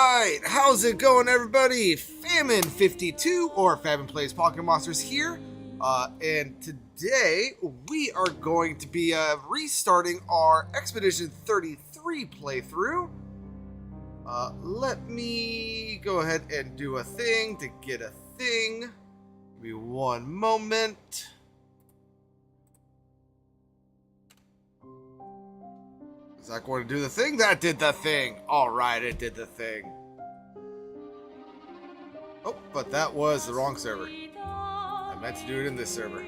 Alright, how's it going, everybody? Famine52 or Famine Plays Pocket Monsters here. And today we are going to be restarting our Expedition 33 playthrough. Let me go ahead and do a thing to get a thing. Give me one moment. Is that going to do the thing? That did the thing. Alright, it did the thing. Oh, but that was the wrong server. I meant to do it in this server.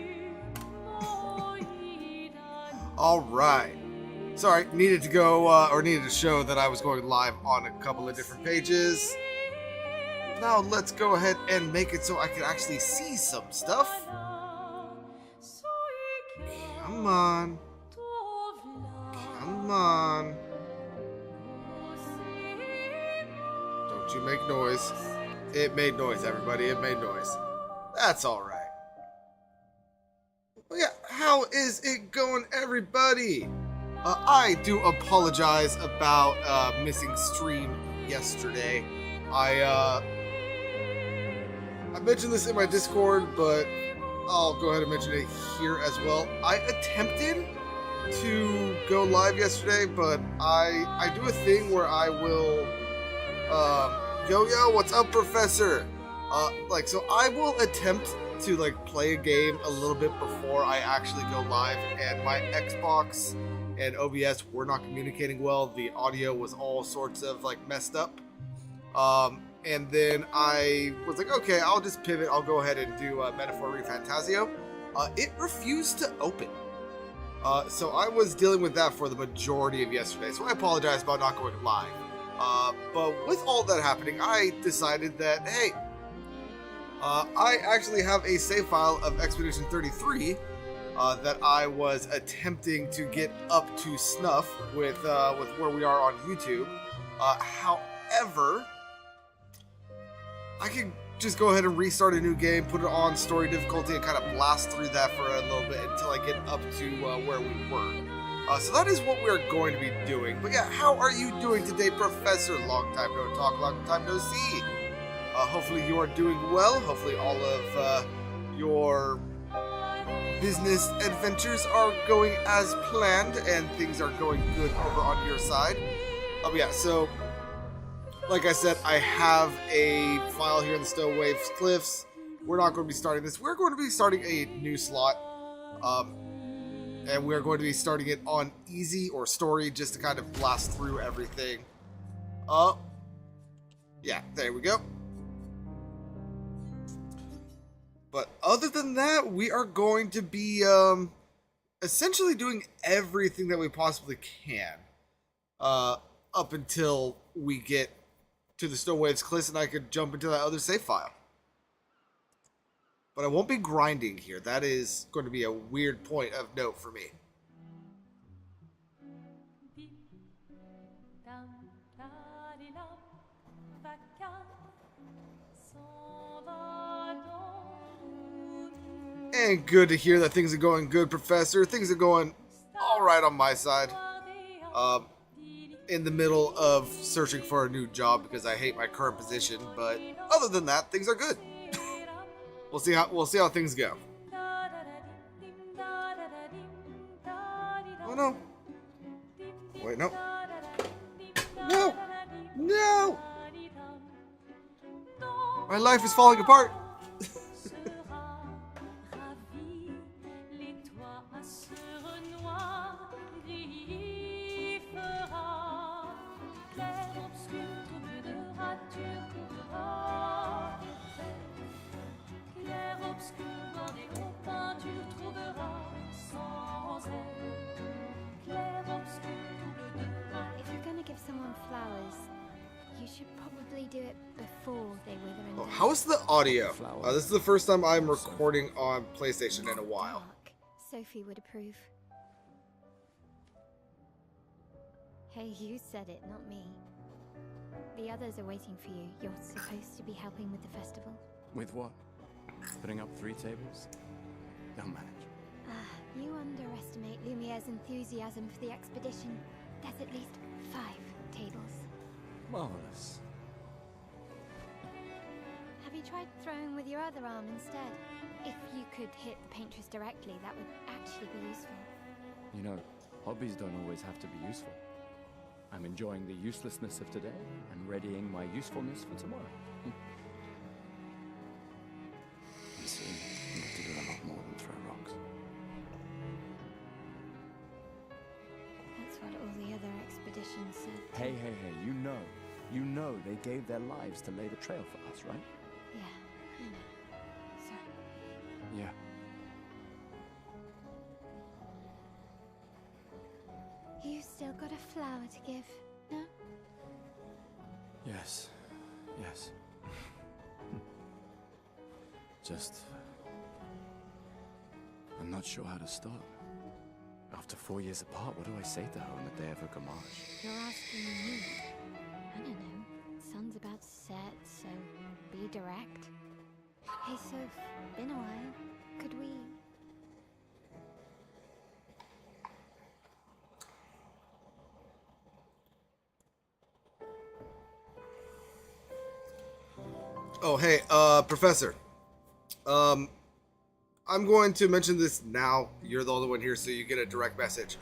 Alright. Sorry, needed to go, needed to show that I was going live on a couple of different pages. Now let's go ahead and make it so I can actually see some stuff. Come on. Come on. Don't you make noise. It made noise, everybody. It made noise. That's alright. Well, yeah, how is it going, everybody? I do apologize about missing stream yesterday. I mentioned this in my Discord, but I'll go ahead and mention it here as well. I attempted to go live yesterday, but I do a thing where I will yo, what's up, Professor? So I will attempt to play a game a little bit before I actually go live, and my Xbox and OBS were not communicating well. The audio was all sorts of messed up. And then I was like, okay, I'll just pivot. I'll go ahead and do Metaphor Refantasio. It refused to open. So I was dealing with that for the majority of yesterday, so I apologize about not going live. But with all that happening, I decided that, hey, I actually have a save file of Expedition 33 that I was attempting to get up to snuff with where we are on YouTube. However, I can just go ahead and restart a new game, put it on story difficulty, and kind of blast through that for a little bit until I get up to where we were. So that is what we're going to be doing. But yeah, how are you doing today, Professor? Long time no talk, long time no see. Hopefully you are doing well. Hopefully all of your business adventures are going as planned and things are going good over on your side. Yeah, so like I said, I have a file here in the Stowawaves Cliffs. We're not going to be starting this. We're going to be starting a new slot. And we're going to be starting it on easy or story just to kind of blast through everything. Yeah, there we go. But other than that, we are going to be essentially doing everything that we possibly can up until we get to the Stowawaves Cliffs and I could jump into that other save file. But I won't be grinding here. That is going to be a weird point of note for me. And good to hear that things are going good, Professor. Things are going alright on my side. In the middle of searching for a new job because I hate my current position, but other than that, things are good. We'll see how things go. Oh no! Wait, no! No! No! My life is falling apart. If you're gonna give someone flowers, you should probably do it before they wither and die. How is the audio? This is the first time I'm recording on PlayStation in a while. Mark, Sophie would approve. Hey, you said it, not me. The others are waiting for you. You're supposed to be helping with the festival. With what? Putting up 3 tables? Don't manage. You underestimate Lumiere's enthusiasm for the expedition. There's at least 5 tables. Marvelous. Have you tried throwing with your other arm instead? If you could hit the paintress directly, that would actually be useful. You know, hobbies don't always have to be useful. I'm enjoying the uselessness of today and readying my usefulness for tomorrow. And soon, I'm going to do a lot more than throw rocks. That's what all the other expeditions said. Hey, you know they gave their lives to lay the trail for us, right? Yeah, I know. Sorry. Yeah. You still got a flower to give, no? Yes. Just... I'm not sure how to start. After 4 years apart, what do I say to her on the day of her gamage? You're asking me. I don't know. Sun's about to set, so be direct. Hey, Soph, been a while. Could we... Oh, hey, Professor. I'm going to mention this now. You're the only one here, so you get a direct message.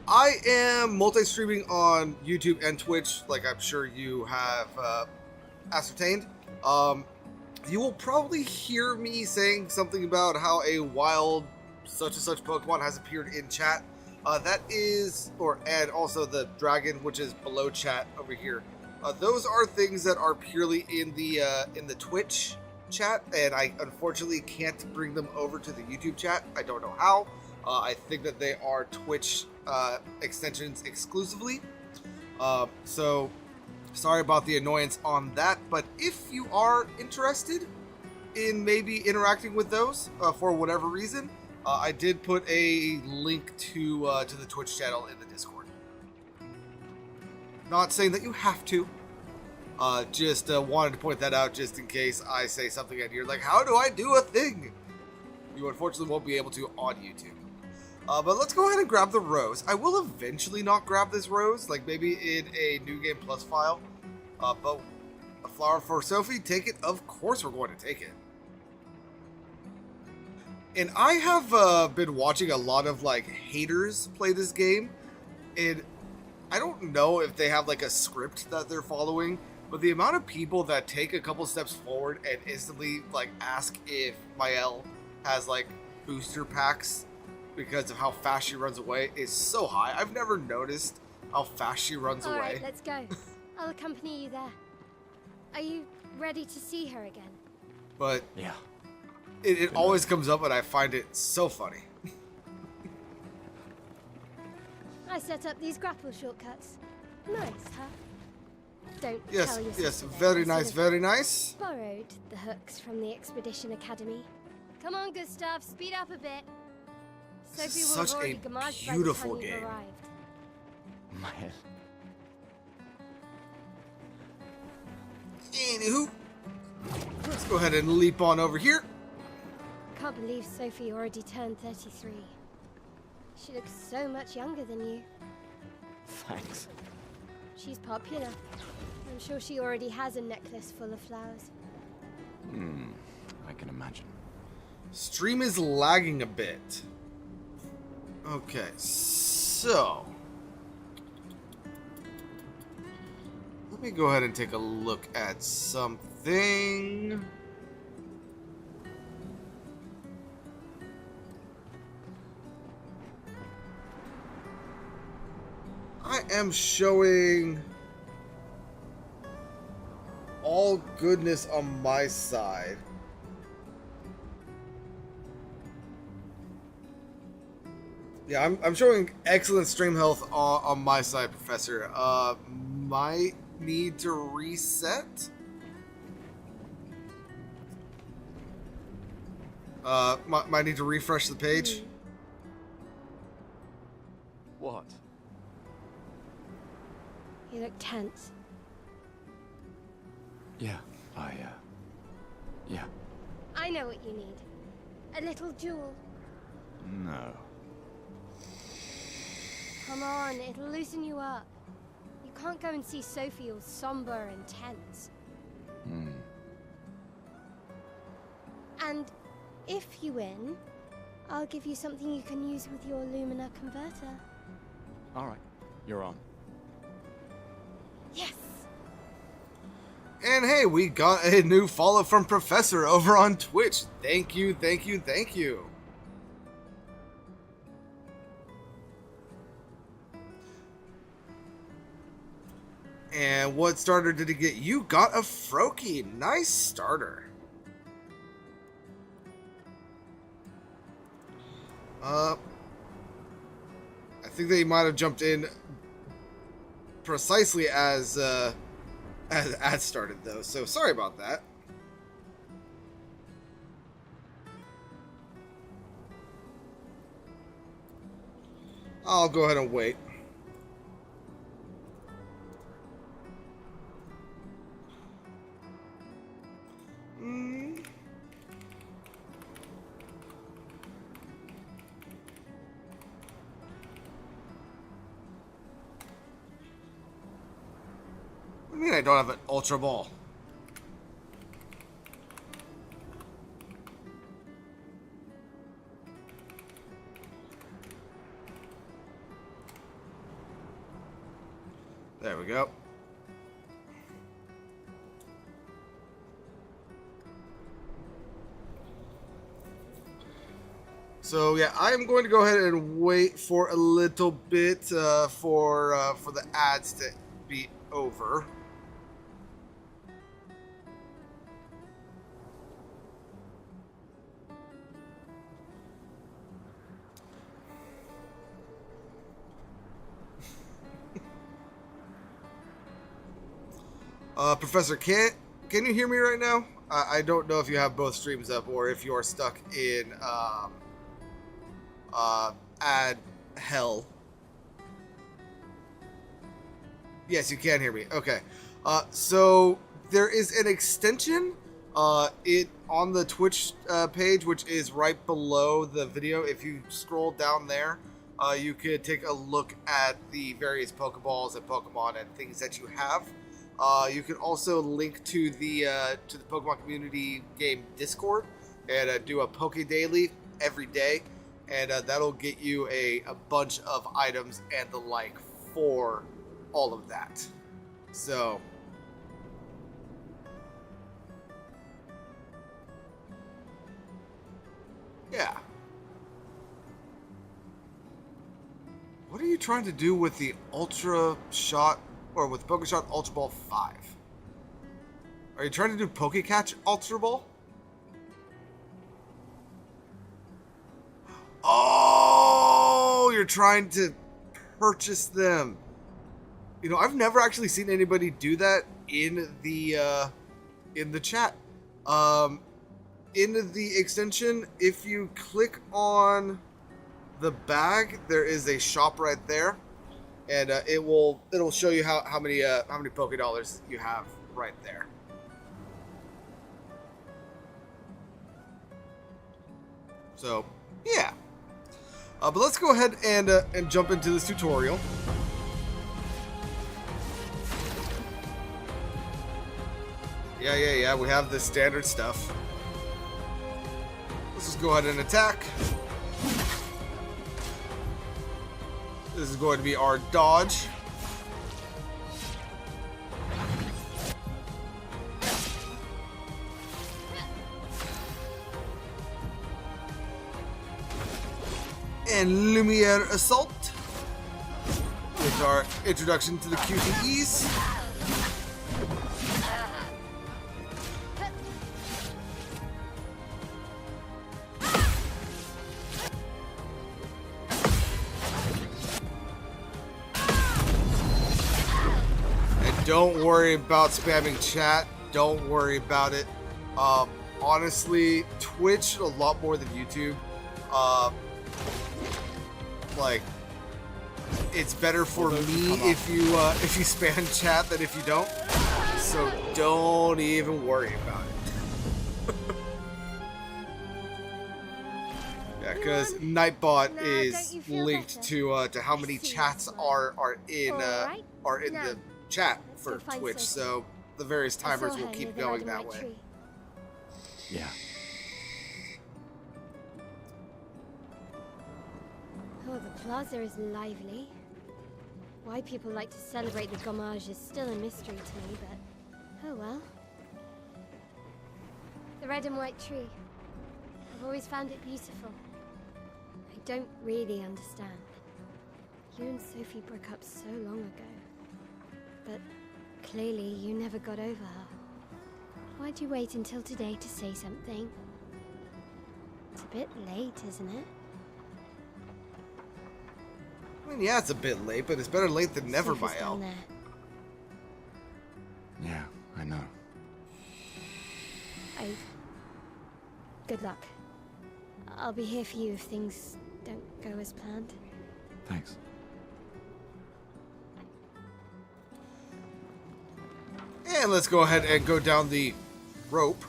I am multi-streaming on YouTube and Twitch, like I'm sure you have ascertained. You will probably hear me saying something about how a wild such and such Pokemon has appeared in chat. That is, and also the dragon, which is below chat over here. Those are things that are purely in the Twitch chat, and I unfortunately can't bring them over to the YouTube chat. I don't know how. I think that they are Twitch extensions exclusively. So sorry about the annoyance on that, but if you are interested in maybe interacting with those for whatever reason, I did put a link to the Twitch channel in the Discord. Not saying that you have to. Just wanted to point that out just in case I say something and you're like, how do I do a thing? You unfortunately won't be able to on YouTube. But let's go ahead and grab the rose. I will eventually not grab this rose, like maybe in a New Game Plus file. But a flower for Sophie, take it? Of course we're going to take it. And I have been watching a lot of like haters play this game, and I don't know if they have like a script that they're following, but the amount of people that take a couple steps forward and instantly like ask if Mael has like booster packs because of how fast she runs away is so high. I've never noticed how fast she runs away. All right, let's go. I'll accompany you there. Are you ready to see her again? But Yeah. it always comes up and I find it so funny. I set up these grapple shortcuts. Nice, huh? Don't Yes, tell your yes, sister very I sort nice, of very nice. Borrowed the hooks from the Expedition Academy. Come on, Gustav, speed up a bit. Sophie will Such have a already gamaged beautiful by the time game. you've arrived. My head. Anywho, let's go ahead and leap on over here. Can't believe Sophie already turned 33. She looks so much younger than you. Thanks. She's popular. I'm sure she already has a necklace full of flowers. I can imagine. Stream is lagging a bit. Okay, so let me go ahead and take a look at something. I am showing all goodness on my side. Yeah, I'm showing excellent stream health on my side, Professor. Might need to reset. Might need to refresh the page. What? You look tense. Yeah, yeah. I know what you need. A little jewel. No. Come on, it'll loosen you up. You can't go and see Sophie all somber and tense. And if you win, I'll give you something you can use with your Lumina converter. All right, you're on. Yes! And hey, we got a new follow from Professor over on Twitch. Thank you, thank you, thank you. And what starter did he get? You got a Froakie. Nice starter. I think that he might have jumped in precisely as ad started though, so sorry about that. I'll go ahead and wait. What do you mean I don't have an Ultra Ball? There we go. So yeah, I am going to go ahead and wait for a little bit for the ads to be over. Professor, can you hear me right now? I don't know if you have both streams up or if you are stuck in ad hell. Yes, you can hear me. Okay. So there is an extension it on the Twitch page, which is right below the video. If you scroll down there, you could take a look at the various Pokeballs and Pokemon and things that you have. You can also link to the Pokemon community game Discord and do a Poke Daily every day, and that'll get you a bunch of items and the like for all of that. So yeah. What are you trying to do with the Ultra Shot? Or with Pokeshot Ultra Ball 5. Are you trying to do Pokecatch Ultra Ball? Oh, you're trying to purchase them. You know, I've never actually seen anybody do that in the chat. In the extension, if you click on the bag, there is a shop right there. And it'll show you how many Poké Dollars you have right there. So yeah, but let's go ahead and jump into this tutorial. Yeah. We have the standard stuff. Let's just go ahead and attack. This is going to be our dodge. And Lumiere Assault with our introduction to the QTEs. Don't worry about spamming chat. Don't worry about it. Honestly, Twitch a lot more than YouTube. Like, it's better for me if you spam chat than if you don't. So don't even worry about it. Yeah, because Nightbot is linked to how many chats are in the chat for Twitch, so the various timers will keep going that way. Yeah. plaza is lively. Why people like to celebrate the gommage is still a mystery to me, but oh well. The red and white tree. I've always found it beautiful. I don't really understand. You and Sophie broke up so long ago. But clearly you never got over her. Why'd you wait until today to say something? It's a bit late, isn't it? I mean, yeah, it's a bit late, but it's better late than never, Sophie's Mael. down there. Yeah, I know. Good luck. I'll be here for you if things don't go as planned. Thanks. And let's go ahead and go down the rope.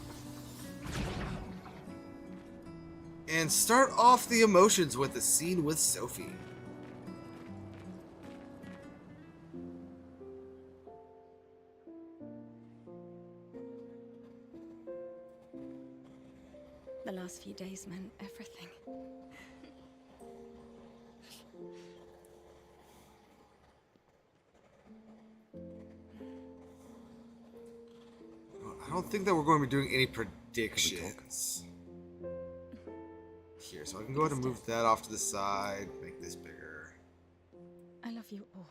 And start off the emotions with the scene with Sophie. The last few days meant everything. I don't think that we're going to be doing any predictions. Here, so I can go ahead and move that off to the side, make this bigger. I love you all.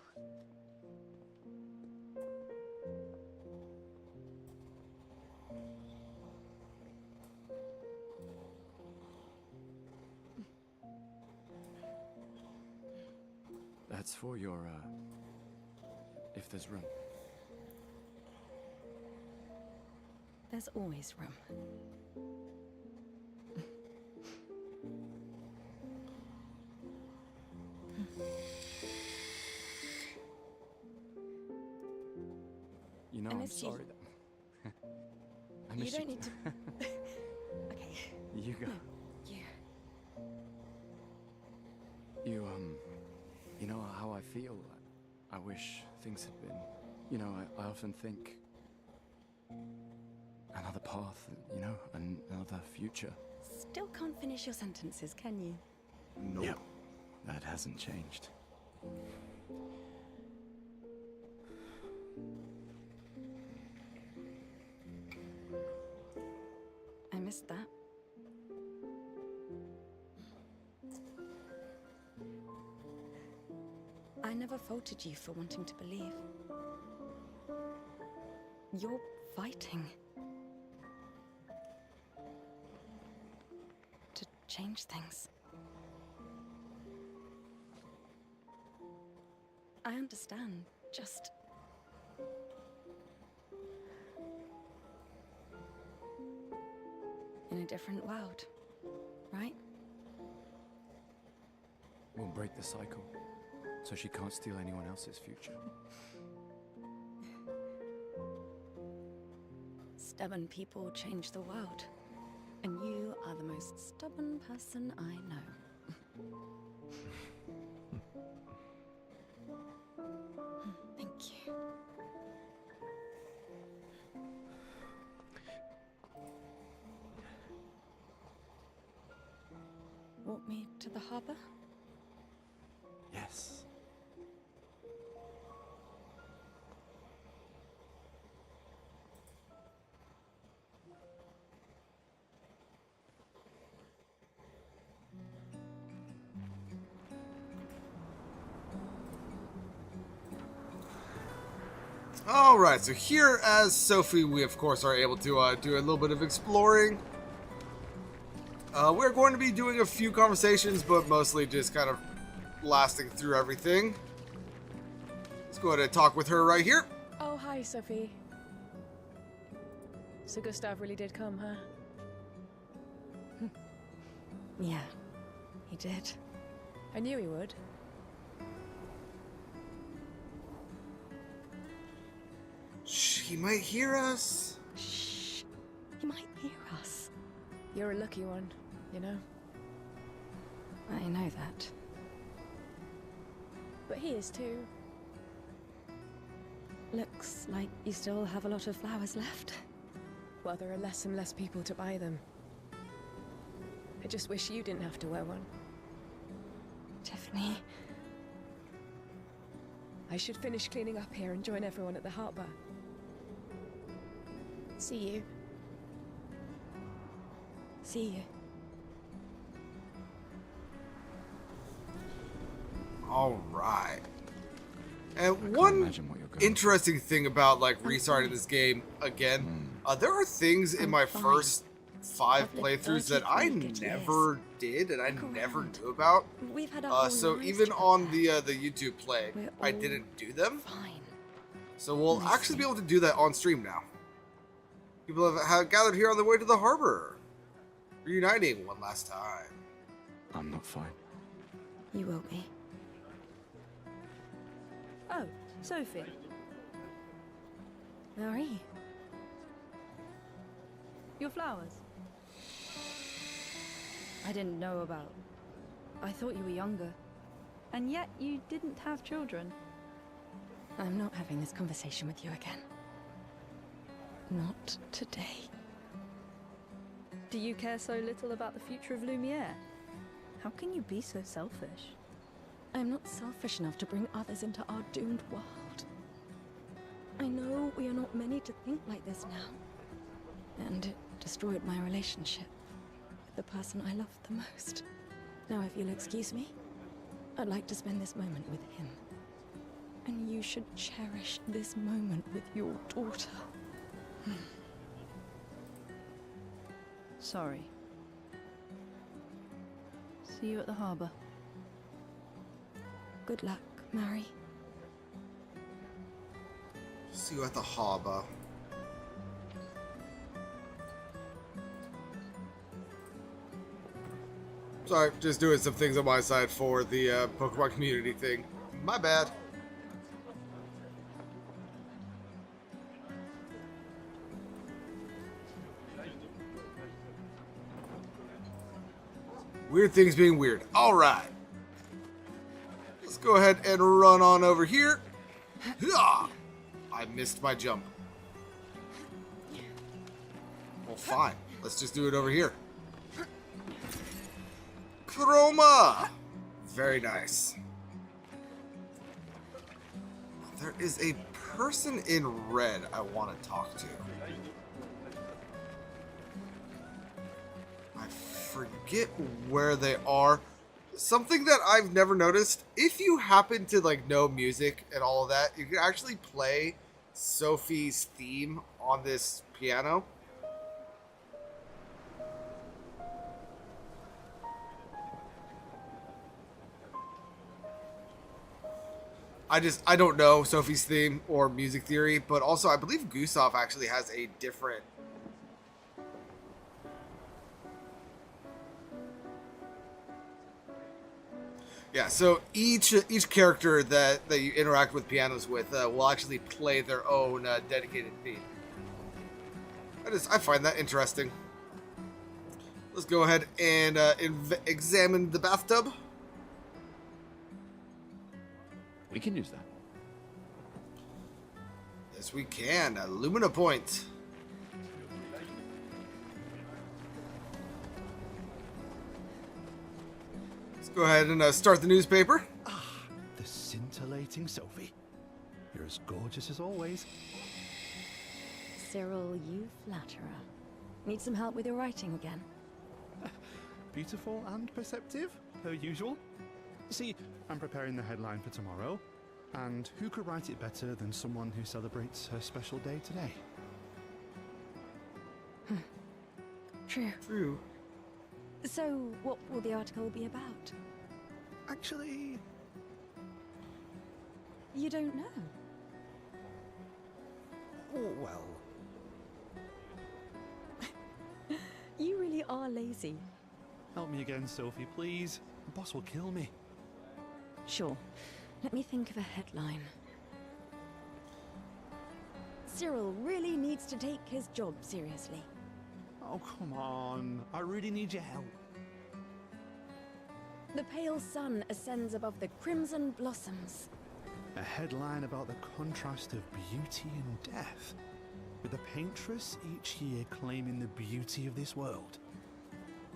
That's for your, if there's room. There's always room. You know, I I'm miss you. sorry that... I You miss don't need to... Okay. You go. No, you. You know how I feel? I wish things had been... You know, I often think... Another path, you know, another future. Still can't finish your sentences, can you? Nope. Yep, that hasn't changed. I missed that. I never faulted you for wanting to believe. You're fighting to change things. I understand, just... in a different world, right? We'll break the cycle, so she can't steal anyone else's future. Stubborn people change the world, and you are the most stubborn person I know. Thank you. Walk me to the harbor? Yes. Alright, so here as Sophie, we of course are able to do a little bit of exploring. We're going to be doing a few conversations, but mostly just kind of blasting through everything. Let's go ahead and talk with her right here. Oh, hi, Sophie. So Gustav really did come, huh? Yeah, he did. I knew he would. She might hear us. Shh. He might hear us. You're a lucky one, you know? I know that. But he is too. Looks like you still have a lot of flowers left. Well, there are less and less people to buy them. I just wish you didn't have to wear one. Tiffany. me. I should finish cleaning up here and join everyone at the harbour. See you. See you. All right. And I can't one imagine what you're going interesting thing about like restarting this game again, there are things in I'm my fine. first 5 I've lived playthroughs that I 33 good never did and I Look never around. knew about. We've had our whole So lives even to on prepare. the YouTube play, We're I all didn't do them. Fine. So we'll actually Listen. be able to do that on stream now. People have gathered here on their way to the harbor, reuniting one last time. I'm not fine. You will be. Oh, Sophie. Marie. Your flowers. I didn't know about. I thought you were younger. And yet you didn't have children. I'm not having this conversation with you again. Not today. Do you care so little about the future of Lumiere? How can you be so selfish? I'm not selfish enough to bring others into our doomed world. I know we are not many to think like this now. And it destroyed my relationship with the person I loved the most. Now, if you'll excuse me, I'd like to spend this moment with him. And you should cherish this moment with your daughter. Sorry. See you at the harbour. Good luck, Mary. See you at the harbor. Sorry, just doing some things on my side for the Pokemon community thing. My bad. Weird things being weird. All right. Let's go ahead and run on over here. Hyah! I missed my jump. Well, fine. Let's just do it over here. Chroma! Very nice. There is a person in red I want to talk to. I forget where they are. Something that I've never noticed, if you happen to like know music and all of that, you can actually play Sophie's theme on this piano. I don't know Sophie's theme or music theory, but also I believe Gustav actually has a different. Yeah, so each character that you interact with pianos with will actually play their own dedicated theme. I find that interesting. Let's go ahead and examine the bathtub. We can use that. Yes, we can. Lumina point. Let's go ahead and start the newspaper. The scintillating Sophie. You're as gorgeous as always. Cyril, you flatterer. Need some help with your writing again? Beautiful and perceptive, per usual. See, I'm preparing the headline for tomorrow, and who could write it better than someone who celebrates her special day today? True. True. So, what will the article be about? Actually, You don't know. oh well. You really are lazy. Help me again, Sophie, please. The boss will kill me. Sure. Let me think of a headline. Cyril really needs to take his job seriously. Oh, come on. I really need your help. The pale sun ascends above the crimson blossoms. A headline about the contrast of beauty and death, with the paintress each year claiming the beauty of this world.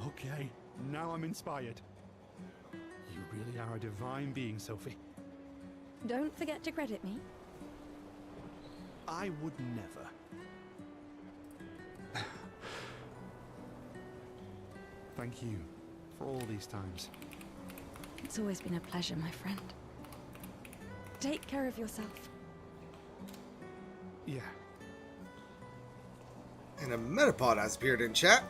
Okay, now I'm inspired. You really are a divine being, Sophie. Don't forget to credit me. I would never. Thank you for all these times. It's always been a pleasure, my friend. Take care of yourself. Yeah. And a Metapod has appeared in chat.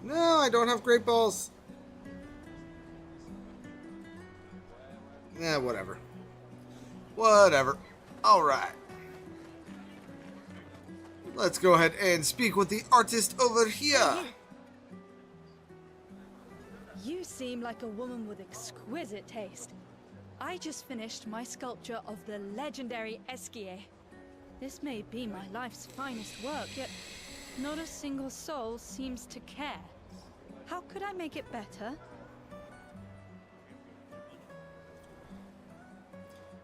No, I don't have great balls. Whatever. Whatever. Alright. Let's go ahead and speak with the artist over here. You seem like a woman with exquisite taste. I just finished my sculpture of the legendary Esquier. This may be my life's finest work, yet not a single soul seems to care. How could I make it better?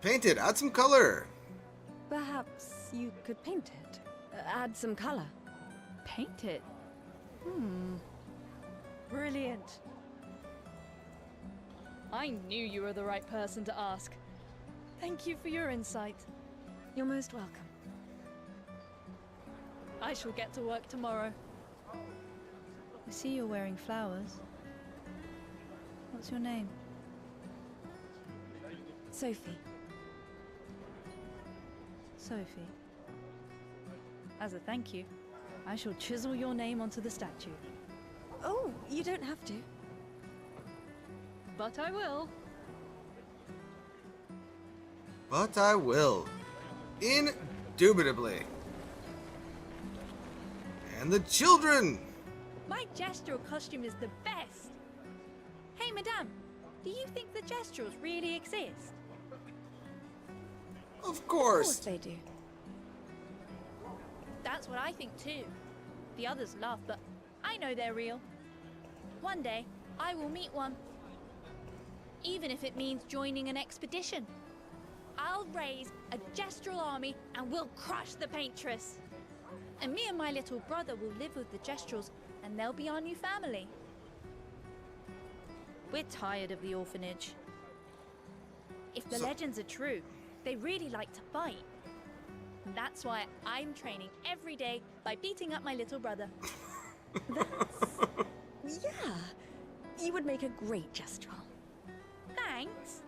Paint it. Add some color. Perhaps you could paint it. Add some color. Paint it? Brilliant. I knew you were the right person to ask. Thank you for your insight. You're most welcome. I shall get to work tomorrow. I see you're wearing flowers. What's your name? Sophie. Sophie. As a thank you, I shall chisel your name onto the statue. Oh, you don't have to. But I will. But I will. Indubitably. And the children! My gestural costume is the best. Hey, madame, do you think the gesturals really exist? Of Of course. course they do. That's what I think too. The others laugh, but I know they're real. One day, I will meet one. Even if it means joining an expedition. I'll raise a gestural army and we'll crush the paintress. And me and my little brother will live with the gesturals and they'll be our new family. We're tired of the orphanage. If the legends are true, they really like to fight. That's why I'm training every day by beating up my little brother. Yeah. You would make a great gestural. Thanks.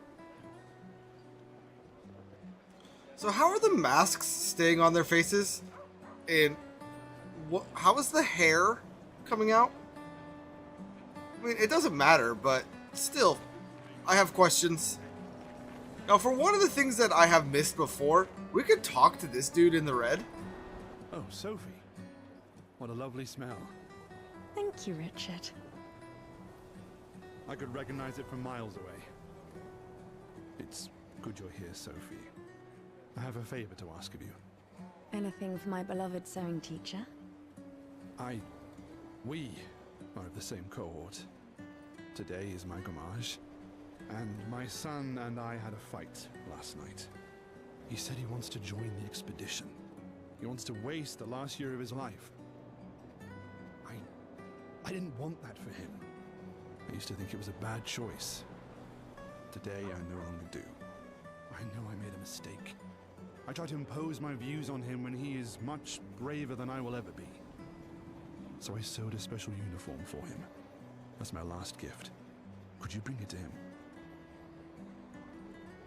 So how are the masks staying on their faces? And how is the hair coming out? I mean, it doesn't matter, but still, I have questions. Now, for one of the things that I have missed before, we could talk to this dude in the red. Oh, Sophie. What a lovely smell. Thank you, Richard. I could recognize it from miles away. It's good you're here, Sophie. I have a favor to ask of you. Anything for my beloved sewing teacher? We are of the same cohort. Today is my gommage, and my son and I had a fight last night. He said he wants to join the expedition. He wants to waste the last year of his life. I didn't want that for him. I used to think it was a bad choice. Today I no longer do. I know I made a mistake. I tried to impose my views on him when he is much braver than I will ever be. So I sewed a special uniform for him. That's my last gift. Could you bring it to him?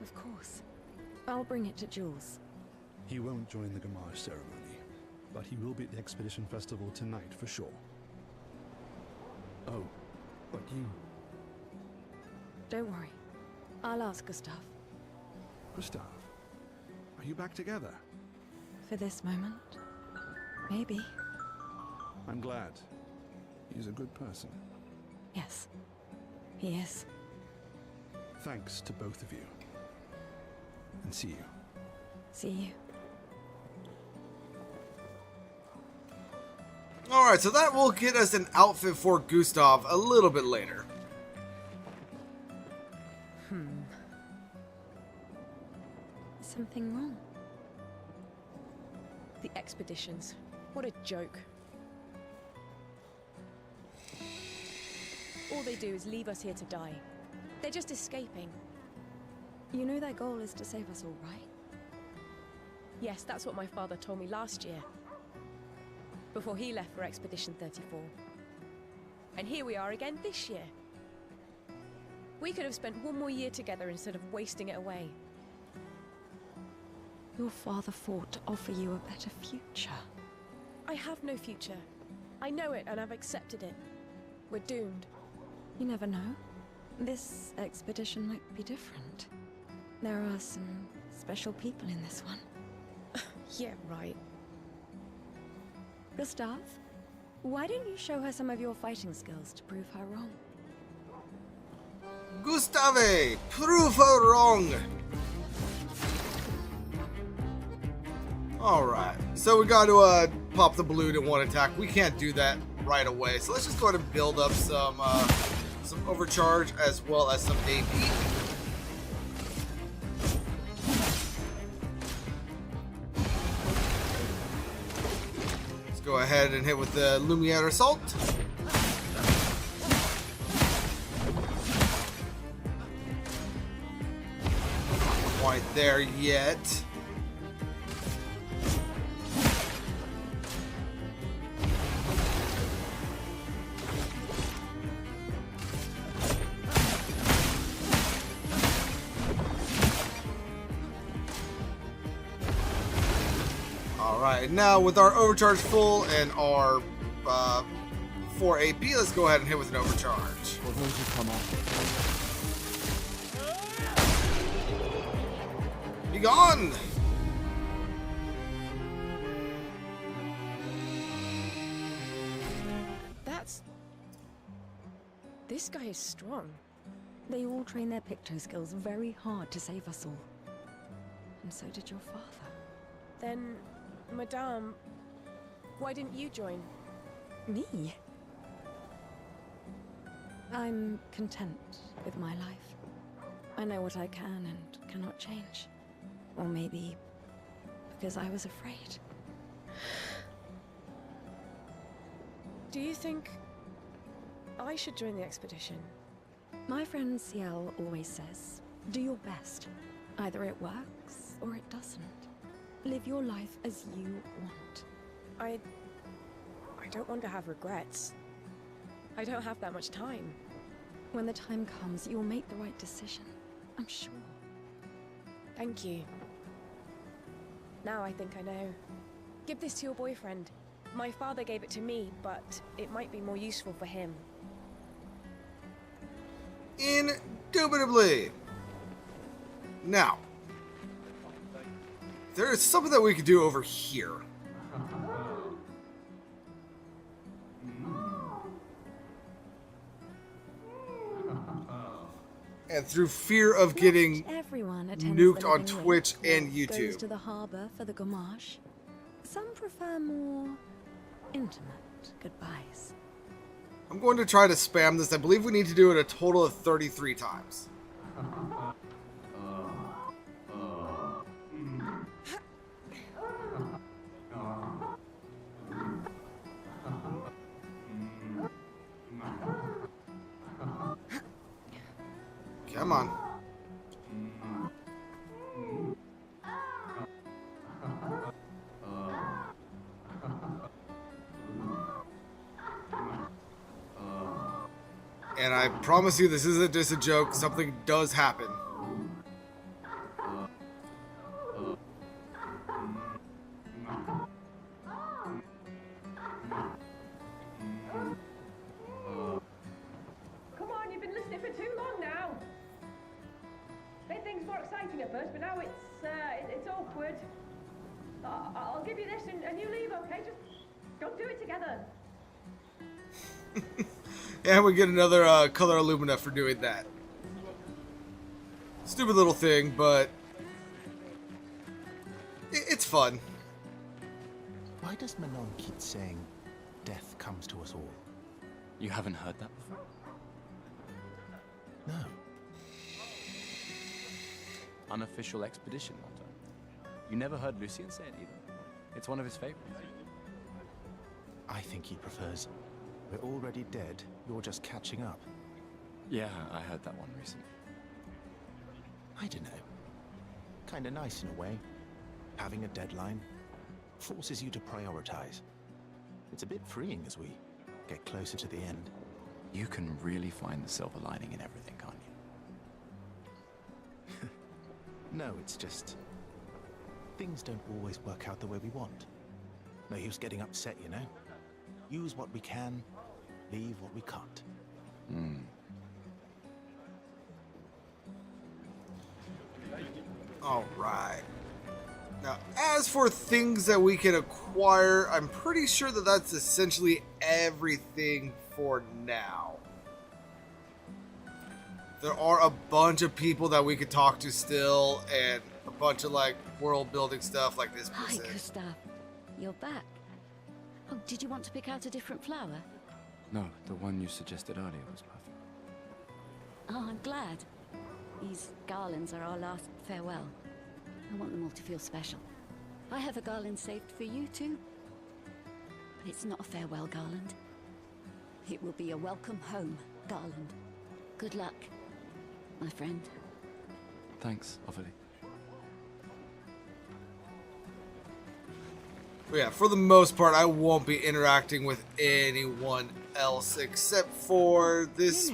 Of course. I'll bring it to Jules. He won't join the Gamage ceremony, but he will be at the Expedition Festival tonight for sure. Oh, but you... Don't worry. I'll ask Gustav. Gustav, are you back together? For this moment. Maybe. I'm glad. He's a good person. Yes. He is. Thanks to both of you. And see you. See you. Alright, so that will get us an outfit for Gustav a little bit later. Something wrong? The expeditions. What a joke. All they do is leave us here to die. They're just escaping. You know their goal is to save us all, right? Yes, that's what my father told me last year. Before he left for Expedition 34. And here we are again this year. We could have spent one more year together instead of wasting it away. Your father fought to offer you a better future. I have no future. I know it and I've accepted it. We're doomed. You never know. This expedition might be different. There are some special people in this one. Yeah, right. Gustav, why don't you show her some of your fighting skills to prove her wrong? Gustave, prove her wrong. Alright, so we got to pop the balloon in one attack. We can't do that right away, so let's just go ahead and build up some overcharge as well as some AP. Let's go ahead and hit with the Lumiere Assault. Not quite there yet. Alright, now with our overcharge full and our 4 AP, let's go ahead and hit with an overcharge. Be gone! This guy is strong. They all train their picto skills very hard to save us all. And so did your father. Then, Madame, why didn't you join? Me? I'm content with my life. I know what I can and cannot change. Or maybe because I was afraid. Do you think I should join the expedition? My friend Ciel always says, do your best. Either it works or it doesn't. Live your life as you want. I don't want to have regrets. I don't have that much time. When the time comes, you'll make the right decision. I'm sure. Thank you. Now I think I know. Give this to your boyfriend. My father gave it to me, but it might be more useful for him. Indubitably. Now, there is something that we could do over here. And through fear of getting nuked on Twitch and Goes YouTube. to the harbor for the gommage. Some prefer more intimate goodbyes. I'm going to try to spam this. I believe we need to do it a total of 33 times. Come on. And I promise you this isn't just a joke, something does happen. Come on, you've been listening for too long now. Made things more exciting at first, but now it's awkward. I'll give you this and you leave, okay? Just don't do it together. And we get another color Illumina for doing that. Stupid little thing, but it's fun. Why does Manon keep saying death comes to us all? You haven't heard that before? No. Unofficial expedition motto. You never heard Lucien say it either? It's one of his favorites. I think he prefers, we're already dead, you're just catching up. Yeah, I heard that one recently. I don't know. Kinda nice in a way. Having a deadline forces you to prioritize. It's a bit freeing as we get closer to the end. You can really find the silver lining in everything, can't you? No, it's just... things don't always work out the way we want. No use getting upset, you know? Use what we can, leave what we can't. All right. Now, as for things that we can acquire, I'm pretty sure that that's essentially everything for now. There are a bunch of people that we could talk to still, and a bunch of like world building stuff like this Hi, person. Gustav. You're back. Oh, did you want to pick out a different flower? No, the one you suggested earlier was perfect. Oh, I'm glad. These garlands are our last farewell. I want them all to feel special. I have a garland saved for you too. But it's not a farewell garland. It will be a welcome home garland. Good luck, my friend. Thanks, Ophelia. But yeah, for the most part, I won't be interacting with anyone else except for this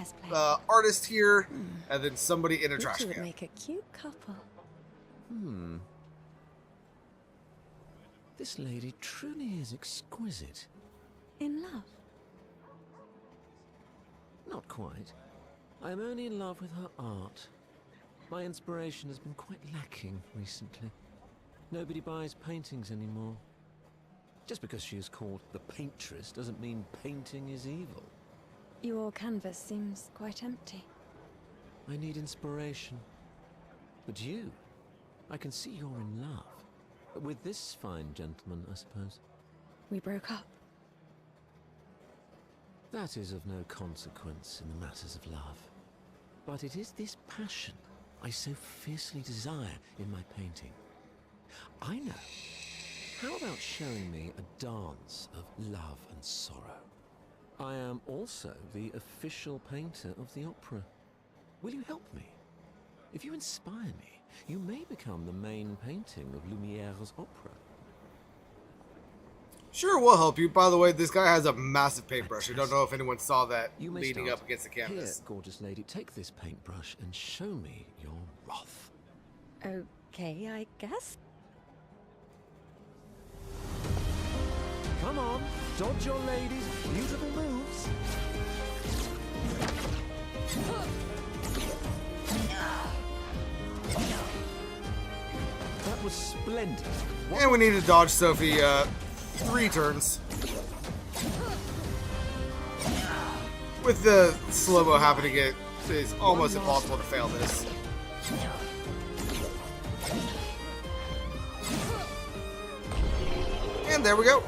artist here, and then somebody in a trash You two would can. make a cute couple. This lady truly is exquisite. In love? Not quite. I am only in love with her art. My inspiration has been quite lacking recently. Nobody buys paintings anymore. Just because she is called the paintress doesn't mean painting is evil. Your canvas seems quite empty. I need inspiration. But you, I can see you're in love. With this fine gentleman, I suppose. We broke up. That is of no consequence in the matters of love. But it is this passion I so fiercely desire in my painting. I know. How about showing me a dance of love and sorrow? I am also the official painter of the opera. Will you help me? If you inspire me, you may become the main painting of Lumiere's opera. Sure, we'll help you. By the way, this guy has a massive paintbrush. I don't know if anyone saw that You may leaning start. up against the canvas. Here, gorgeous lady, take this paintbrush and show me your wrath. Okay, I guess. Come on, dodge your lady's beautiful moves. That was splendid. And we need to dodge Sophie 3 turns. With the slow-mo happening, it is almost impossible to fail this. And there we go.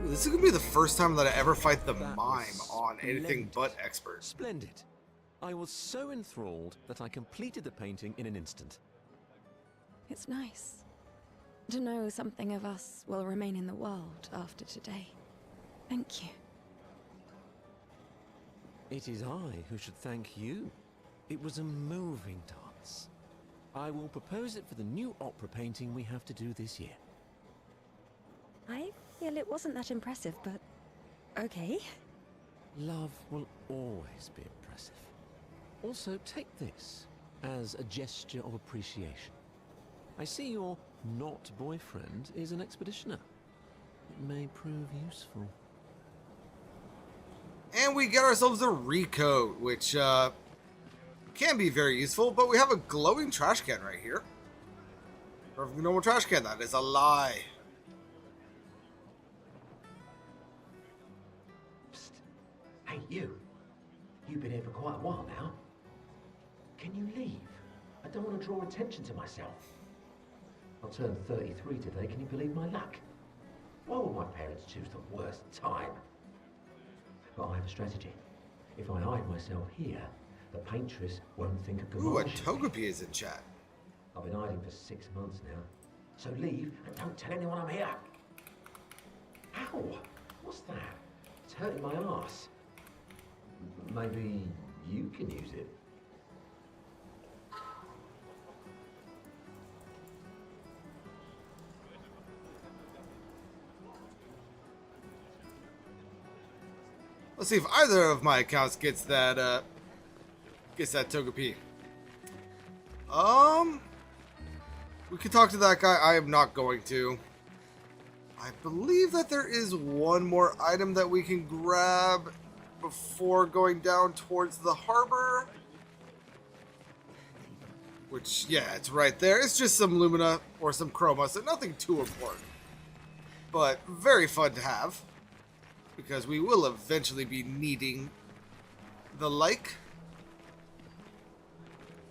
Ooh, this is going to be the first time that I ever fight the mime on anything but expert. Splendid. I was so enthralled that I completed the painting in an instant. It's nice to know something of us will remain in the world after today. Thank you. It is I who should thank you. It was a moving dance. I will propose it for the new opera painting we have to do this year. I feel it wasn't that impressive, but okay. Love will always be impressive. Also, take this as a gesture of appreciation. I see your not boyfriend is an expeditioner. It may prove useful. And we get ourselves a recoat, which can be very useful, but we have a glowing trash can right here. Perfectly normal trash can, that is a lie. Psst. Hey, you. You've been here for quite a while now. Can you leave? I don't want to draw attention to myself. I'll turn 33 today, can you believe my luck? Why would my parents choose the worst time? But I have a strategy. If I hide myself here, the paintress won't think of Ooh, a Gamarsh. Togepi is in chat. I've been hiding for 6 months now. So leave and don't tell anyone I'm here. Ow! What's that? It's hurting my arse. Maybe you can use it. Let's see if either of my accounts gets that Togepi. We could talk to that guy. I am not going to. I believe that there is one more item that we can grab before going down towards the harbor. Which, yeah, it's right there. It's just some Lumina or some Chroma, so nothing too important. But very fun to have, because we will eventually be needing the like.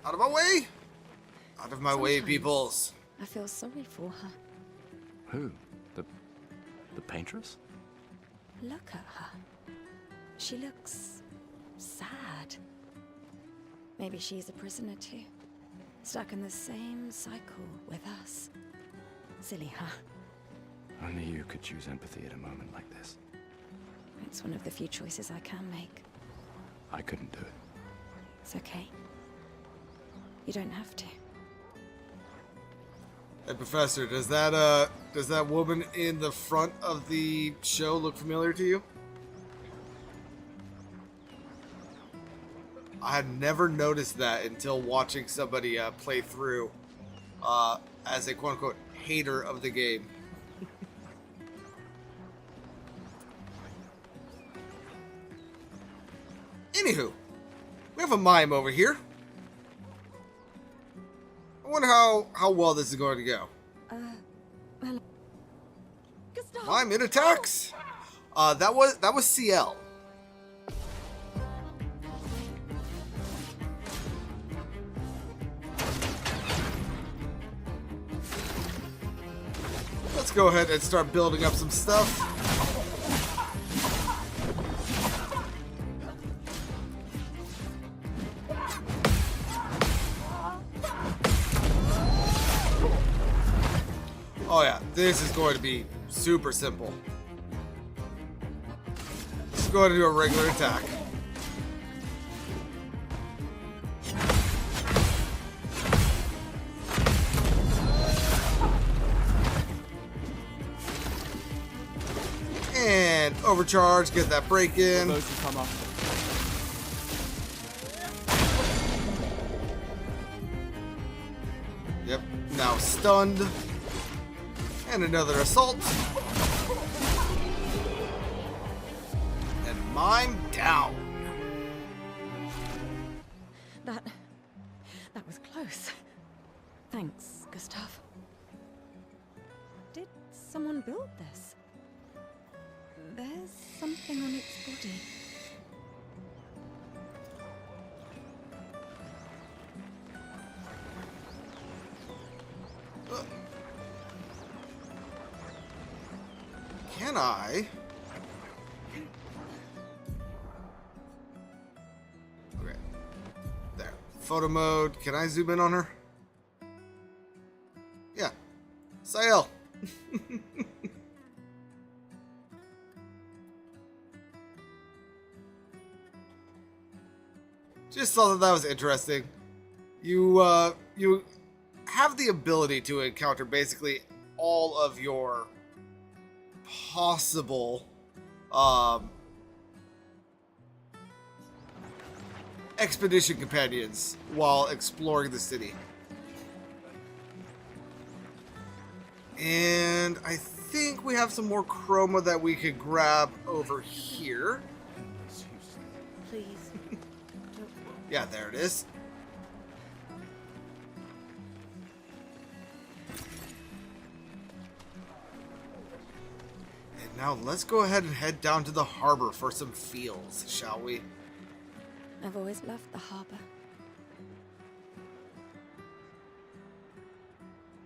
Out of my way! Out of my way, peoples. I feel sorry for her. Who? The paintress? Look at her. She looks sad. Maybe she's a prisoner too. Stuck in the same cycle with us. Silly, huh? Only you could choose empathy at a moment like this. It's one of the few choices I can make. I couldn't do it. It's okay. You don't have to. Hey, Professor, does that woman in the front of the show look familiar to you? I had never noticed that until watching somebody play through as a quote-unquote hater of the game. Anywho, we have a mime over here. I wonder how well this is going to go. Well, Mime in attacks. That was CL. Let's go ahead and start building up some stuff. Oh yeah, this is going to be super simple. Just go ahead and do a regular attack. And overcharge, get that break in. Those who come up. Yep, now stunned. And another assault. And mime down. that was close. Thanks, Gustav. Did someone build this? There's something on its body. Can I? Okay. There. Photo mode. Can I zoom in on her? Yeah. Sael. Just thought that was interesting. You have the ability to encounter basically all of your possible expedition companions while exploring the city. And I think we have some more chroma that we could grab over here. Please. Yeah, there it is. And now let's go ahead and head down to the harbor for some feels, shall we? I've always loved the harbor.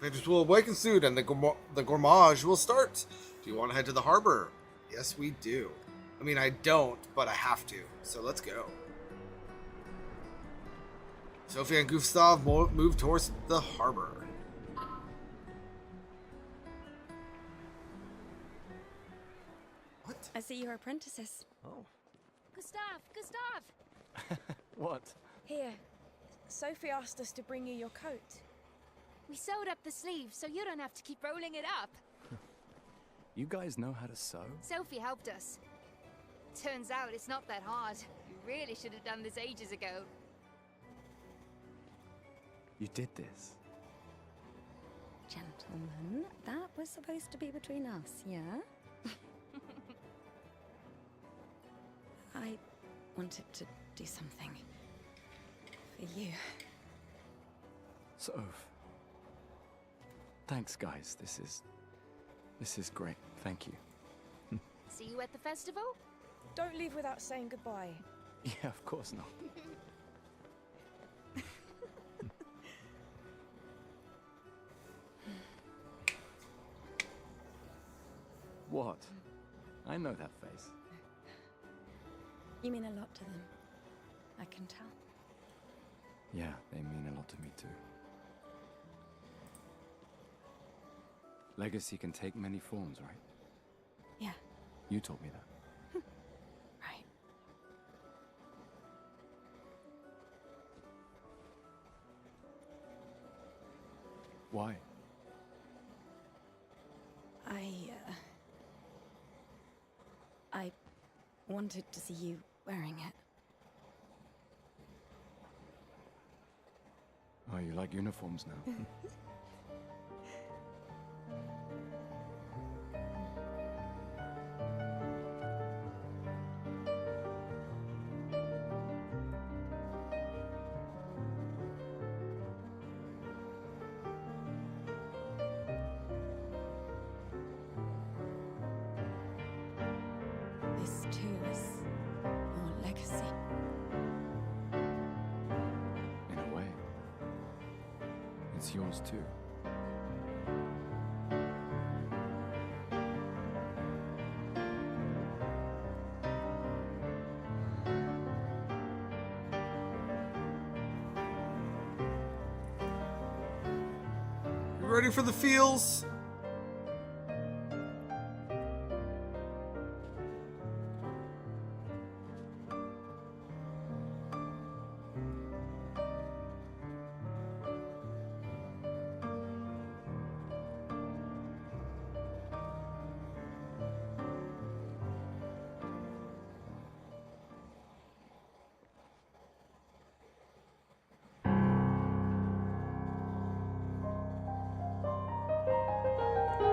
Patrons will awaken soon and the gourmage will start. Do you want to head to the harbor? Yes, we do. I mean, I don't, but I have to. So let's go. Sophie and Gustav move towards the harbor. What? I see you're apprentices. Oh. Gustav! What? Here. Sophie asked us to bring you your coat. We sewed up the sleeves so you don't have to keep rolling it up. You guys know how to sew? Sophie helped us. Turns out it's not that hard. You really should have done this ages ago. You did this? Gentlemen, that was supposed to be between us, yeah? I wanted to do something for you. Soph. Thanks, guys. This is great. Thank you. See you at the festival? Don't leave without saying goodbye. Yeah, of course not. What? I know that face. You mean a lot to them. I can tell. Yeah, they mean a lot to me too. Legacy can take many forms, right? Yeah. You taught me that. Right. Why? I wanted to see you wearing it. Oh, you like uniforms now? This too is your legacy. In a way. It's yours too. You ready for the feels?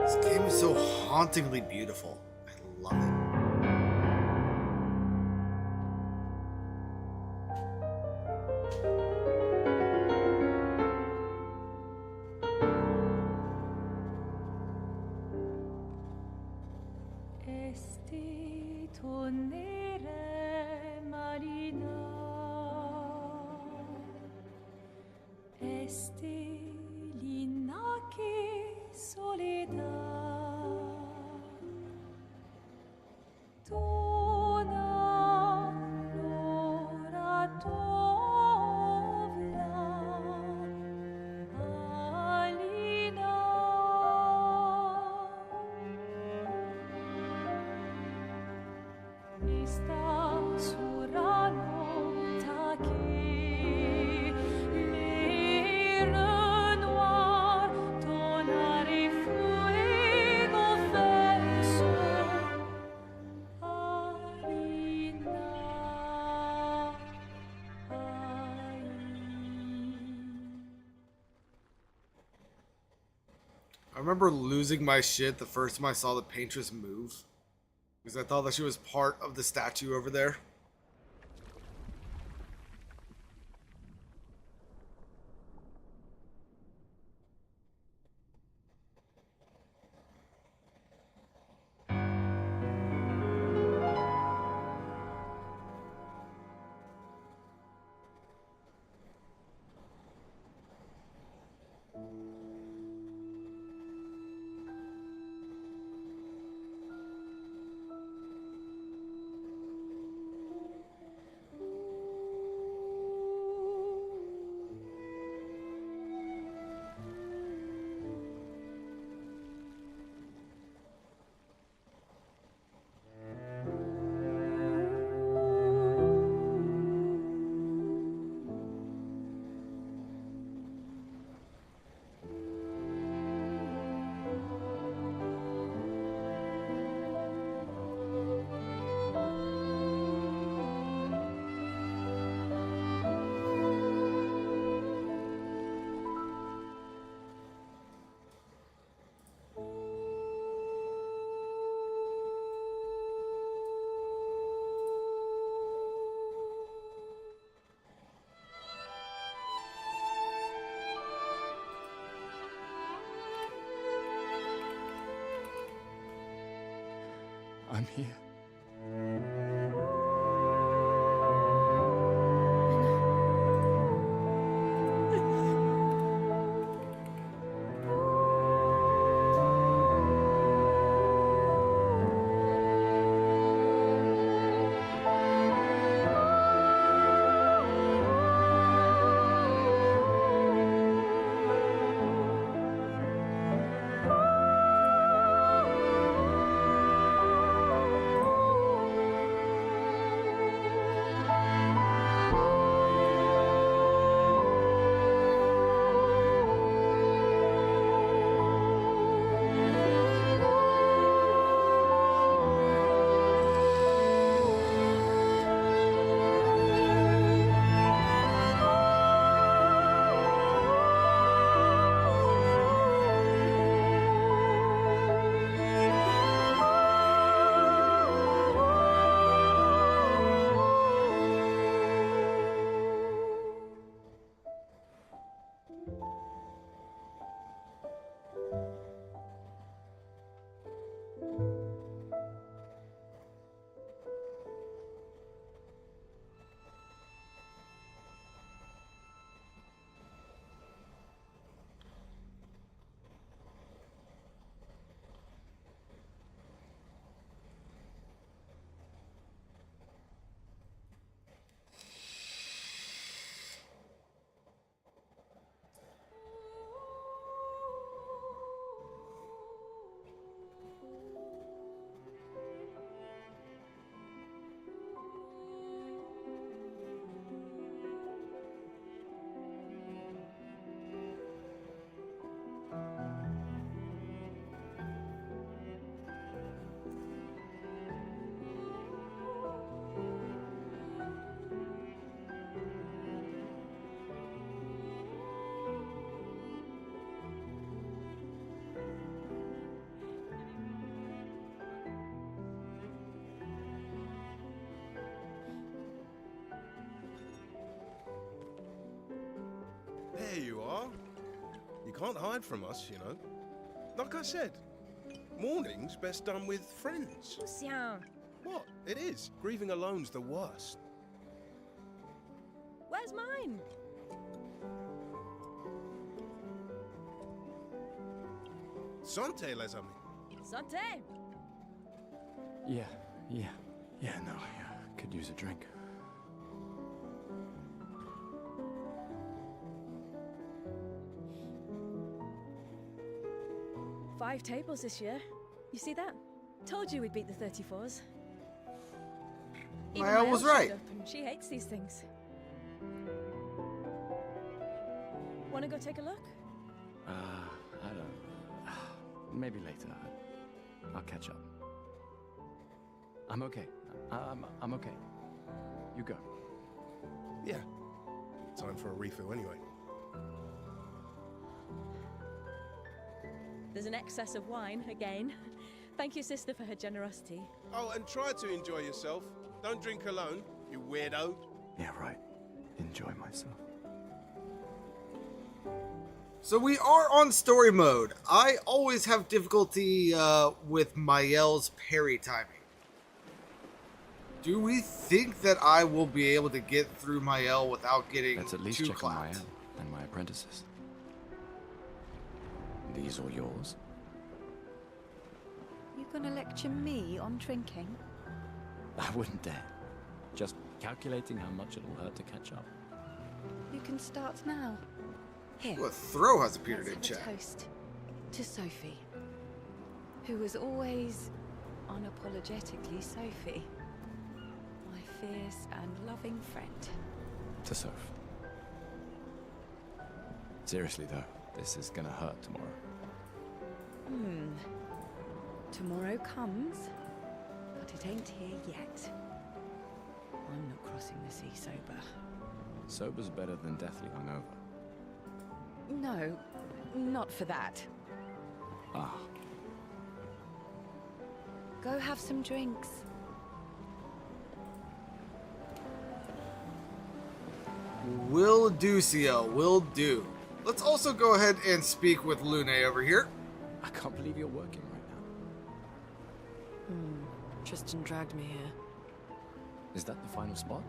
This game is so hauntingly beautiful. I love it. Esti tornere marina, esti l'inaki soledad, tona l'ora tovla, alina. Esta surano taki les renoir tonare fuego verso Alina I remember losing my shit the first time I saw the paintress move. Because I thought that she was part of the statue over there. I'm here. There you are. You can't hide from us, you know. Like I said, mourning's best done with friends. Lucien, What? It is. Grieving alone's the worst. where's mine? Santé, les amis. Santé! Yeah, no, I could use a drink. Five tables this year. You see that? Told you we'd beat the 34s. Even Mael my was elf showed right. up and she hates these things. Wanna go take a look? I don't... Maybe later. I'll catch up. I'm okay. I'm okay. You go. Yeah. Time for a refill anyway. There's an excess of wine, again. Thank you, sister, for her generosity. Oh, and try to enjoy yourself. Don't drink alone, you weirdo. Yeah, right. Enjoy myself. So we are on story mode. I always have difficulty with Mael's parry timing. Do we think that I will be able to get through Mael without getting Let's at least too check on clapped? Mael and my apprentices. These all yours? You gonna lecture me on drinking? I wouldn't dare. Just calculating how much it'll hurt to catch up. You can start now. Here. Ooh, a throw has appeared Let's in have a chat. toast to Sophie, who was always unapologetically Sophie, my fierce and loving friend. To Soph. Seriously though, this is gonna hurt tomorrow. Tomorrow comes, but it ain't here yet. I'm not crossing the sea sober. Sober's better than deathly hungover. No, not for that. Ah, Go have some drinks. Will do, CL. Will do. Let's also go ahead and speak with Lune over here. I can't believe you're working right now. Tristan dragged me here. Is that the final spot?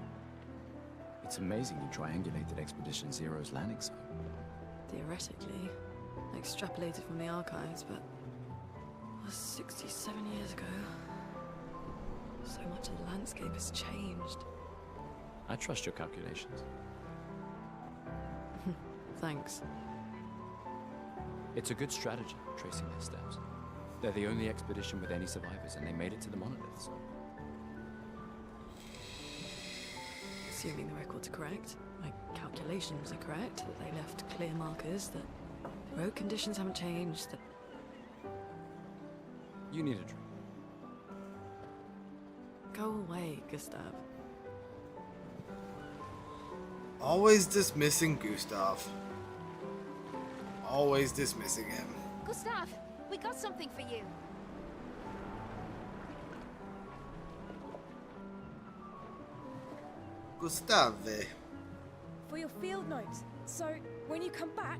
It's amazing you triangulated Expedition Zero's landing site. Theoretically, I extrapolated from the archives, but it was 67 years ago. So much of the landscape has changed. I trust your calculations. Thanks. It's a good strategy, tracing their steps. They're the only expedition with any survivors, and they made it to the monoliths. Assuming the records are correct, my calculations are correct, that they left clear markers, that road conditions haven't changed, that... You need a drink. Go away, Gustav. Always dismissing Gustav. Always dismissing him. Gustav, we got something for you. Gustave. For your field notes. So, when you come back,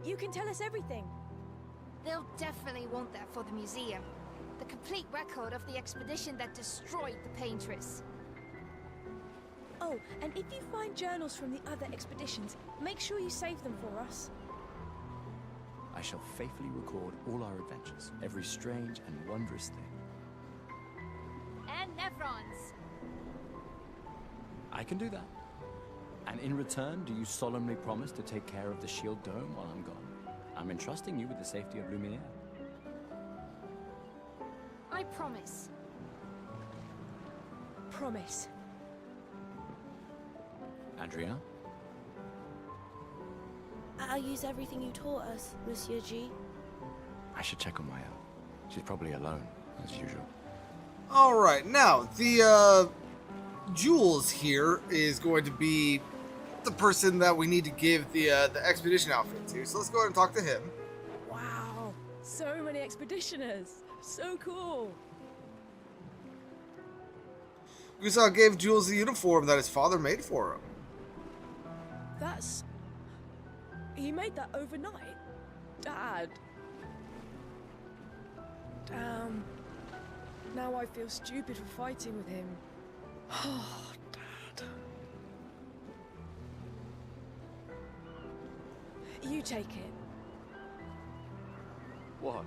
you can tell us everything. They'll definitely want that for the museum. The complete record of the expedition that destroyed the Paintress. Oh, and if you find journals from the other expeditions, make sure you save them for us. I shall faithfully record all our adventures, every strange and wondrous thing. And Nevrons. I can do that. And in return, do you solemnly promise to take care of the Shield Dome while I'm gone? I'm entrusting you with the safety of Lumiere. I promise. Promise. Andrea? I'll use everything you taught us, Monsieur G. I should check on Maya. She's probably alone, as usual. Alright, now, the, Jules here is going to be the person that we need to give the expedition outfit to. So let's go ahead and talk to him. Wow, so many expeditioners. So cool. Gustav gave Jules the uniform that his father made for him. That's... He made that overnight? Dad. Damn. Now I feel stupid for fighting with him. Oh, Dad. You take it. What?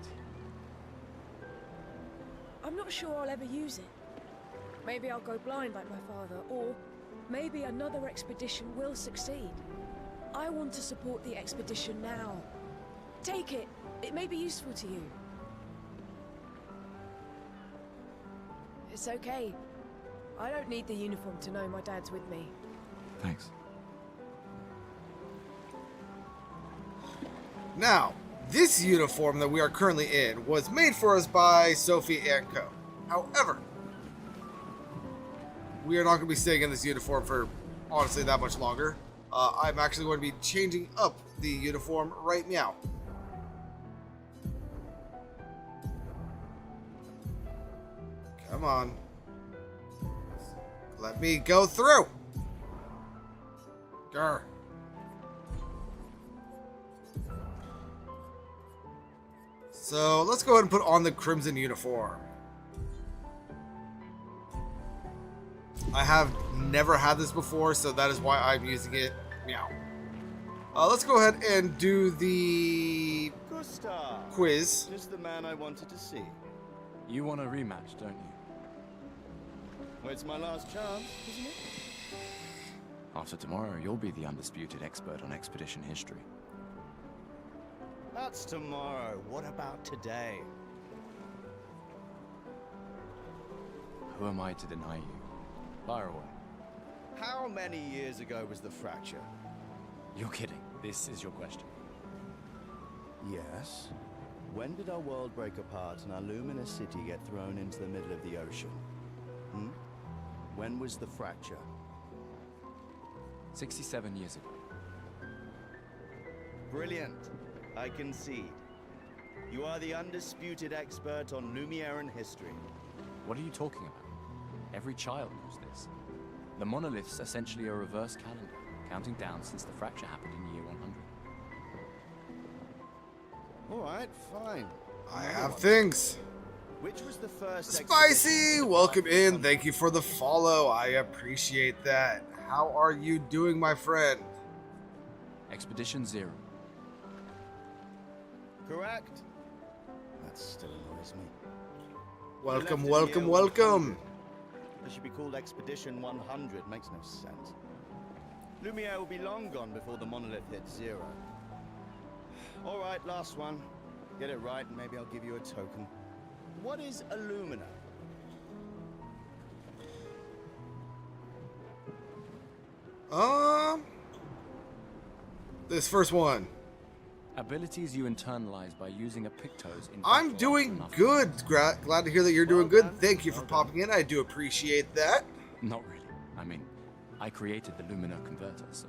I'm not sure I'll ever use it. Maybe I'll go blind like my father, or maybe another expedition will succeed. I want to support the expedition now. Take it. It may be useful to you. It's okay. I don't need the uniform to know my dad's with me. Thanks. Now, this uniform that we are currently in was made for us by Sophie and Co. However, we are not going to be staying in this uniform for, honestly, that much longer. I'm actually going to be changing up the uniform right now. Come on. Let me go through. Grr. So let's go ahead and put on the crimson uniform. I have never had this before, so that is why I'm using it. Meow. Let's go ahead and do the Gustav, quiz. Just the man I wanted to see. You want a rematch, don't you? Well, it's my last chance, isn't it? After tomorrow, you'll be the undisputed expert on expedition history. That's tomorrow. What about today? Who am I to deny you? Fire away. How many years ago was the fracture? You're kidding. This is your question. Yes. When did our world break apart and our luminous city get thrown into the middle of the ocean? Hmm? When was the fracture? 67 years ago. Brilliant. I concede. You are the undisputed expert on Lumieran history. What are you talking about? Every child knows this. The monolith's essentially a reverse calendar, counting down since the fracture happened in year 100. All right, fine. I have things. Which was the first Spicy, welcome in. Thank you for the follow. I appreciate that. How are you doing, my friend? Expedition 0. Correct. That still annoys me. Welcome, welcome, welcome. It should be called Expedition 100. Makes no sense. Lumiere will be long gone before the monolith hits 0. All right, last one. Get it right, and maybe I'll give you a token. What is Illumina? This first one. Abilities you internalize by using a Pictos in I'm doing good. Glad to hear that you're doing good. Thank you for popping in. I do appreciate that. Not really. I mean, I created the Lumina converter, so...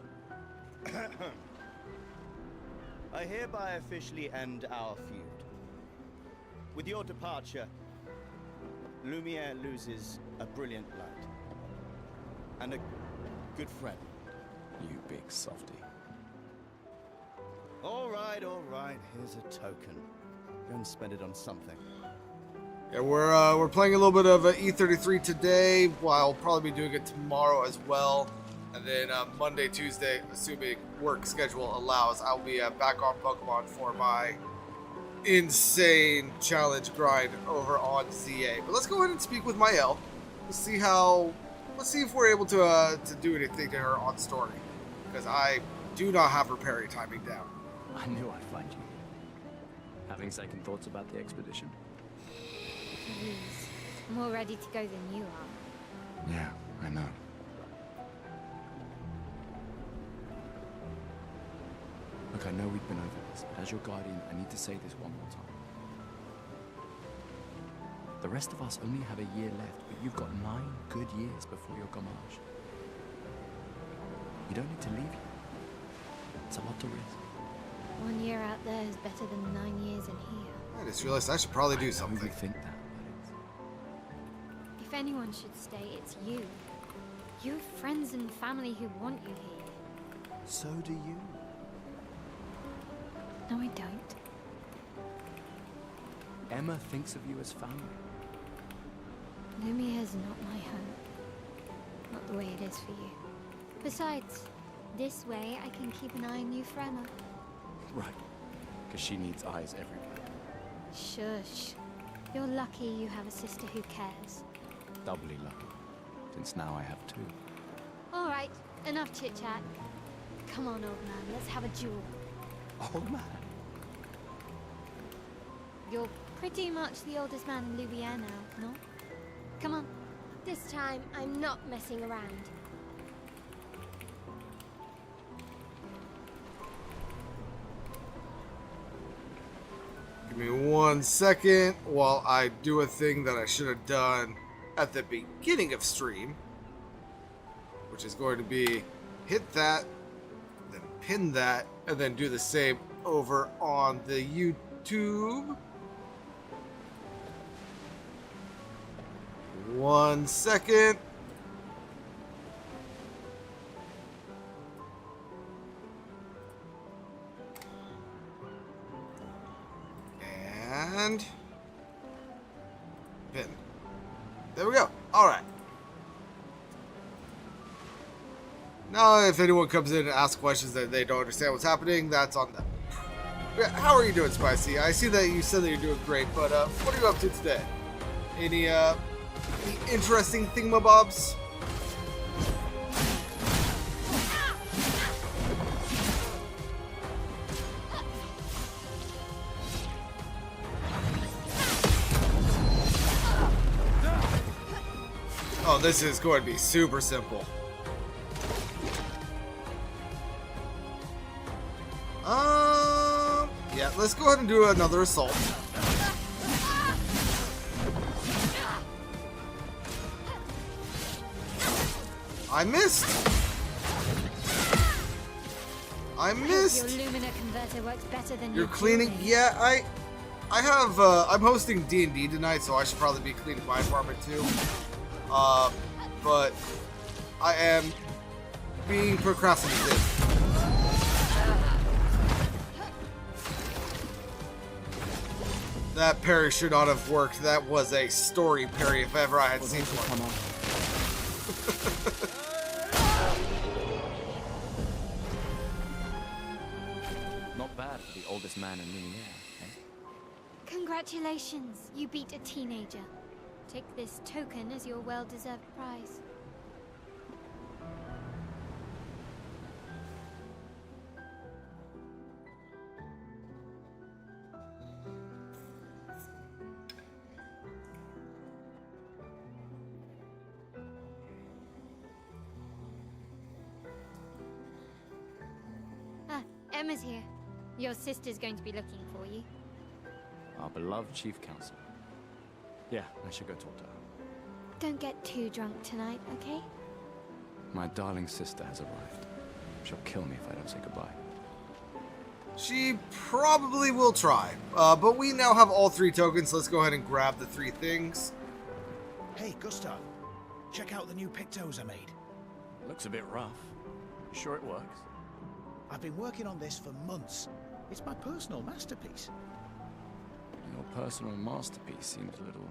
I hereby officially end our feud. With your departure, Lumiere loses a brilliant light. And a good friend. You big softy. All right. Here's a token. Go and spend it on something. Yeah, we're playing a little bit of E33 today. Well, I'll probably be doing it tomorrow as well. And then Monday, Tuesday, assuming work schedule allows, I'll be back on Pokemon for my insane challenge grind over on ZA. But let's go ahead and speak with Mael. Let's see if we're able to do anything to her on story, because I do not have her parry timing down. I knew I'd find you. Having second thoughts about the expedition? Please. I'm more ready to go than you are. Yeah, I know. Look, I know we've been over this, but as your guardian, I need to say this one more time. The rest of us only have a year left, but you've got 9 good years before your Gamage. You don't need to leave yet. It's a lot to risk. 1 year out there is better than 9 years in here. I just realized I should probably do something. You think that, If anyone should stay, it's you. You have friends and family who want you here. so do you. No, I don't. Emma thinks of you as family. Lumiere's not my home. Not the way it is for you. Besides, this way I can keep an eye on you forever. Right. Because she needs eyes everywhere. Shush. You're lucky you have a sister who cares. Doubly lucky. Since now I have 2. Alright, enough chit-chat. Come on, old man, let's have a duel. Old man? You're pretty much the oldest man in Lumiere now, no? Come on. This time, I'm not messing around. Give me 1 second while I do a thing that I should have done at the beginning of stream, which is going to be hit that, then pin that, and then do the same over on the YouTube. 1 second. And pin. There we go. All right. Now, if anyone comes in and asks questions that they don't understand what's happening, that's on them. How are you doing, Spicy? I see that you said that you're doing great, but what are you up to today? Any interesting thingamabobs? Oh, this is going to be super simple. Yeah, let's go ahead and do another assault. I missed. I missed. Your Lumina converter works better than You're your cleaning. dueling. Yeah, I have. I'm hosting D&D tonight, so I should probably be cleaning my apartment too. But I am being procrastinated. That parry should not have worked. That was a story parry if ever I had seen one. Not bad for the oldest man in Lumiere, eh? Congratulations, you beat a teenager. Take this token as your well-deserved prize. Ah, Emma's here. Your sister's going to be looking for you. Our beloved chief counsel. Yeah, I should go talk to her. Don't get too drunk tonight, okay? My darling sister has arrived. She'll kill me if I don't say goodbye. She probably will try. But we now have all 3 tokens. Let's go ahead and grab the 3 things. Hey, Gustav. Check out the new pictos I made. Looks a bit rough. You sure it works? I've been working on this for months. It's my personal masterpiece. Your personal masterpiece seems a little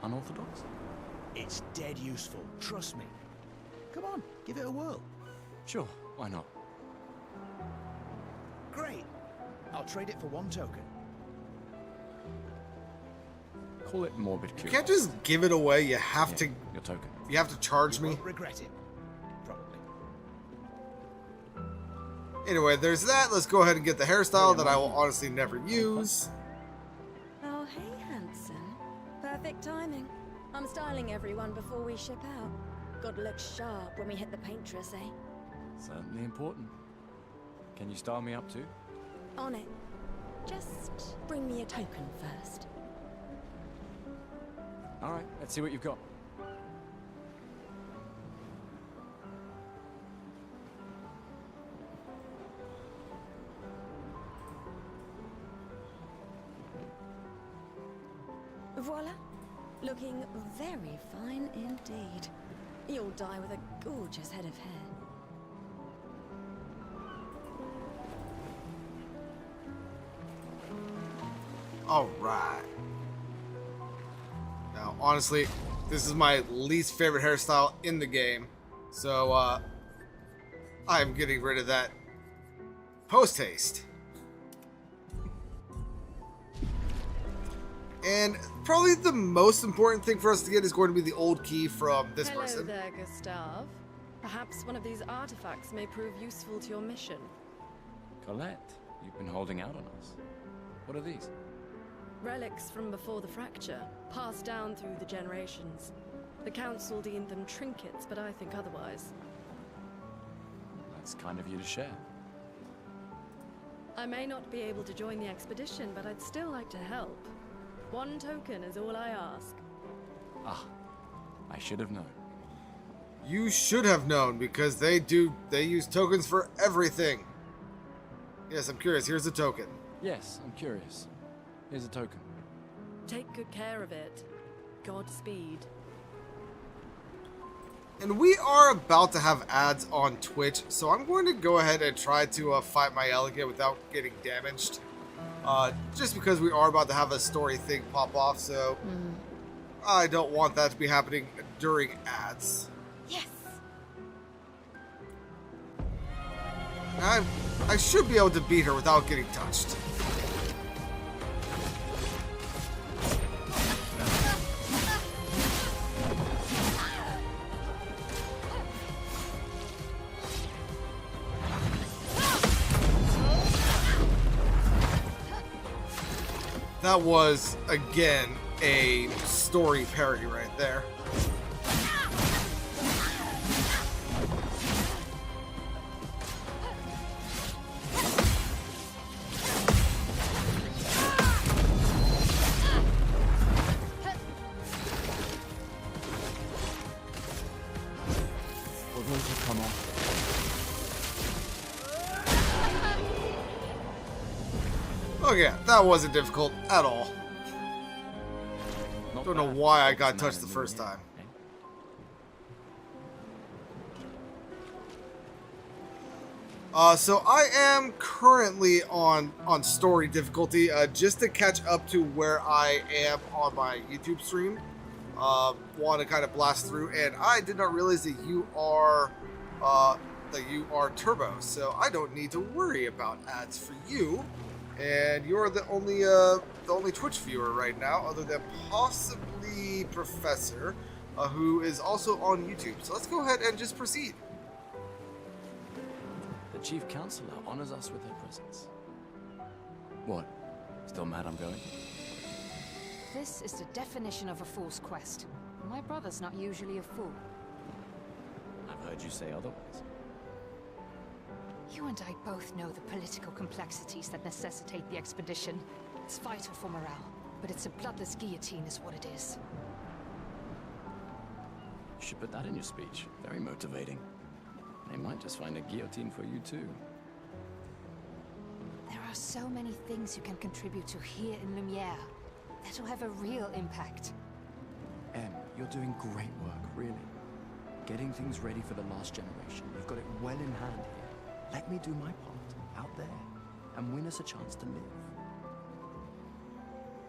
unorthodox. It's dead useful, trust me. Come on, give it a whirl. Sure, why not? Great. I'll trade it for 1 token. Call it morbid You curiosity. can't just give it away. You have to. Your token. You have to charge me. Won't regret it. Probably. Anyway, there's that. Let's go ahead and get the hairstyle that I will honestly never use. Oh, hey, handsome. Perfect timing. I'm styling everyone before we ship out. Gotta look sharp when we hit the paintress, eh? Certainly important. Can you style me up too? On it. Just bring me a token first. Alright, let's see what you've got. Voila. Looking very fine indeed. You'll die with a gorgeous head of hair. Alright. Now, honestly, this is my least favorite hairstyle in the game. So, I'm getting rid of that post-haste. And probably the most important thing for us to get is going to be the old key from this Hello person. there, Gustav. Perhaps one of these artifacts may prove useful to your mission. Colette, you've been holding out on us. What are these? Relics from before the fracture, passed down through the generations. The Council deemed them trinkets, but I think otherwise. That's kind of you to share. I may not be able to join the expedition, but I'd still like to help. 1 token is all I ask. Ah, I should have known. You should have known, because they use tokens for everything. Yes, I'm curious. Here's a token. Yes, I'm curious. Here's a token. Take good care of it. Godspeed. And we are about to have ads on Twitch, so I'm going to go ahead and try to fight my elegant without getting damaged. Just because we are about to have a story thing pop off, so I don't want that to be happening during ads. Yes. I should be able to beat her without getting touched. That was, again, a story parody right there. We're going to come off. Okay, that wasn't difficult at all. Don't know why I got touched the first time. So I am currently on story difficulty, just to catch up to where I am on my YouTube stream. Want to kind of blast through, and I did not realize that you are Turbo, so I don't need to worry about ads for you. And you're the only Twitch viewer right now, other than possibly Professor, who is also on YouTube. So let's go ahead and just proceed. The Chief Counselor honors us with her presence. What? Still mad I'm going? This is the definition of a fool's quest. My brother's not usually a fool. I've heard you say otherwise. You and I both know the political complexities that necessitate the expedition. It's vital for morale, but it's a bloodless guillotine is what it is. You should put that in your speech. Very motivating. They might just find a guillotine for you too. There are so many things you can contribute to here in Lumiere. That'll have a real impact. Em, you're doing great work, really. Getting things ready for the last generation. You've got it well in hand here. Let me do my part, out there, and win us a chance to live.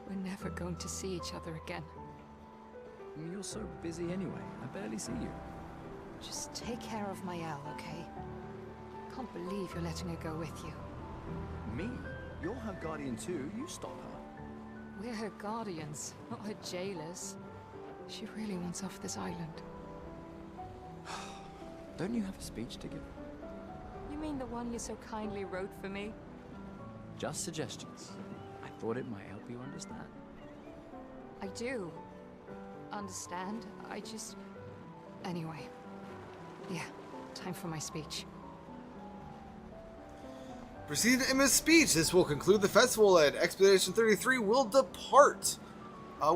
We're never going to see each other again. You're so busy anyway, I barely see you. Just take care of Mayel, okay? Can't believe you're letting her go with you. Me? You're her guardian too, you stop her. We're her guardians, not her jailers. She really wants off this island. Don't you have a speech to give? You mean the one you so kindly wrote for me? Just suggestions. I thought it might help you understand. I do. Understand? I just... Anyway. Yeah, time for my speech. Proceed to Emma's speech. This will conclude the festival, and Expedition 33 will depart.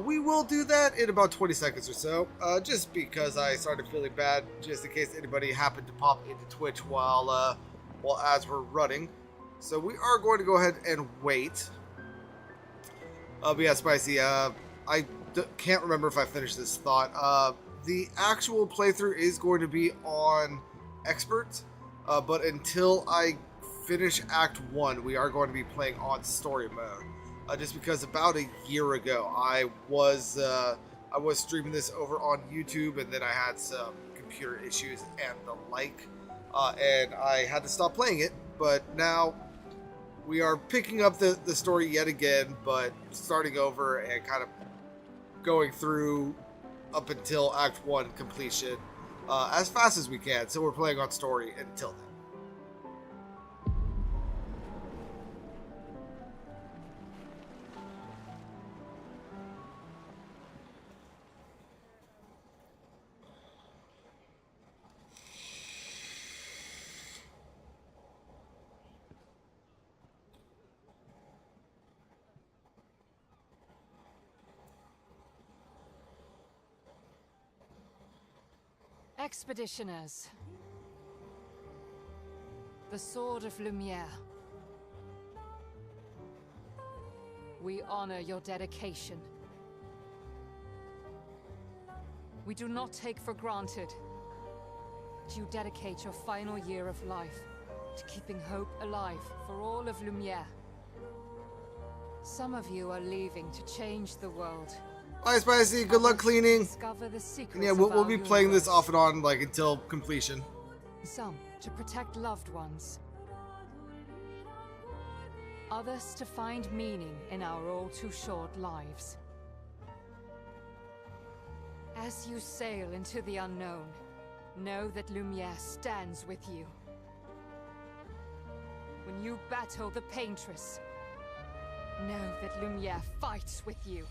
We will do that in about 20 seconds or so, just because I started feeling bad, just in case anybody happened to pop into Twitch while ads were running. So we are going to go ahead and wait. But yeah, Spicy, can't remember if I finished this thought. The actual playthrough is going to be on Expert, but until I finish Act 1, we are going to be playing on Story mode. Just because about a year ago, I was streaming this over on YouTube, and then I had some computer issues and the like, and I had to stop playing it. But now we are picking up the story yet again, but starting over and kind of going through up until Act 1 completion as fast as we can. So we're playing on story until then. Expeditioners. The Sword of Lumiere. We honor your dedication. We do not take for granted that you dedicate your final year of life to keeping hope alive for all of Lumiere. Some of you are leaving to change the world. Bye, Spicy. Good luck cleaning. And yeah, we'll be playing this off and on, like, until completion. Some to protect loved ones. Others to find meaning in our all too short lives. As you sail into the unknown, know that Lumiere stands with you. When you battle the Paintress, know that Lumiere fights with you.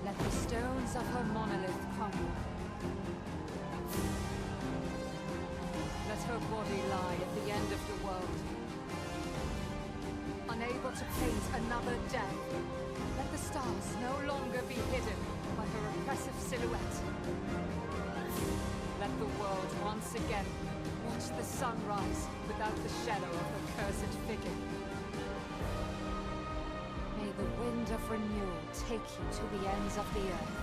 Let the stones of her monolith crumble. Let her body lie at the end of the world. Unable to paint another death, let the stars no longer be hidden by her oppressive silhouette. Let the world once again watch the sun rise without the shadow of her cursed figure. May the wind of renewal take you to the ends of the earth.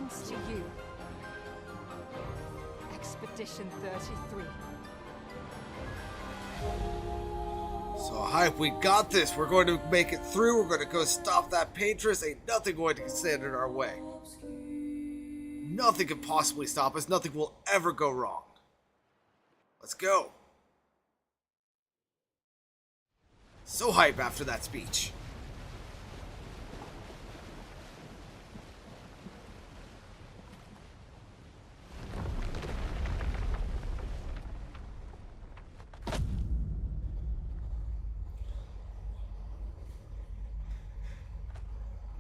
belongs to you. Expedition 33. So hype, we got this. We're going to make it through. We're going to go stop that paintress. Ain't nothing going to stand in our way. Nothing can possibly stop us. Nothing will ever go wrong. Let's go. So hype after that speech.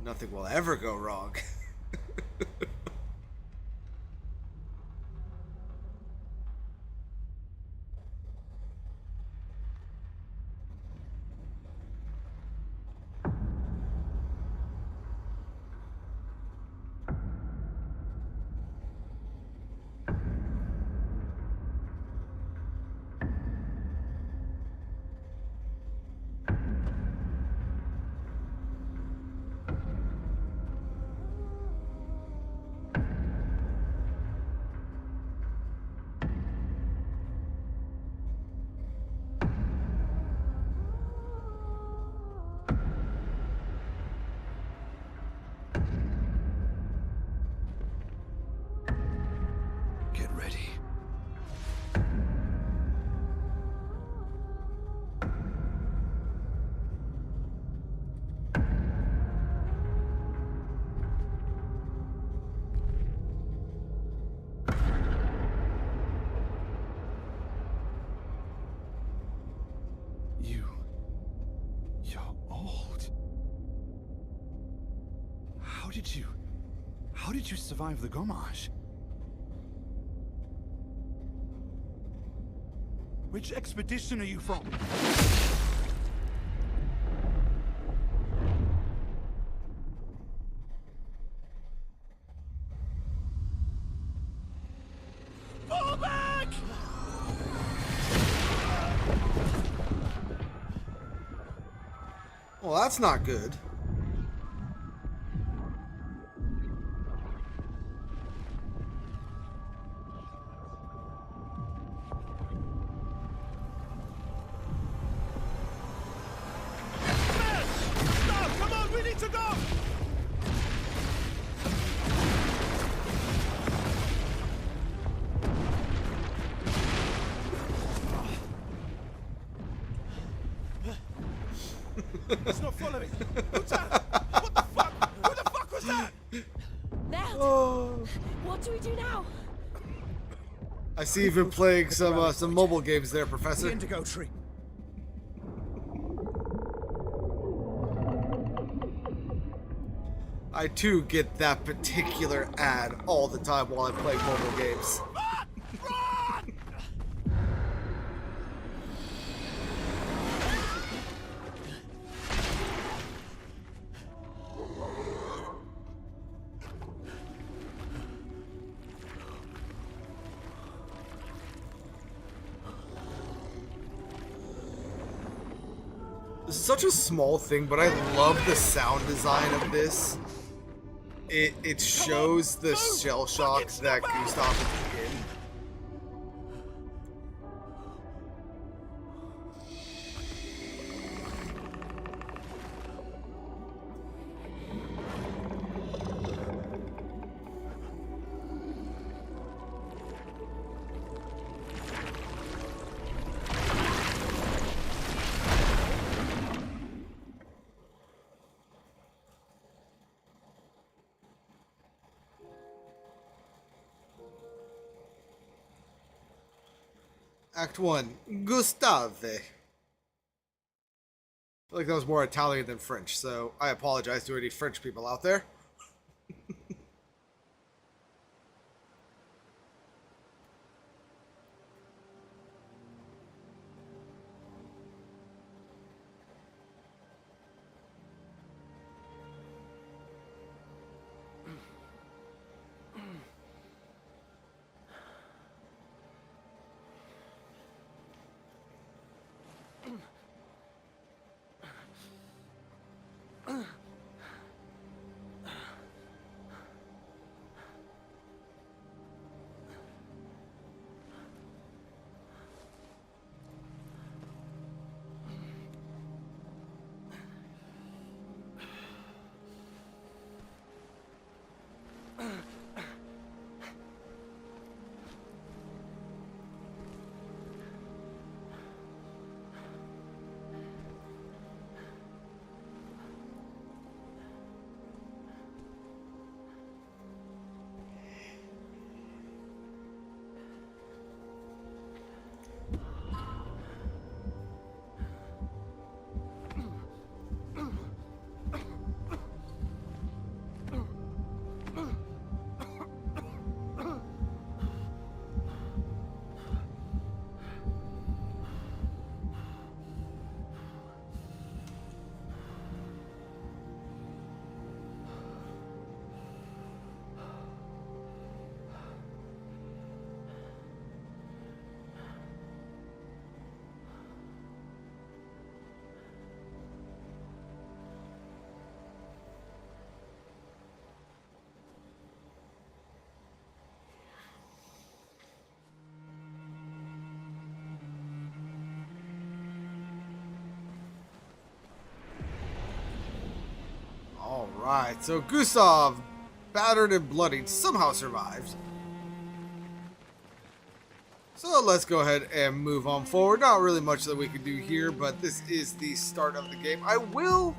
Nothing will ever go wrong. Get ready. You're old. How did you survive the Gommage? Which expedition are you from? Fall back! Well, that's not good. Stop! Come on, we need to go! It's not following. What's that? What the fuck? Who the fuck was that? Ned! What do we do now? I see you've been playing some mobile games there, Professor. The indigo tree. I too get that particular ad all the time while I'm playing mobile games. This is such a small thing, but I love the sound design of this. It shows the shell shock that Gustav is in. Act 1, Gustave. I feel like that was more Italian than French, so I apologize to any French people out there. Alright, so Gustav, battered and bloodied, somehow survived. So let's go ahead and move on forward. Not really much that we can do here, but this is the start of the game. I will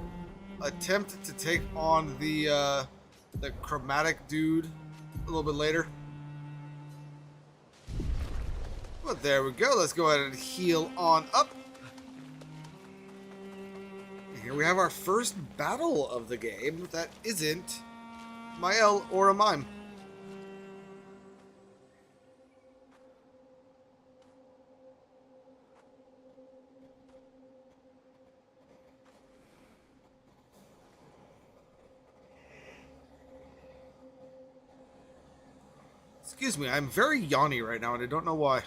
attempt to take on the chromatic dude a little bit later. But there we go. Let's go ahead and heal on up. Here we have our first battle of the game that isn't Mael or a mime. Excuse me, I'm very yawny right now and I don't know why.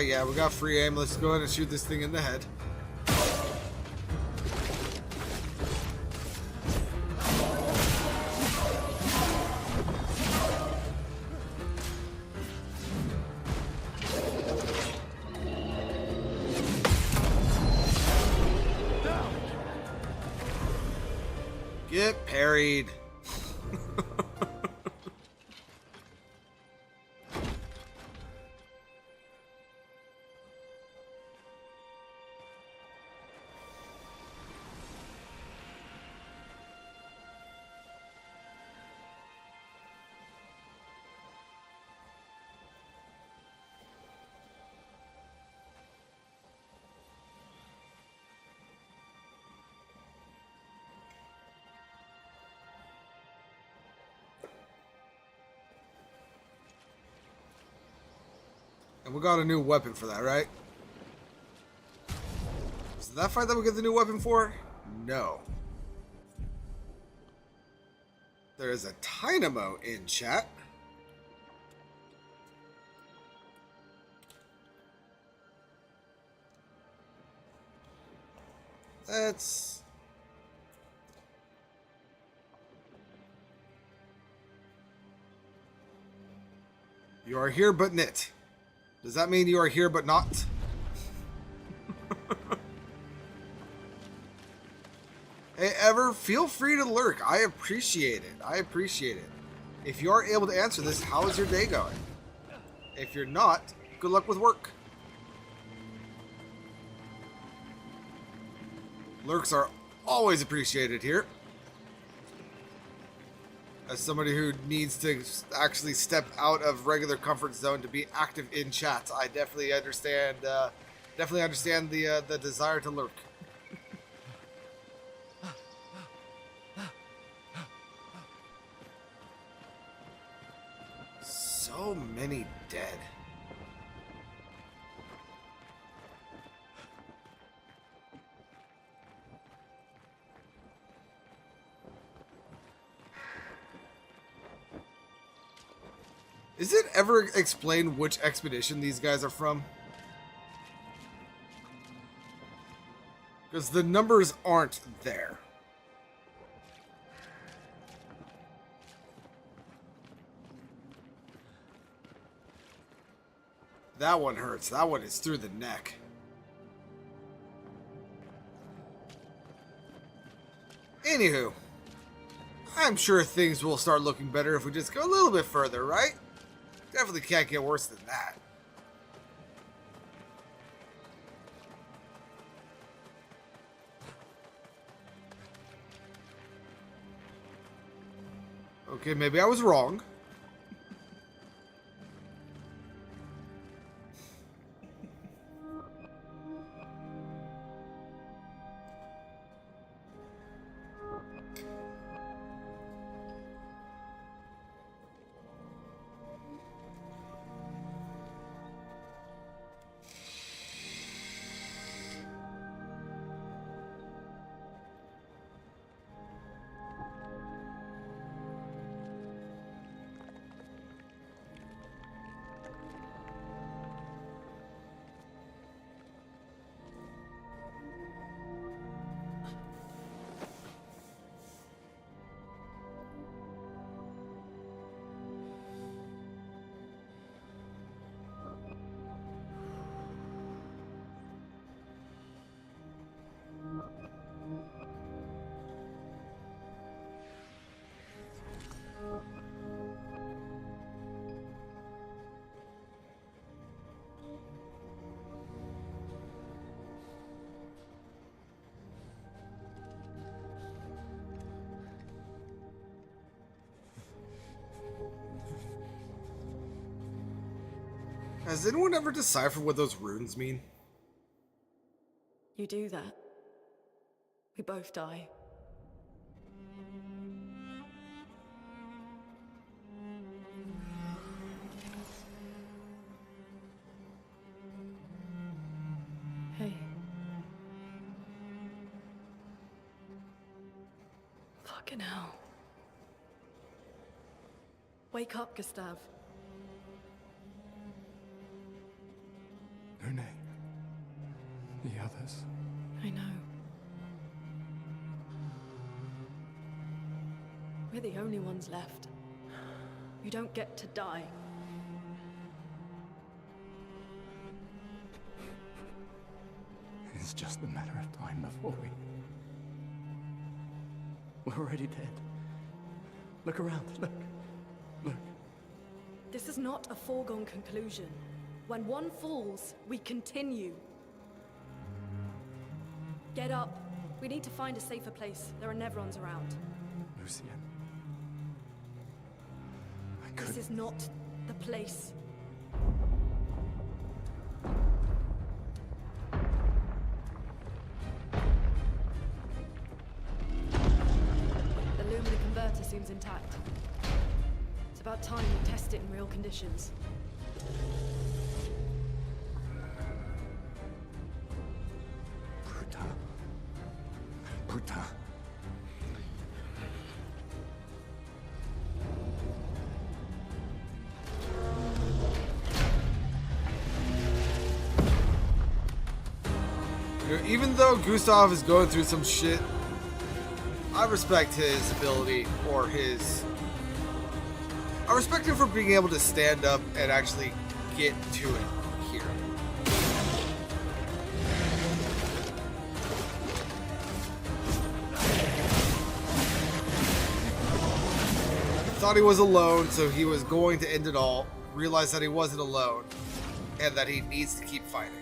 Yeah, we got free aim. Let's go ahead and shoot this thing in the head. Get parried. And we got a new weapon for that, right? Was it that fight that we get the new weapon for? No. There is a Dynamo in chat. That's... You are here but knit. Does that mean you are here but not? Hey, Ever, feel free to lurk. I appreciate it. I appreciate it. If you are able to answer this, how is your day going? If you're not, good luck with work. Lurks are always appreciated here. As somebody who needs to actually step out of regular comfort zone to be active in chat, I definitely understand. The desire to lurk. So many dead. Is it ever explained which expedition these guys are from? Because the numbers aren't there. That one hurts. That one is through the neck. Anywho, I'm sure things will start looking better if we just go a little bit further, right? Definitely can't get worse than that. Okay, maybe I was wrong. Has anyone ever deciphered what those runes mean? You do that. We both die. Hey. Fucking hell. Wake up, Gustav. No name. The others. I know. We're the only ones left. You don't get to die. It's just a matter of time before we're already dead. Look around. Look. Look. This is not a foregone conclusion. When one falls, we continue. Get up. We need to find a safer place. There are Nevrons around. Lucian. This is not the place. The Lumina converter seems intact. It's about time we test it in real conditions. Bruta. You know, even though Gustav is going through some shit, I respect his ability or his... I respect him for being able to stand up and actually get to it here. Thought he was alone, so he was going to end it all. Realized that he wasn't alone, and that he needs to keep fighting.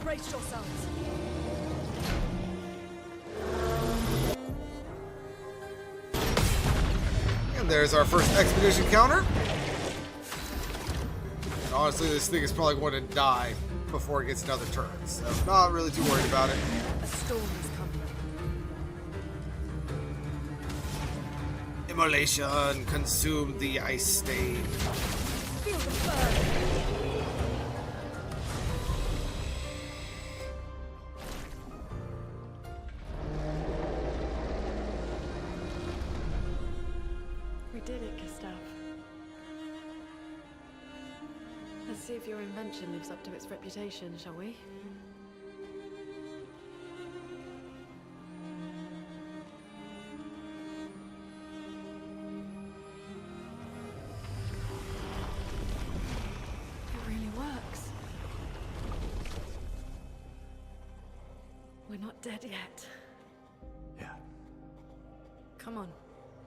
Brace yourselves. And there's our first expedition counter. And honestly, this thing is probably going to die before it gets another turn, so not really too worried about it. A storm is coming. Immolation, consume the ice stain. Feel the burn. see if your invention lives up to its reputation, shall we? It really works. We're not dead yet. Yeah. Come on.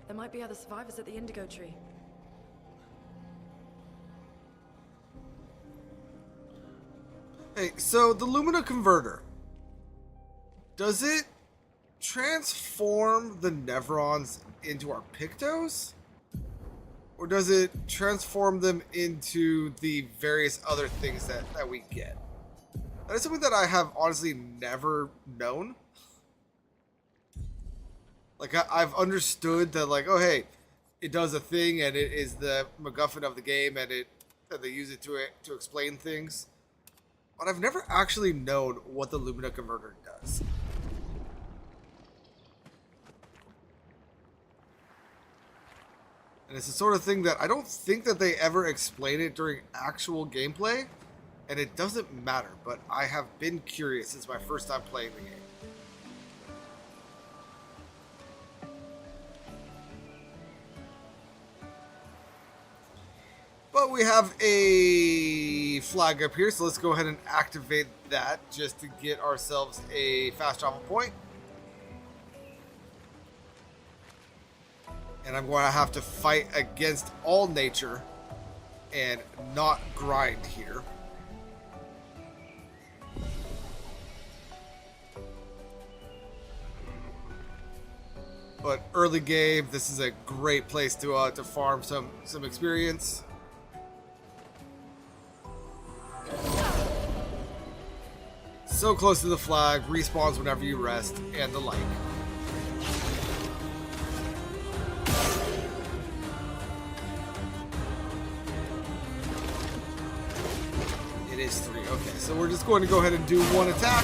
There might be other survivors at the Indigo Tree. Hey, so the Lumina Converter, does it transform the Nevrons into our Pictos? Or does it transform them into the various other things that we get? That is something that I have honestly never known. Like, I've understood that, like, oh, hey, it does a thing and it is the MacGuffin of the game and they use it to explain things. But I've never actually known what the Lumina Converter does. And it's the sort of thing that I don't think that they ever explain it during actual gameplay. And it doesn't matter, but I have been curious since my first time playing the game. But we have a flag up here, so let's go ahead and activate that just to get ourselves a fast travel point. And I'm going to have to fight against all nature and not grind here. But early game, this is a great place to farm some experience. So close to the flag, respawns whenever you rest, and the like. It is 3. Okay, so we're just going to go ahead and do one attack.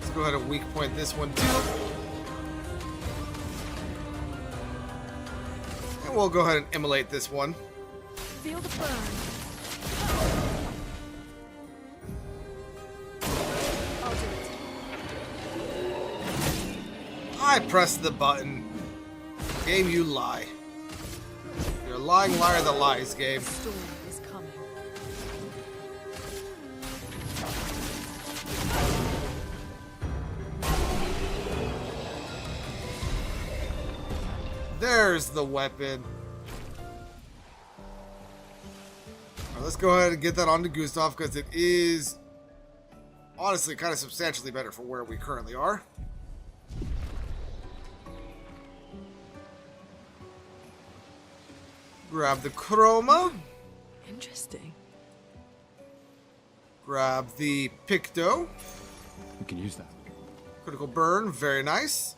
Let's go ahead and weak point this one too. And we'll go ahead and immolate this one. Feel the burn. I'll do it. I pressed the button. Game, you lie. You're a lying liar that lies, game. The storm is coming. There's the weapon. Let's go ahead and get that onto Gustav because it is honestly kind of substantially better for where we currently are. Grab the Chroma. Interesting. Grab the Picto. We can use that. Critical burn, very nice.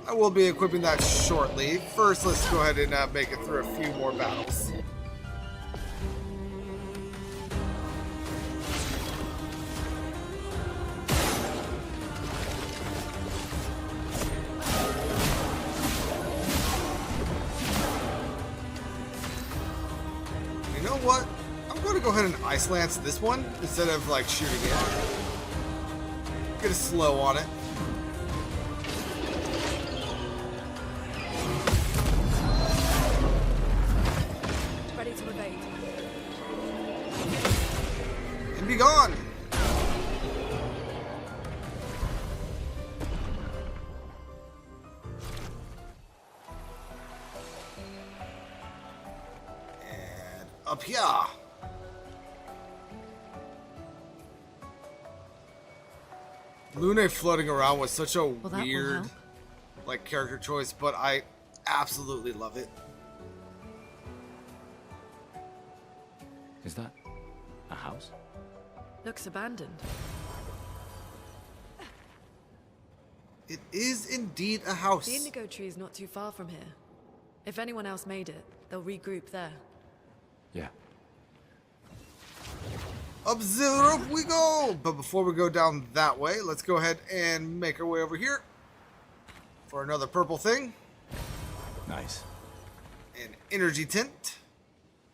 I will be equipping that shortly. First, let's go ahead and make it through a few more battles. You know what? I'm going to go ahead and Ice Lance this one instead of like shooting it. Get a slow on it. Ready to evade. And be gone. And up here. Lune floating around was such a weird like character choice, but I absolutely love it. Is that a house? Looks abandoned. It is indeed a house. The Indigo Tree is not too far from here. If anyone else made it, they'll regroup there. Yeah. Up the rope we go! But before we go down that way, let's go ahead and make our way over here for another purple thing. Nice. an energy tint.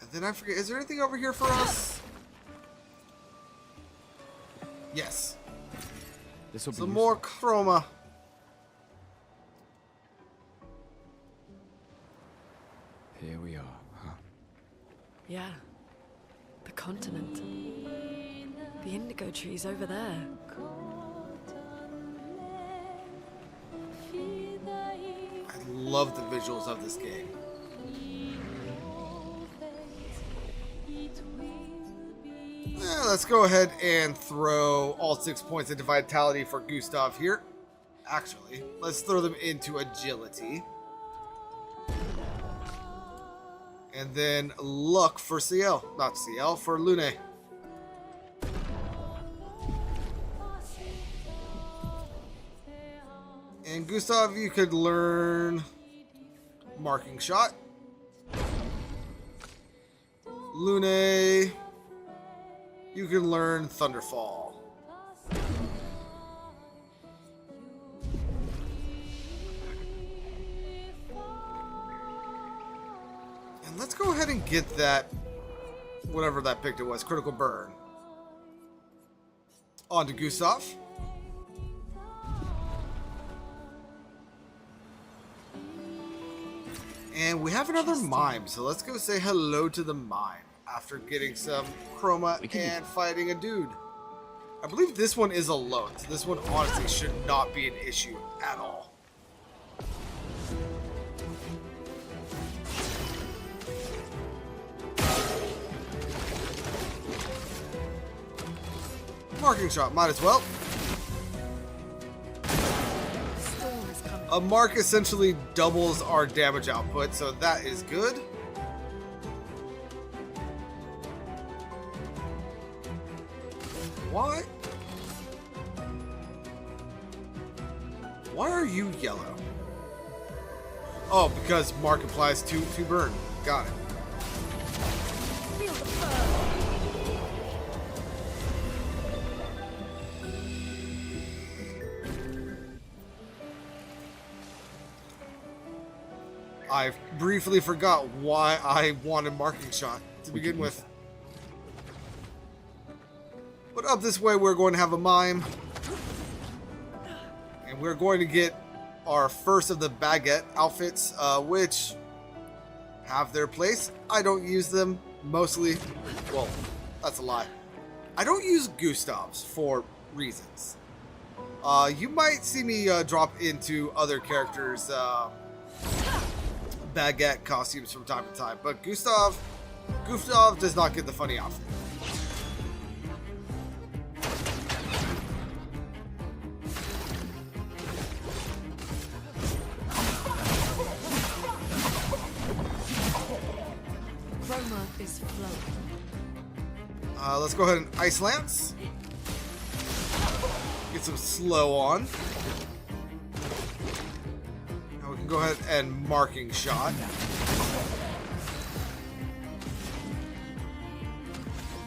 And then I forget, is there anything over here for us? Yes. This'll be Some more chroma. Here we are, huh? Yeah. The continent. The indigo trees over there. I love the visuals of this game. Let's go ahead and throw all 6 points into vitality for Gustav here. Actually, let's throw them into agility. And then luck for CL. Not CL, for Lune. And Gustav, you could learn marking shot. Lune, you can learn Thunderfall. And let's go ahead and get that, whatever that picked it was, Critical Burn. On to Gustav. And we have another mime, so let's go say hello to the mime after getting some chroma and fighting a dude. I believe this one is alone, so this one honestly should not be an issue at all. Marking shot, might as well. A mark essentially doubles our damage output, so that is good. Why? Why are you yellow? Oh, because mark applies to burn. Got it. Feel the burn. I briefly forgot why I wanted marking shot to begin with. But up this way, we're going to have a mime. And we're going to get our first of the baguette outfits, which have their place. I don't use them mostly. Well, that's a lie. I don't use Gustavs for reasons. You might see me drop into other characters' baguette costumes from time to time, but Gustav does not get the funny outfit. Chroma is flowing. Let's go ahead and Ice Lance. Get some slow on. Now we can go ahead and marking shot.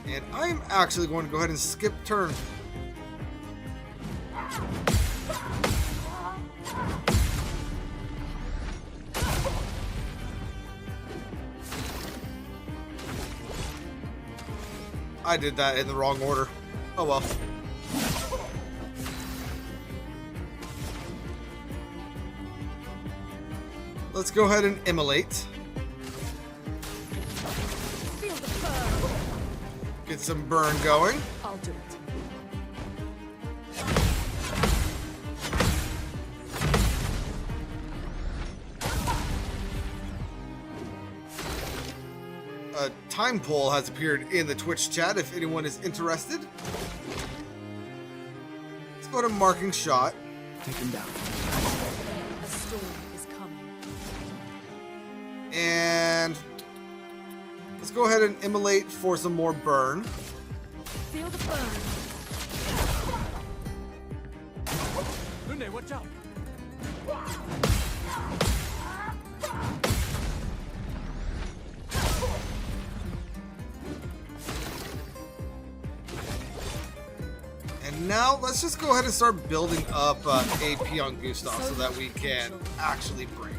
And I'm actually going to go ahead and skip turn. I did that in the wrong order. Oh well. Let's go ahead and immolate. Feel the burn. Get some burn going. I'll do it. A time poll has appeared in the Twitch chat if anyone is interested. Let's go to marking shot. Take him down. A storm is coming. And let's go ahead and immolate for some more burn. Feel the burn. Lunde, watch out! And now let's just go ahead and start building up AP on Gustav so that we can actually break.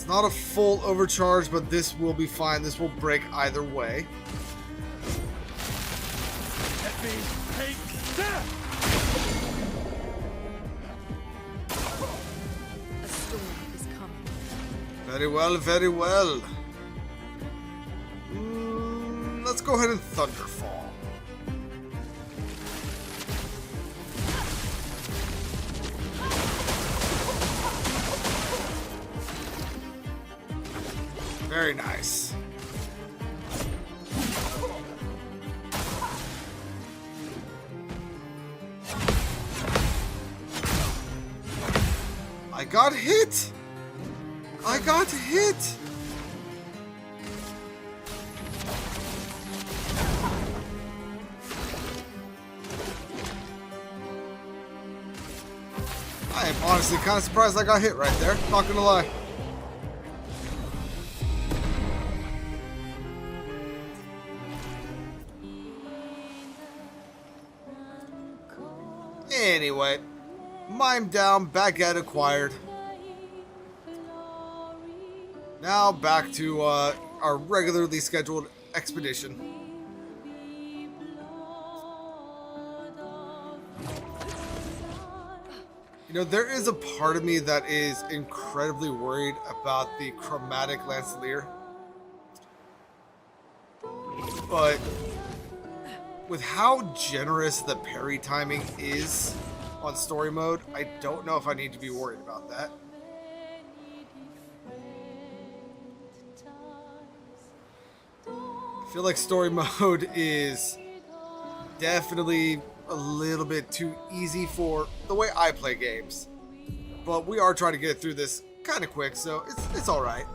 not a full overcharge, but this will be fine. This will break either way. Let me take that! A storm is coming. Very well, very well. Let's go ahead and Thunderfall. Very nice. I got hit! I got hit! I am honestly kind of surprised I got hit right there, not gonna lie. Anyway, mime down, baguette acquired. Now back to our regularly scheduled expedition. You know, there is a part of me that is incredibly worried about the chromatic Lancelier. But with how generous the parry timing is on story mode, I don't know if I need to be worried about that. I feel like story mode is definitely a little bit too easy for the way I play games. But we are trying to get through this kind of quick, so it's all right.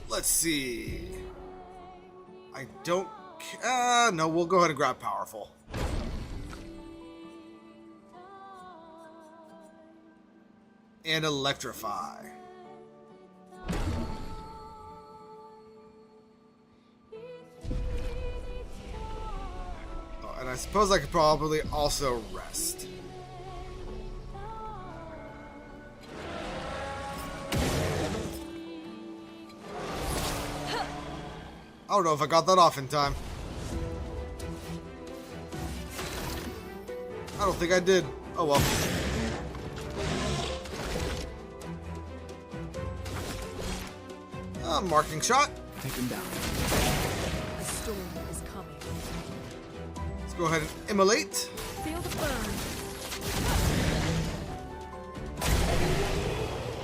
Let's see. I don't... no, we'll go ahead and grab Powerful. And Electrify. Oh, and I suppose I could probably also rest. I don't know if I got that off in time. I don't think I did. Oh well. Marking shot. Take him down. A storm is coming. Let's go ahead and immolate. Feel the burn.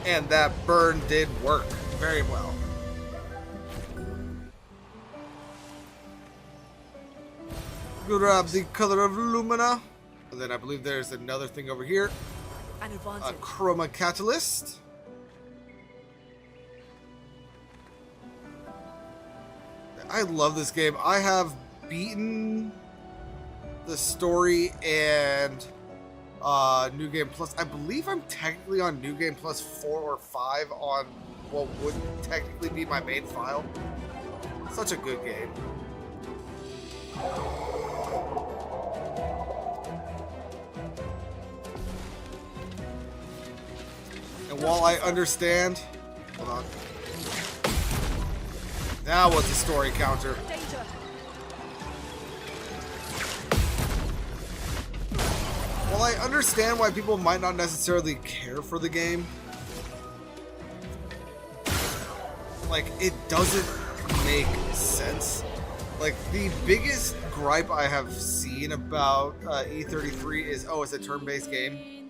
And that burn did work very well. Grab the color of Lumina. And then I believe there's another thing over here. An advantage. A Chroma Catalyst. I love this game. I have beaten the story and New Game Plus. I believe I'm technically on New Game Plus 4 or 5 on what would technically be my main file. Such a good game. And while I understand... Hold on. That was the story counter. Danger. While I understand why people might not necessarily care for the game, like, it doesn't make sense. Like, the biggest gripe I have seen about E33 is, oh, it's a turn-based game.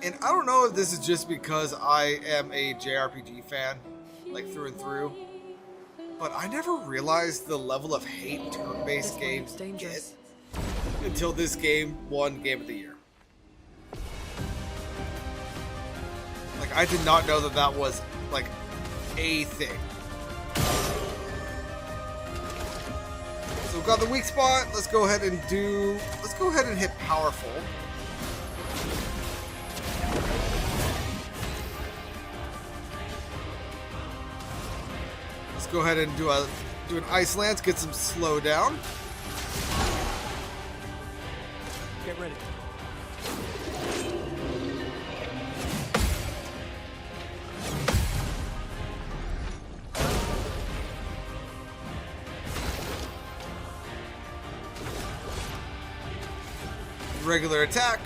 And I don't know if this is just because I am a JRPG fan, like, through and through. But I never realized the level of hate turn-based games get until this game won Game of the Year. Like, I did not know that that was, like, a thing. So we've got the weak spot. Let's go ahead and hit Powerful. Go ahead and do an Ice Lance, get some slow down. Get ready. Regular attack.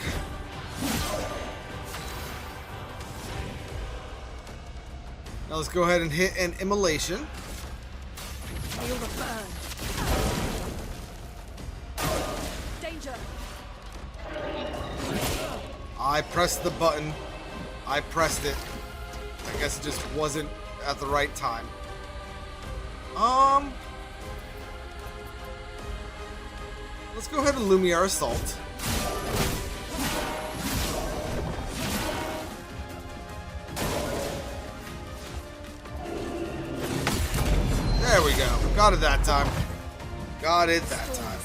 Now let's go ahead and hit an immolation. Feel the burn. Danger. I pressed the button. I pressed it. I guess it just wasn't at the right time. Let's go ahead and Lumiere Assault. There we go. Got it that time. Got it that time.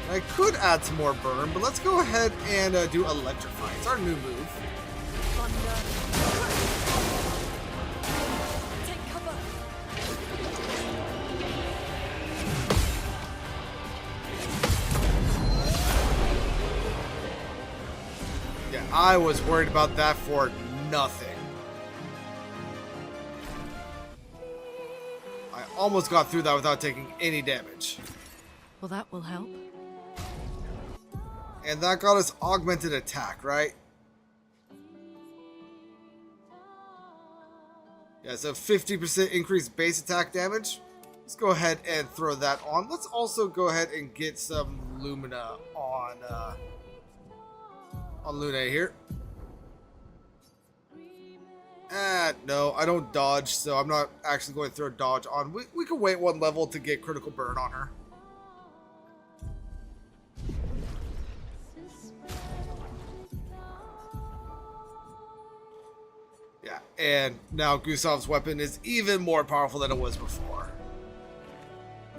I could add some more burn, but let's go ahead and do Electrify. It's our new move. Take cover. Yeah, I was worried about that for nothing. I almost got through that without taking any damage. Well, that will help. And that got us augmented attack, right? Yeah, so 50% increased base attack damage. Let's go ahead and throw that on. Let's also go ahead and get some Lumina on Luna here. No, I don't dodge, so I'm not actually going to throw dodge on. We can wait one level to get critical burn on her. Yeah, and now Gusov's weapon is even more powerful than it was before.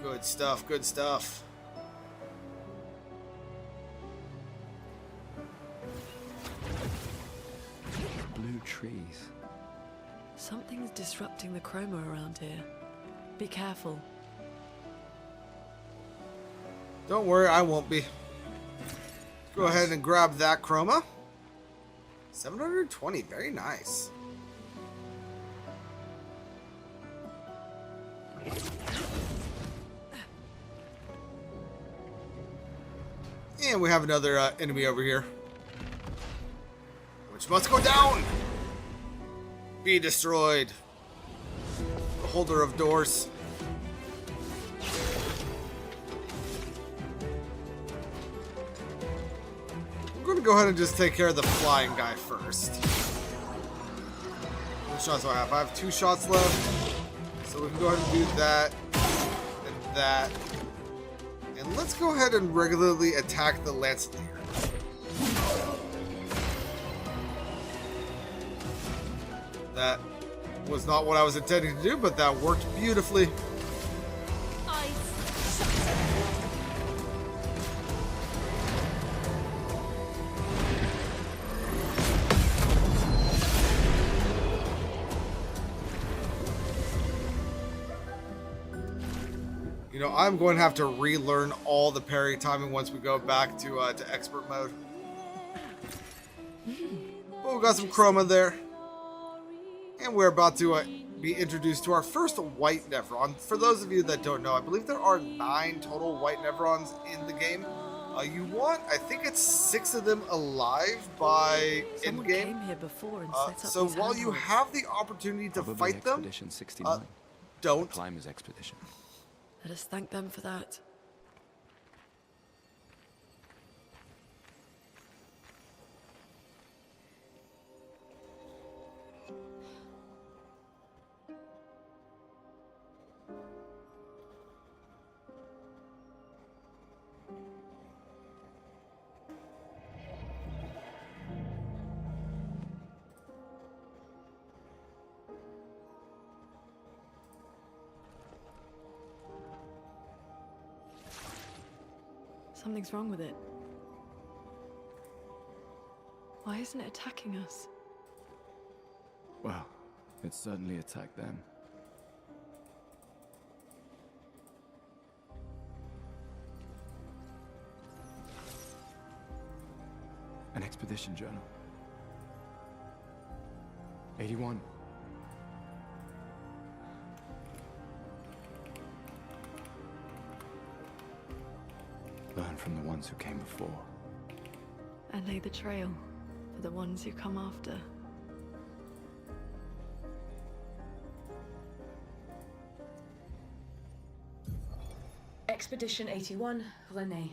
Good stuff, good stuff. Blue trees. Something's disrupting the chroma around here. Be careful. Don't worry, I won't be. Go ahead and grab that chroma. 720, very nice. And we have another enemy over here, which must go down. Be destroyed. The holder of doors. I'm going to go ahead and just take care of the flying guy first. What shots do I have? I have 2 shots left. So we can go ahead and do that and that. And let's go ahead and regularly attack the Lancelier. That was not what I was intending to do, but that worked beautifully. You know, I'm going to have to relearn all the parry timing once we go back to expert mode. But we got some chroma there. And we're about to be introduced to our first white Nevron. For those of you that don't know, I believe there are 9 total white Nevrons in the game. You want, I think it's 6 of them alive by Someone endgame. came here before and set up So these while you handholds. have the opportunity to Probably fight them, Expedition 69. don't. The Climbers Expedition. Let us thank them for that. Something's wrong with it. Why isn't it attacking us? Well, it certainly attacked them. Expedition journal. 81. Learn from the ones who came before. And lay the trail for the ones who come after. Expedition 81, René.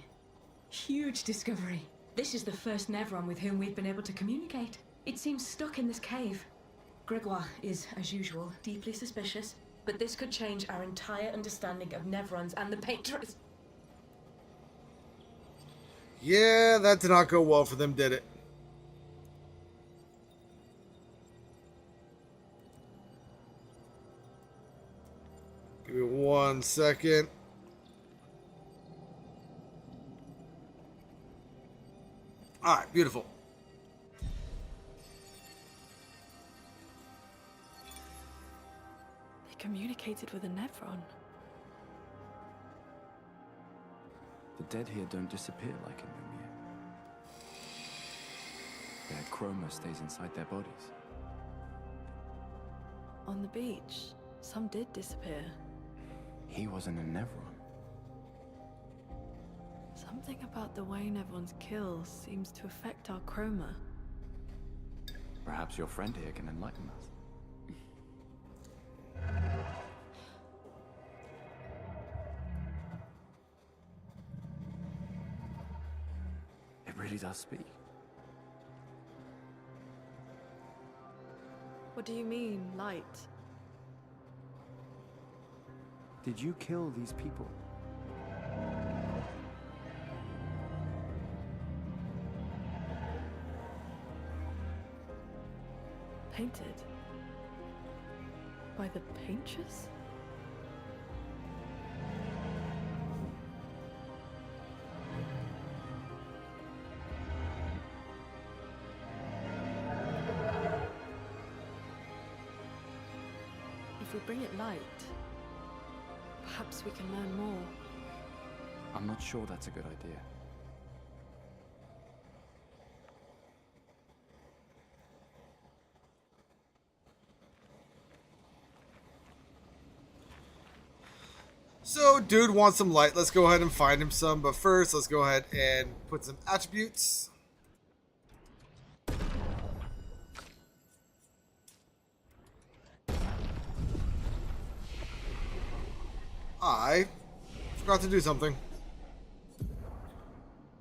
Huge discovery. This is the first Nevron with whom we've been able to communicate. It seems stuck in this cave. Gregoire is, as usual, deeply suspicious, but this could change our entire understanding of Nevrons and the Painters. Yeah, that did not go well for them, did it? Give me 1 second. Alright, beautiful. They communicated with a Nevron. The dead here don't disappear like in Lumia. Their chroma stays inside their bodies. On the beach, some did disappear. He wasn't a Nevron. Something about the way Nevrons kill seems to affect our chroma. Perhaps your friend here can enlighten us. It really does speak. What do you mean, light? Did you kill these people? Painted? By the Painters? If we bring it light, perhaps we can learn more. I'm not sure that's a good idea. So, dude wants some light. Let's go ahead and find him some. But first, let's go ahead and put some attributes. I forgot to do something.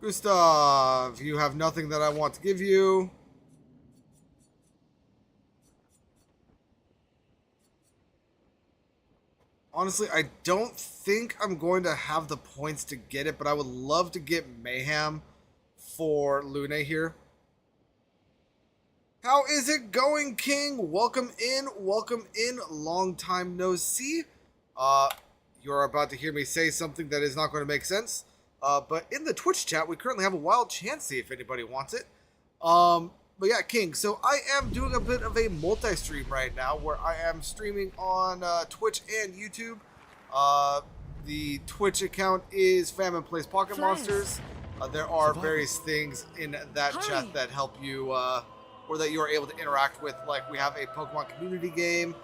Gustav, you have nothing that I want to give you. Honestly, I don't think I'm going to have the points to get it, but I would love to get Mayhem for Lune here. How is it going, King? Welcome in. Long time no see. You're about to hear me say something that is not going to make sense. But in the Twitch chat, we currently have a wild Chansey if anybody wants it. But yeah, King, so I am doing a bit of a multi-stream right now where I am streaming on Twitch and YouTube. The Twitch account is Famine Plays Pocket Monsters. There are various things in that chat that help you, or that you are able to interact with. Like, we have a Pokemon community game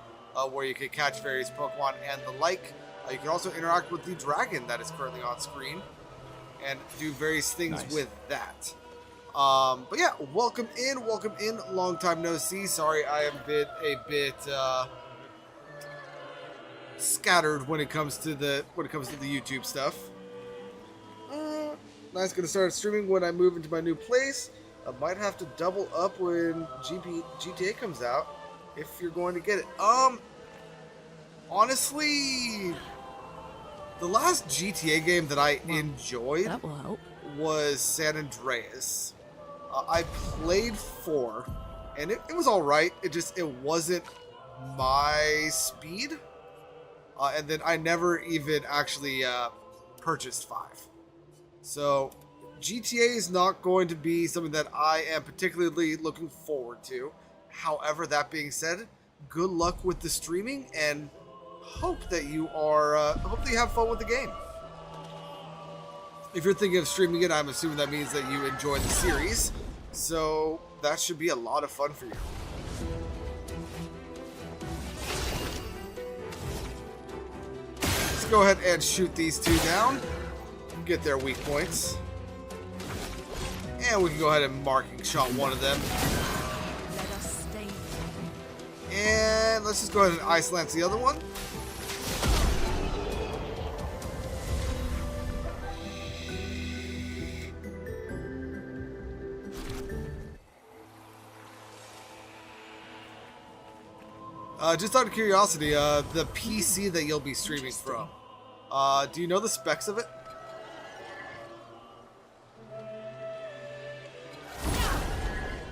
where you can catch various Pokemon and the like. You can also interact with the dragon that is currently on screen and do various things with that. But yeah, welcome in, long time no see. Sorry, I am a bit scattered when it comes to the YouTube stuff. Nice, gonna start streaming when I move into my new place. I might have to double up when GTA comes out if you're going to get it. Honestly, the last GTA game that I enjoyed was San Andreas. I played 4, and it was alright. It wasn't my speed. And then I never even actually purchased 5. So GTA is not going to be something that I am particularly looking forward to. However, that being said, good luck with the streaming, and hope that you have fun with the game. If you're thinking of streaming it, I'm assuming that means that you enjoy the series. So that should be a lot of fun for you. Let's go ahead and shoot these two down. Get their weak points. And we can go ahead and marking shot one of them. Let us stay. And let's just go ahead and ice lance the other one. Just out of curiosity, the PC that you'll be streaming from, do you know the specs of it?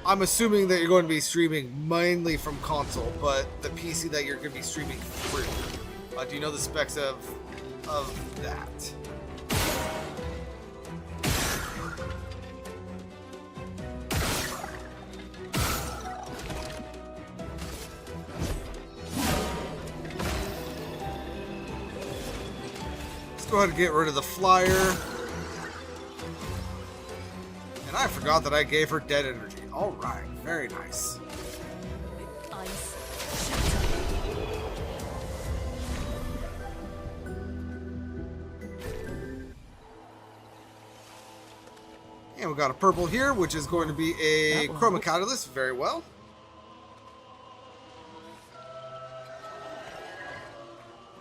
I'm assuming that you're going to be streaming mainly from console, but the PC that you're going to be streaming through, do you know the specs of that? Go ahead and get rid of the flyer. And I forgot that I gave her dead energy. Alright, very nice. And we got a purple here, which is going to be a chroma catalyst. Very well.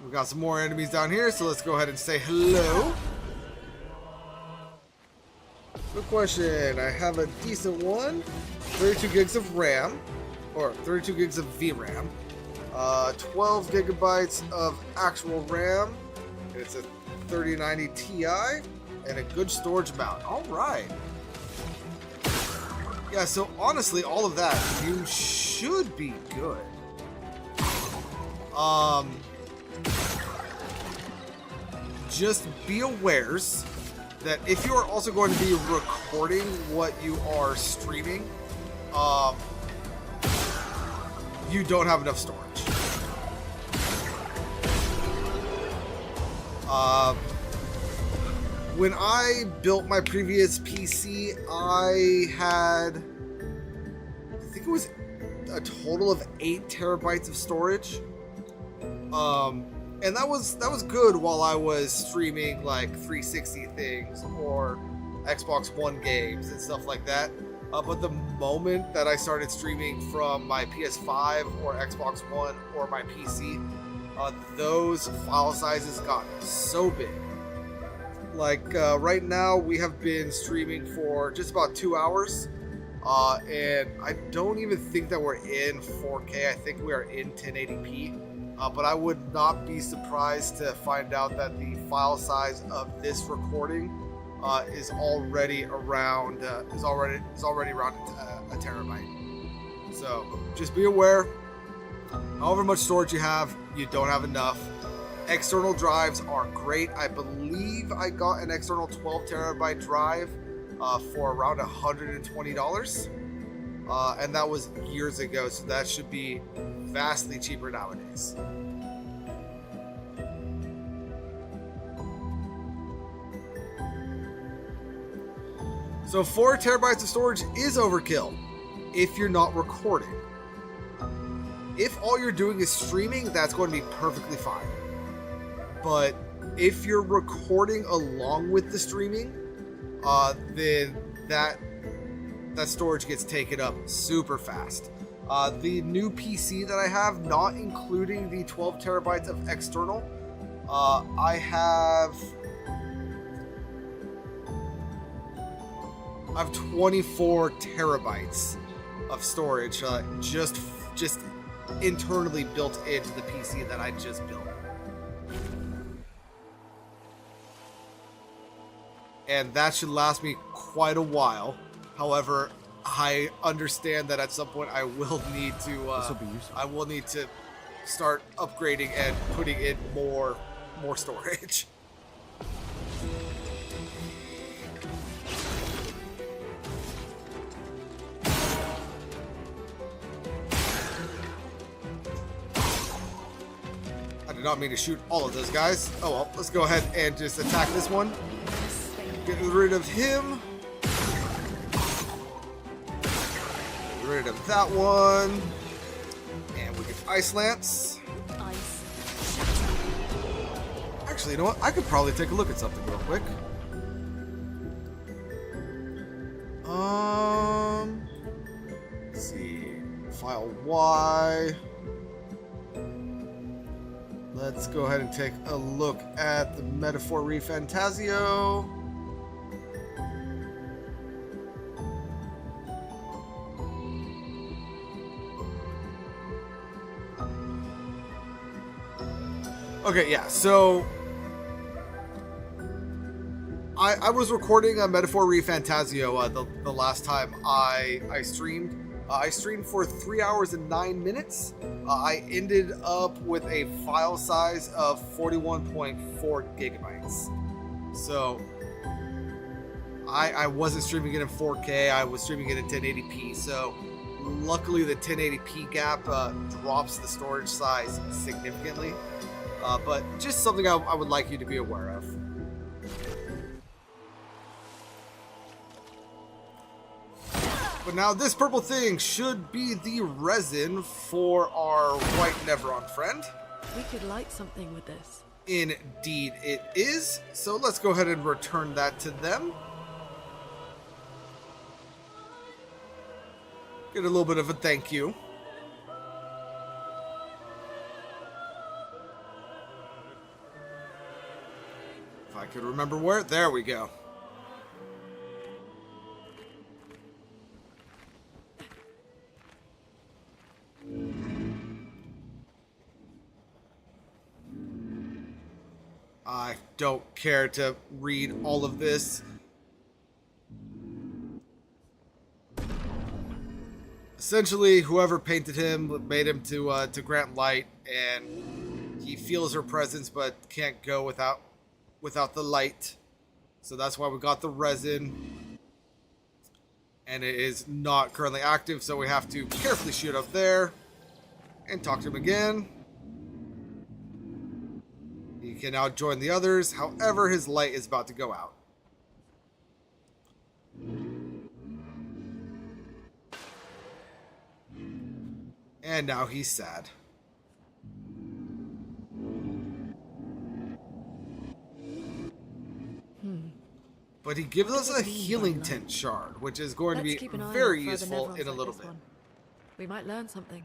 We got some more enemies down here, so let's go ahead and say hello. Good question. I have a decent one. 32 gigs of RAM, or 32 gigs of VRAM. 12 gigabytes of actual RAM. It's a 3090 Ti, and a good storage amount. All right. Yeah, so honestly, all of that, you should be good. Just be awares that if you are also going to be recording what you are streaming, you don't have enough storage. When I built my previous PC, I think it was a total of 8 terabytes of storage. And that was good while I was streaming like 360 things or Xbox One games and stuff like that. But the moment that I started streaming from my PS5 or Xbox One or my PC, those file sizes got so big. Like right now, we have been streaming for just about 2 hours, and I don't even think that we're in 4K. I think we are in 1080p. But I would not be surprised to find out that the file size of this recording is already around a terabyte. So just be aware. However much storage you have, you don't have enough. External drives are great. I believe I got an external 12 terabyte drive for around $120, and that was years ago. So that should be vastly cheaper nowadays. So 4 terabytes of storage is overkill if you're not recording. If all you're doing is streaming, that's going to be perfectly fine. But if you're recording along with the streaming, then that storage gets taken up super fast. The new PC that I have, not including the 12 terabytes of external, I have 24 terabytes of storage just internally built into the PC that I just built. And that should last me quite a while. However, I understand that at some point I will need to start upgrading and putting in more storage. I did not mean to shoot all of those guys. Oh well, let's go ahead and just attack this one. Get rid of him. rid of that one. And we get Ice Lance. Actually, you know what? I could probably take a look at something real quick. Let's see. File Y. Let's go ahead and take a look at the Metaphor Refantasio. Okay, yeah, so I was recording a Metaphor Refantasio the last time I streamed. I streamed for 3 hours and 9 minutes. I ended up with a file size of 41.4 gigabytes. So I wasn't streaming it in 4K. I was streaming it in 1080p. So luckily the 1080p gap drops the storage size significantly. But just something I would like you to be aware of. But now this purple thing should be the resin for our white Neveron friend. We could light something with this. Indeed it is. So let's go ahead and return that to them. Get a little bit of a thank you. If I could remember where. There we go. I don't care to read all of this. Essentially, whoever painted him made him to grant light, and he feels her presence but can't go without the light. So that's why we got the resin. And it is not currently active, so we have to carefully shoot up there and talk to him again. He can now join the others. However, his light is about to go out. And now he's sad. But he gives us a healing tent shard, which is going to be very useful in a little bit. We might learn something.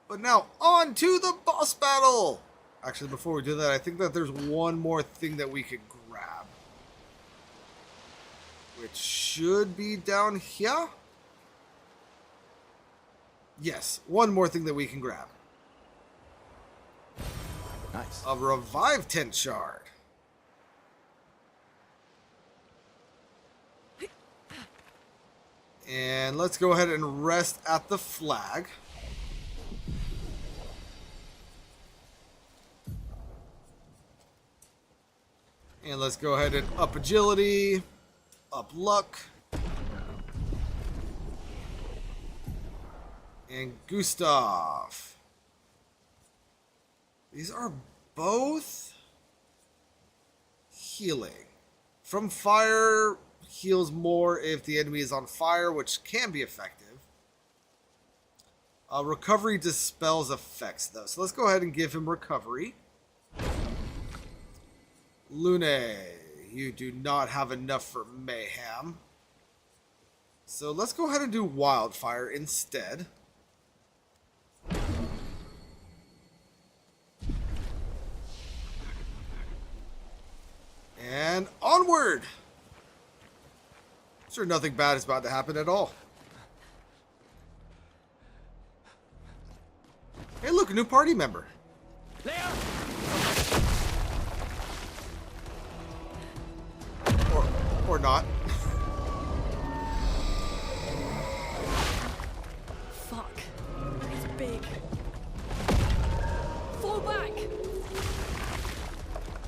But now, on to the boss battle! Actually, before we do that, I think that there's one more thing that we could grab. Which should be down here. Yes, one more thing that we can grab. Nice. A revive tent shard. And let's go ahead and rest at the flag. And let's go ahead and up agility, up luck, and Gustav. These are both healing. From fire, heals more if the enemy is on fire, which can be effective. Recovery dispels effects, though. So let's go ahead and give him recovery. Lune, you do not have enough for mayhem. So let's go ahead and do wildfire instead. And onward! Sure, nothing bad is about to happen at all. Hey, look, a new party member. Or not. Fuck. It's big. Fall back!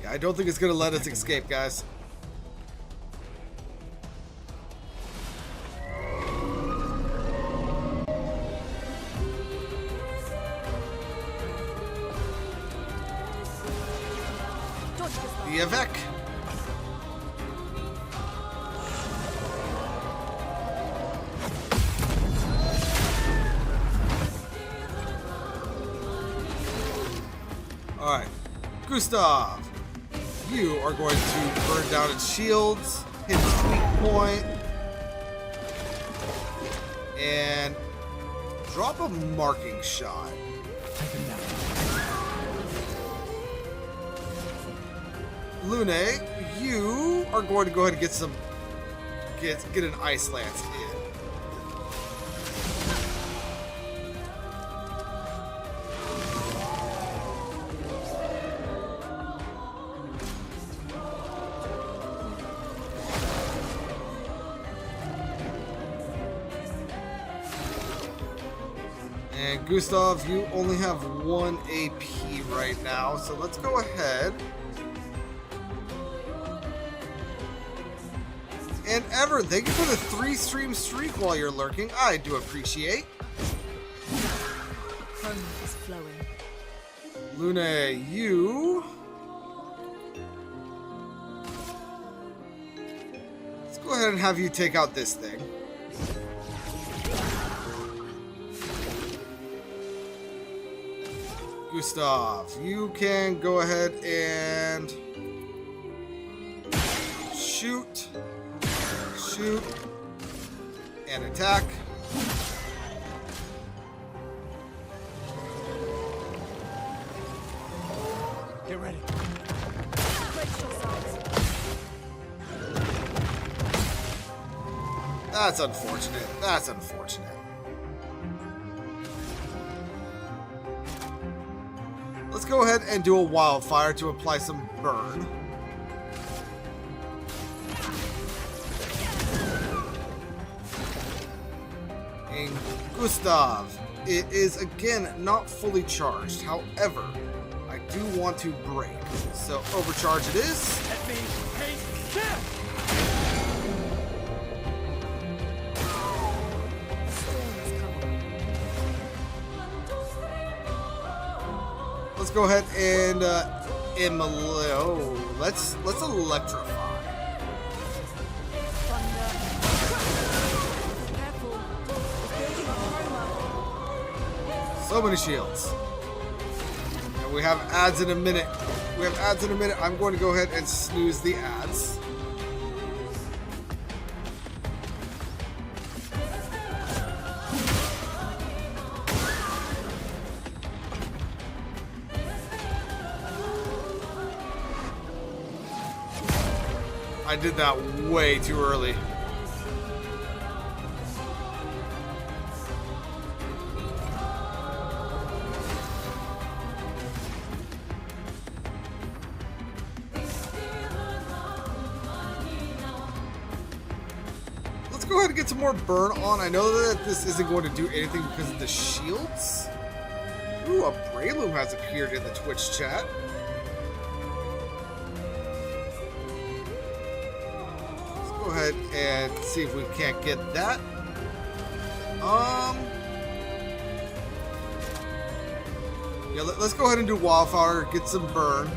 Yeah, I don't think it's gonna let us escape, guys. The Avec. Alright. Gustav, you are going to burn down its shields, hit its weak point, and drop a marking shot. Lune, you are going to go ahead and get an Ice Lance in. And Gustav, you only have 1 AP right now, so let's go ahead. And Ever, thank you for the 3-stream streak while you're lurking. I do appreciate. Chrome is flowing. Lune, you... Let's go ahead and have you take out this thing. Gustav, you can go ahead and shoot, and attack. Get ready. That's unfortunate. That's unfortunate. Let's go ahead and do a wildfire to apply some burn. And Gustav, it is again not fully charged. However, I do want to break. So overcharge it is. Let me take them. Let's go ahead and let's electrify. So many shields. And we have ads in a minute. I'm going to go ahead and snooze the ads. I did that way too early. Let's go ahead and get some more burn on. I know that this isn't going to do anything because of the shields. Ooh, a Breloom has appeared in the Twitch chat. Go ahead and see if we can't get that. Yeah, let's go ahead and do wildfire, get some burn.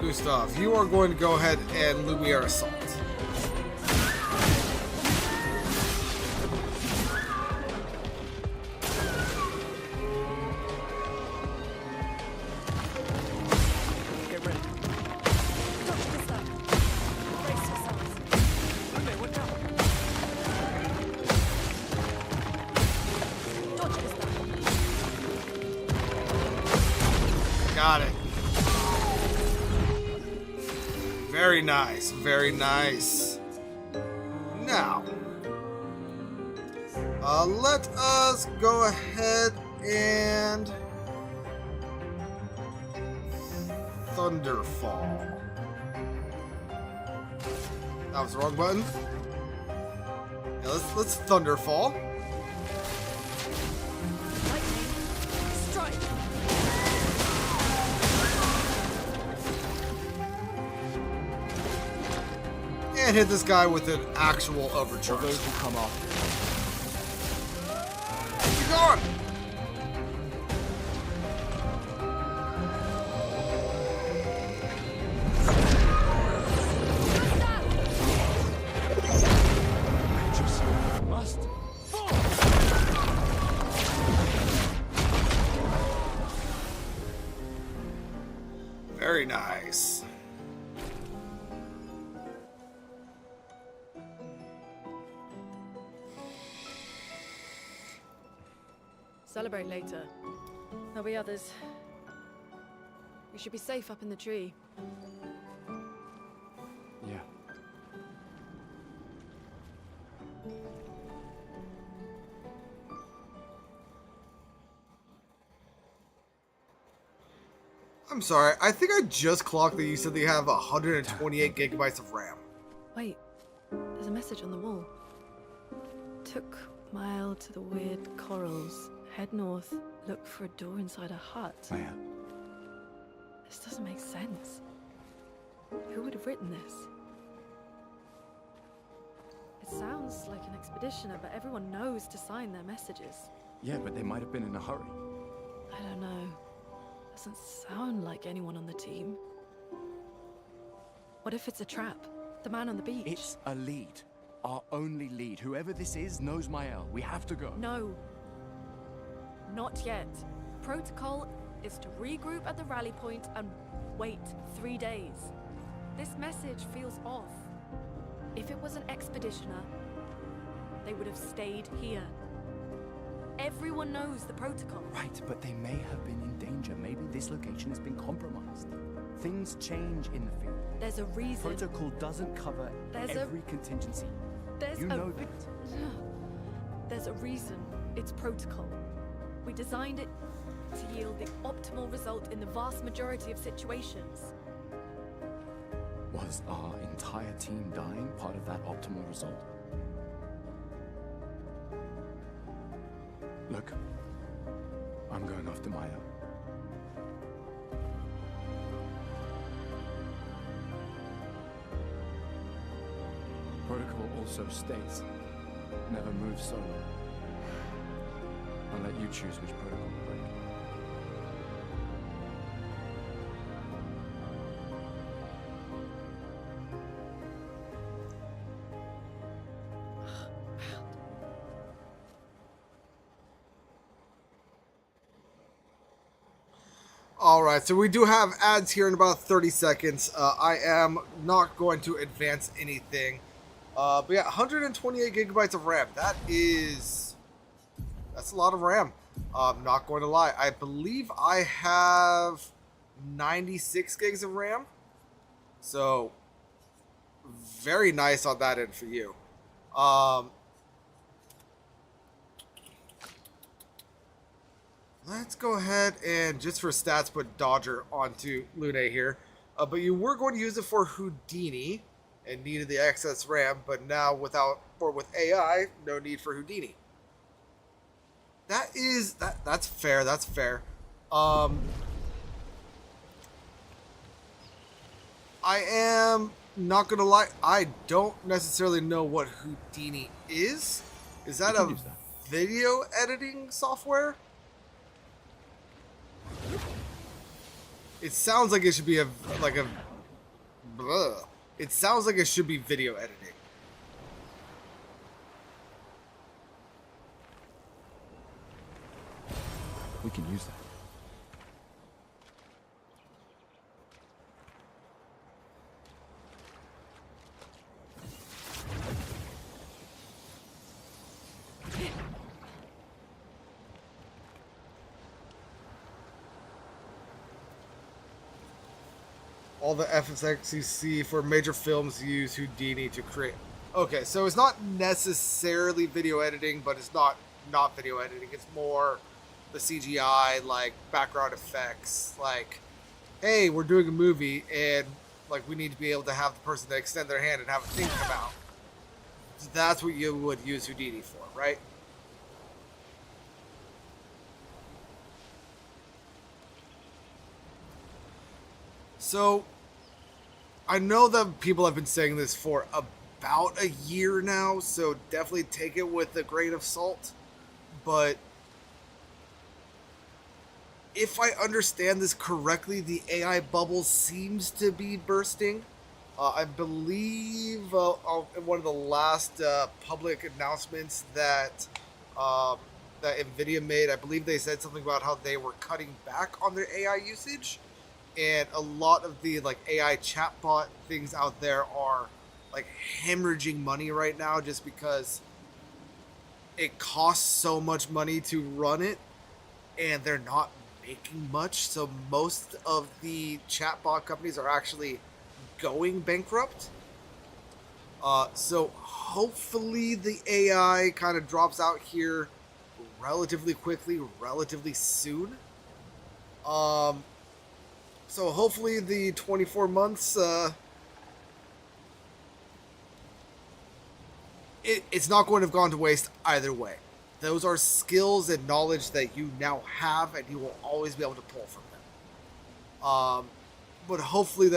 Gustav, you are going to go ahead and Lumiere Assault. Get ready. Got it. Very nice, very nice. Now, let us go ahead and Thunderfall. That was the wrong button. Yeah, let's Thunderfall. And hit this guy with an actual overcharge. Those will come off. Very nice. Celebrate later. There'll be others. We should be safe up in the tree. Yeah. I'm sorry. I think I just clocked that you said they have 128 gigabytes of RAM. Wait, there's a message on the wall. Took mile to the weird corals. Head north. Look for a door inside a hut. Maya. This doesn't make sense. Who would have written this? It sounds like an expeditioner, but everyone knows to sign their messages. Yeah, but they might have been in a hurry. I don't know. Doesn't sound like anyone on the team. What if it's a trap? The man on the beach? It's a lead. Our only lead. Whoever this is knows Mael. We have to go. No. Not yet. Protocol is to regroup at the rally point and wait 3 days. This message feels off. If it was an expeditioner, they would have stayed here. Everyone knows the protocol. Right, but they may have been in danger. Maybe this location has been compromised. Things change in the field. There's a reason. Protocol doesn't cover every contingency. You know that. There's a reason it's protocol. We designed it to yield the optimal result in the vast majority of situations. Was our entire team dying part of that optimal result? Look, I'm going after Maya. Protocol also states, never move solo. I'll let you choose which protocol to break. Alright, so we do have ads here in about 30 seconds. I am not going to advance anything. But yeah, 128 gigabytes of RAM. That's a lot of RAM. I'm not going to lie. I believe I have 96 gigs of RAM. So, very nice on that end for you. Let's go ahead and, just for stats, put Dodger onto Lune here. But you were going to use it for Houdini and needed the excess RAM, but now with AI, no need for Houdini. That's fair, that's fair. I am not gonna lie, I don't necessarily know what Houdini is. Is that a video editing software? It sounds like it should be it sounds like it should be video editing. We can use that. All the FX you see for major films use Houdini to create. Okay, so it's not necessarily video editing, but it's not video editing. It's more the CGI, like background effects. Like, hey, we're doing a movie, and like we need to be able to have the person to extend their hand and have a thing come out. So that's what you would use Houdini for, right? So, I know that people have been saying this for about a year now, so definitely take it with a grain of salt. But if I understand this correctly, the AI bubble seems to be bursting. I believe in one of the last public announcements that that Nvidia made. I believe they said something about how they were cutting back on their AI usage, and a lot of the like AI chatbot things out there are like hemorrhaging money right now just because it costs so much money to run it, and they're not making much. So most of the chatbot companies are actually going bankrupt. So hopefully the AI kind of drops out here relatively quickly, relatively soon. So hopefully the 24 months, it's not going to have gone to waste either way. Those are skills and knowledge that you now have, and you will always be able to pull from them. But hopefully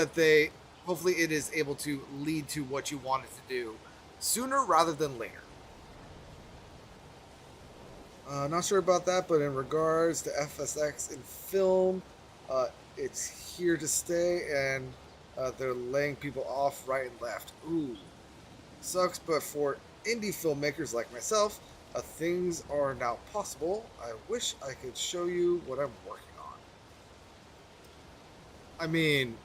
hopefully it is able to lead to what you want it to do sooner rather than later. Not sure about that, but in regards to FSX in film, it's here to stay, and they're laying people off right and left. Ooh, sucks, but for indie filmmakers like myself, things are now possible. I wish I could show you what I'm working on. I mean,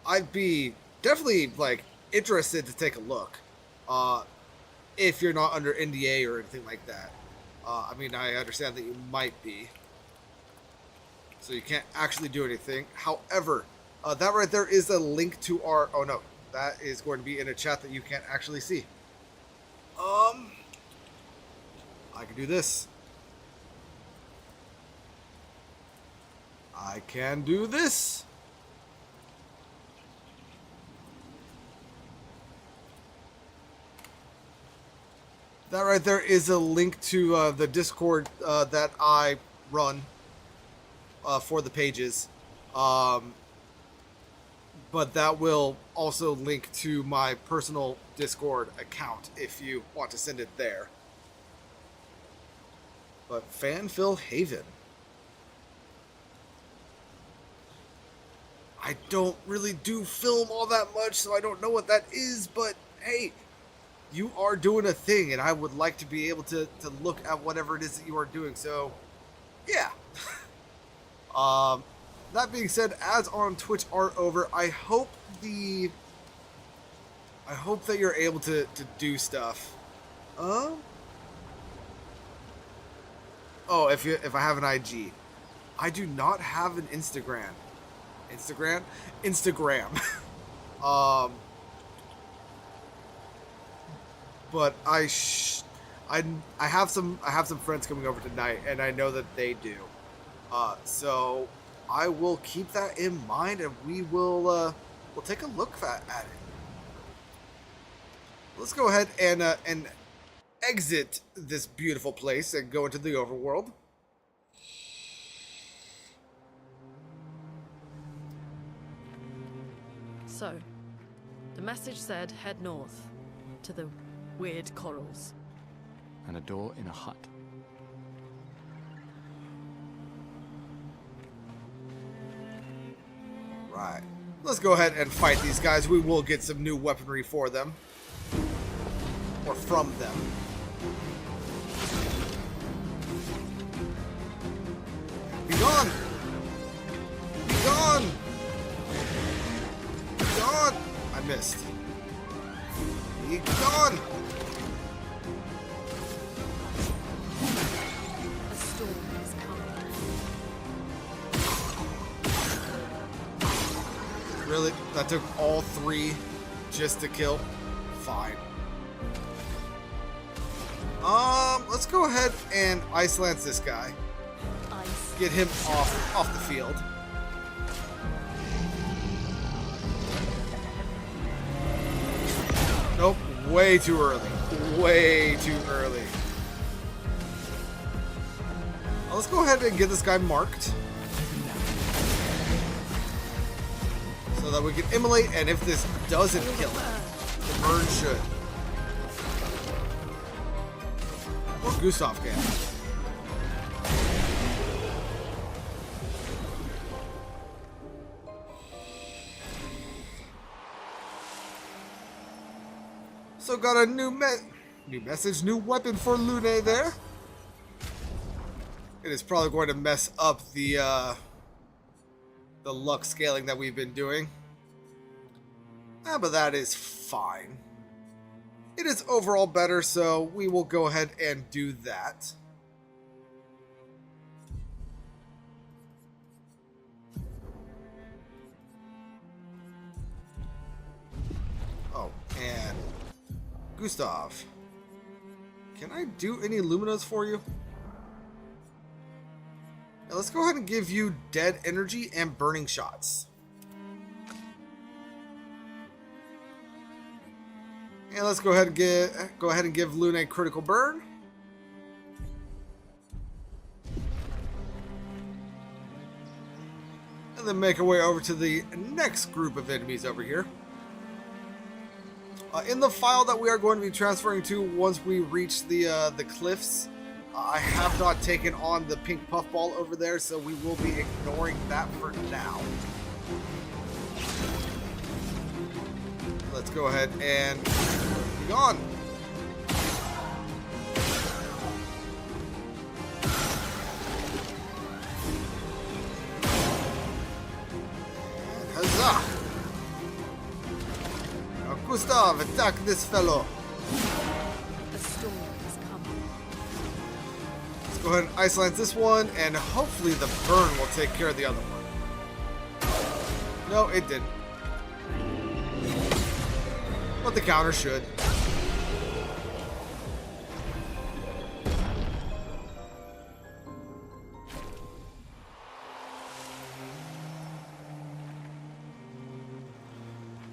I'd be definitely like interested to take a look, if you're not under NDA or anything like that. I mean, I understand that you might be, so you can't actually do anything. However, that right there is a link to our. Oh no, that is going to be in a chat that you can't actually see. I can do this. I can do this. That right there is a link to the Discord that I run for the pages. But that will also link to my personal Discord account if you want to send it there. But Fanfill Haven. I don't really do film all that much, so I don't know what that is, but hey, you are doing a thing, and I would like to be able to look at whatever it is that you are doing, so yeah. That being said, ads on Twitch are over. I hope that you're able to do stuff. Oh, if I have an IG. I do not have an Instagram. Instagram. But I have some friends coming over tonight, and I know that they do. So I will keep that in mind, and we'll take a look at it. Let's go ahead and exit this beautiful place and go into the overworld. So, the message said head north to the weird corals. And a door in a hut. Right. Let's go ahead and fight these guys. We will get some new weaponry for them. Or from them. Be gone! Be gone! Be gone! I missed. Be gone! A storm has come. Really? That took all three just to kill? Fine. Let's go ahead and ice lance this guy. Get him off the field. Nope, way too early. Way too early. Let's go ahead and get this guy marked. So that we can immolate, and if this doesn't kill him, the burn should. Or Gustav can. So got a new New message, new weapon for Lune there. It is probably going to mess up the luck scaling that we've been doing. But that is fine. It is overall better, so we will go ahead and do that. Oh, and Gustav, can I do any Luminas for you? Now let's go ahead and give you Dead Energy and Burning Shots. And let's go ahead and give Lune a Critical Burn. And then make our way over to the next group of enemies over here. In the file that we are going to be transferring to once we reach the cliffs, I have not taken on the pink puffball over there, so we will be ignoring that for now. Let's go ahead and be gone. And huzzah! Now, Gustav, attack this fellow. The storm has come. Let's go ahead and ice lance this one, and hopefully the burn will take care of the other one. No, it didn't. But the counter should.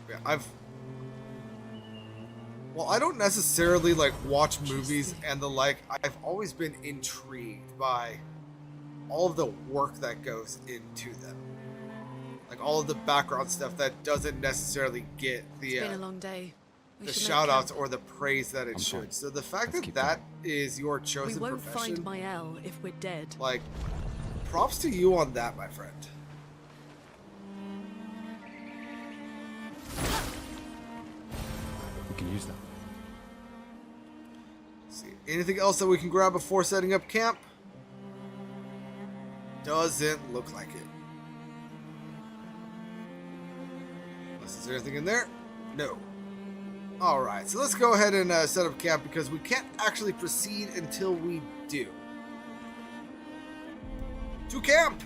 Yeah, well, I don't necessarily like watch movies and the like. I've always been intrigued by all of the work that goes into them. Like all of the background stuff that doesn't necessarily get the It's been a long day. the shout outs or the praise that it should. So the fact that that is your chosen We won't profession, find Mael if we're dead. like, props to you on that, my friend. We can use that. Let's see, anything else that we can grab before setting up camp? Doesn't look like it. Unless there's anything in there? No. Alright, so let's go ahead and set up camp because we can't actually proceed until we do. To camp!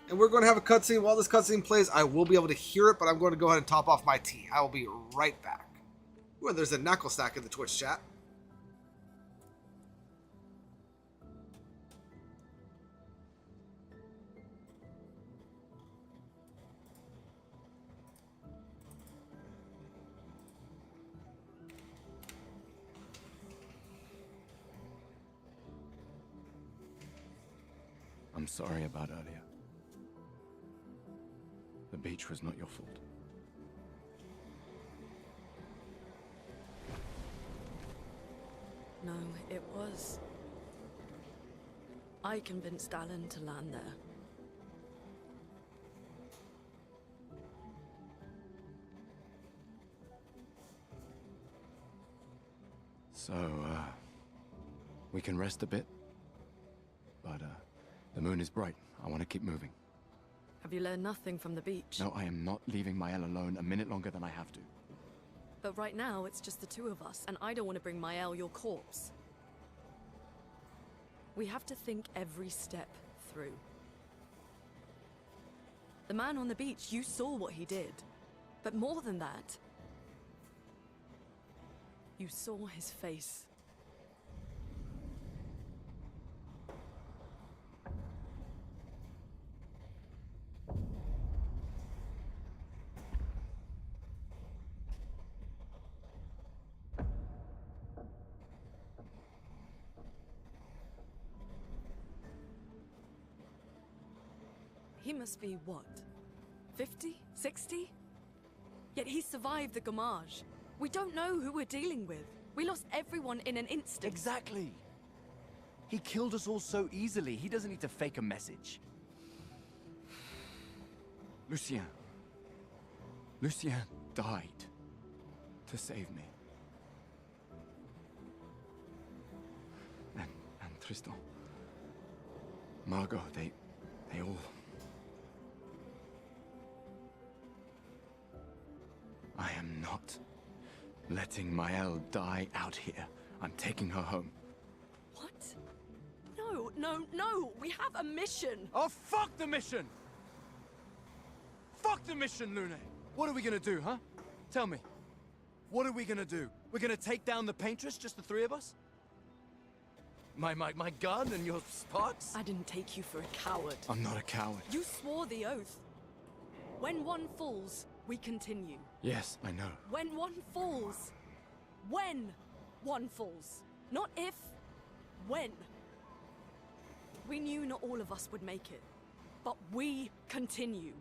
And we're going to have a cutscene. While this cutscene plays, I will be able to hear it, but I'm going to go ahead and top off my tea. I will be right back. Ooh, there's a knuckle stack in the Twitch chat. I'm sorry about earlier. The beach was not your fault. No, it was. I convinced Alan to land there. So, we can rest a bit. But, the moon is bright. I want to keep moving. Have you learned nothing from the beach? No, I am not leaving Mael alone a minute longer than I have to. But right now, it's just the two of us, and I don't want to bring Mael your corpse. We have to think every step through. The man on the beach, you saw what he did. But more than that, you saw his face. He must be, what, 50? 60? Yet he survived the Gamage. We don't know who we're dealing with. We lost everyone in an instant. Exactly. He killed us all so easily. He doesn't need to fake a message. Lucien. Lucien died to save me. Tristan, Margot, they all... I am not letting Maëlle die out here. I'm taking her home. What? No, no, no! We have a mission! Oh, fuck the mission! Fuck the mission, Lune! What are we gonna do, huh? Tell me. What are we gonna do? We're gonna take down the Paintress, just the three of us? My gun and your sparks? I didn't take you for a coward. I'm not a coward. You swore the oath. When one falls, we continue. Yes, I know. When one falls. When one falls. Not if, when. We knew not all of us would make it, but we continue.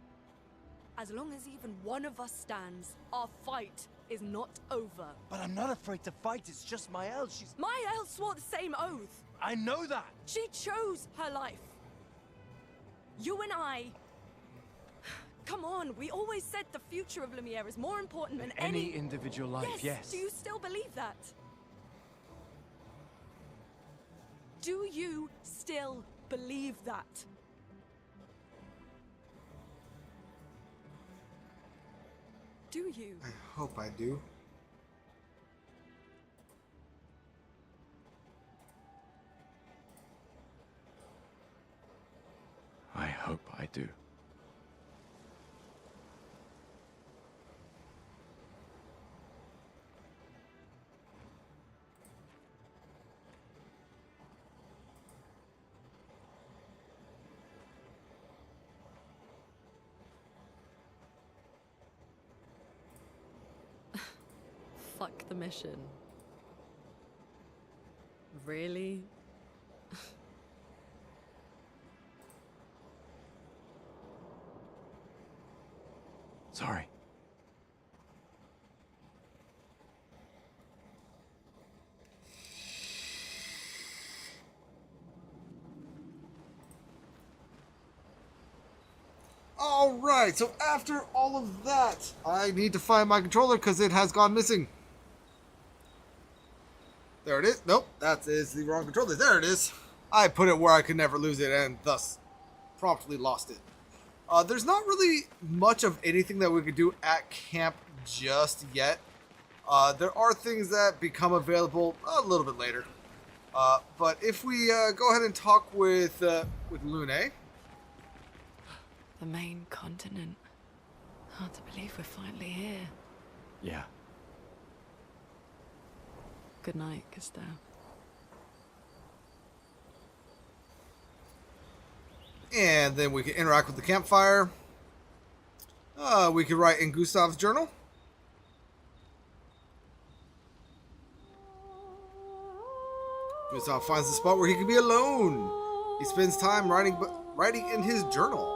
As long as even one of us stands, our fight is not over. But I'm not afraid to fight, it's just Maëlle, she's... Maëlle swore the same oath. I know that! She chose her life. You and I... Come on, we always said the future of Lumiere is more important than Any individual life, yes. Do you still believe that? Do you still believe that? Do you? I hope I do. I hope I do. Fuck the mission. Really? Sorry. Alright, so after all of that, I need to find my controller because it has gone missing. There it is. Nope, that is the wrong controller. There it is. I put it where I could never lose it and thus promptly lost it. There's not really much of anything that we could do at camp just yet. There are things that become available a little bit later. But if we go ahead and talk with Lune. The main continent. Hard to believe we're finally here. Yeah. Good night, Gustave. And then we can interact with the campfire. We could write in Gustave's journal. Gustav finds a spot where he can be alone. He spends time writing in his journal.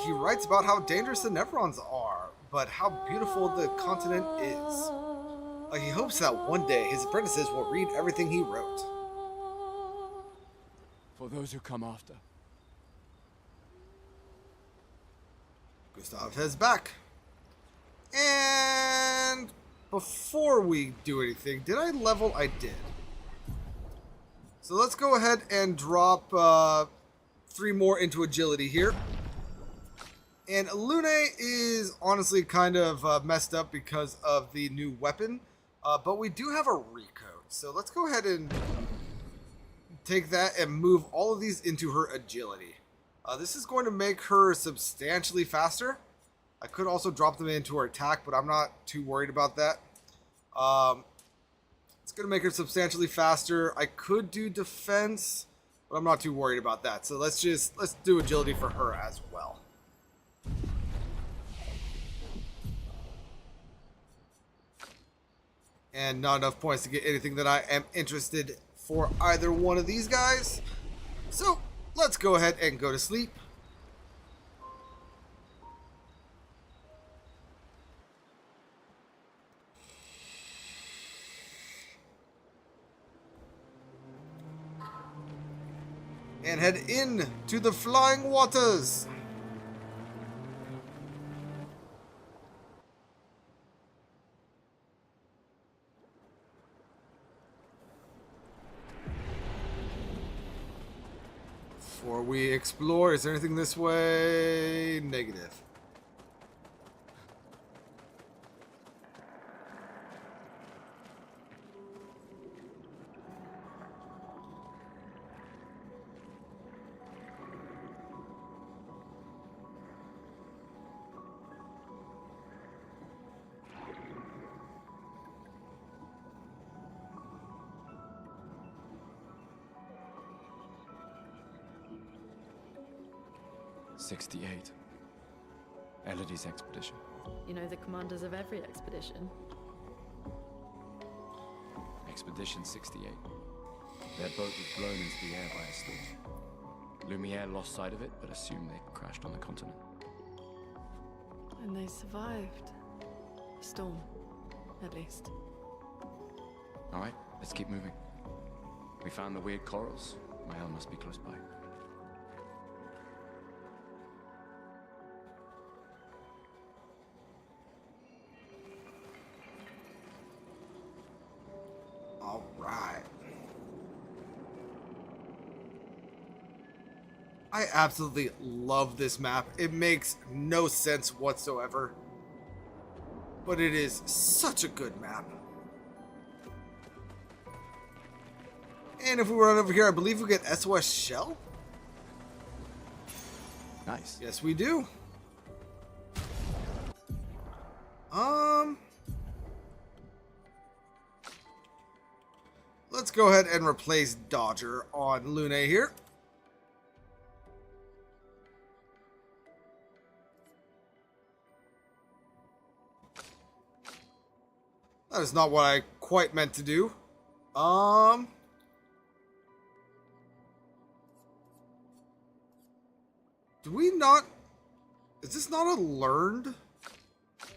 He writes about how dangerous the Nevrons are, but how beautiful the continent is. He hopes that one day his apprentices will read everything he wrote. For those who come after. Gustav heads back. And before we do anything, did I level? I did. So let's go ahead and drop 3 more into agility here. And Lune is honestly kind of messed up because of the new weapon. But we do have a recode. So let's go ahead and take that and move all of these into her agility. This is going to make her substantially faster. I could also drop them into her attack, but I'm not too worried about that. It's going to make her substantially faster. I could do defense, but I'm not too worried about that. So let's do agility for her as well. And not enough points to get anything that I am interested for either one of these guys. So let's go ahead and go to sleep. And head in to the flying waters. Before we explore, is there anything this way? Negative. '68. Elodie's expedition. You know the commanders of every expedition. Expedition 68. Their boat was blown into the air by a storm. Lumiere lost sight of it, but assumed they crashed on the continent. And they survived. The storm, at least. All right, let's keep moving. We found the weird corals. Mael must be close by. All right. I absolutely love this map. It makes no sense whatsoever, but it is such a good map. And if we run over here, I believe we get SOS Shell. Nice. Yes, we do. Let's go ahead and replace Dodger on Lune here. That is not what I quite meant to do. Do we not... Is this not a learned?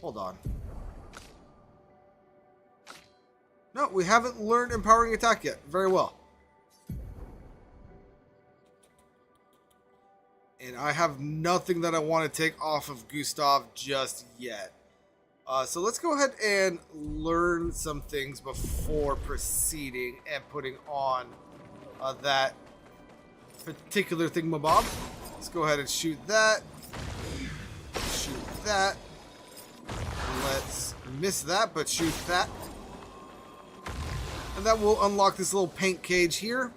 Hold on. No, we haven't learned Empowering Attack yet. Very well. And I have nothing that I want to take off of Gustav just yet. So let's go ahead and learn some things before proceeding and putting on that particular thingamabob. Let's go ahead and shoot that. Shoot that. Let's miss that, but shoot that. And that will unlock this little paint cage here.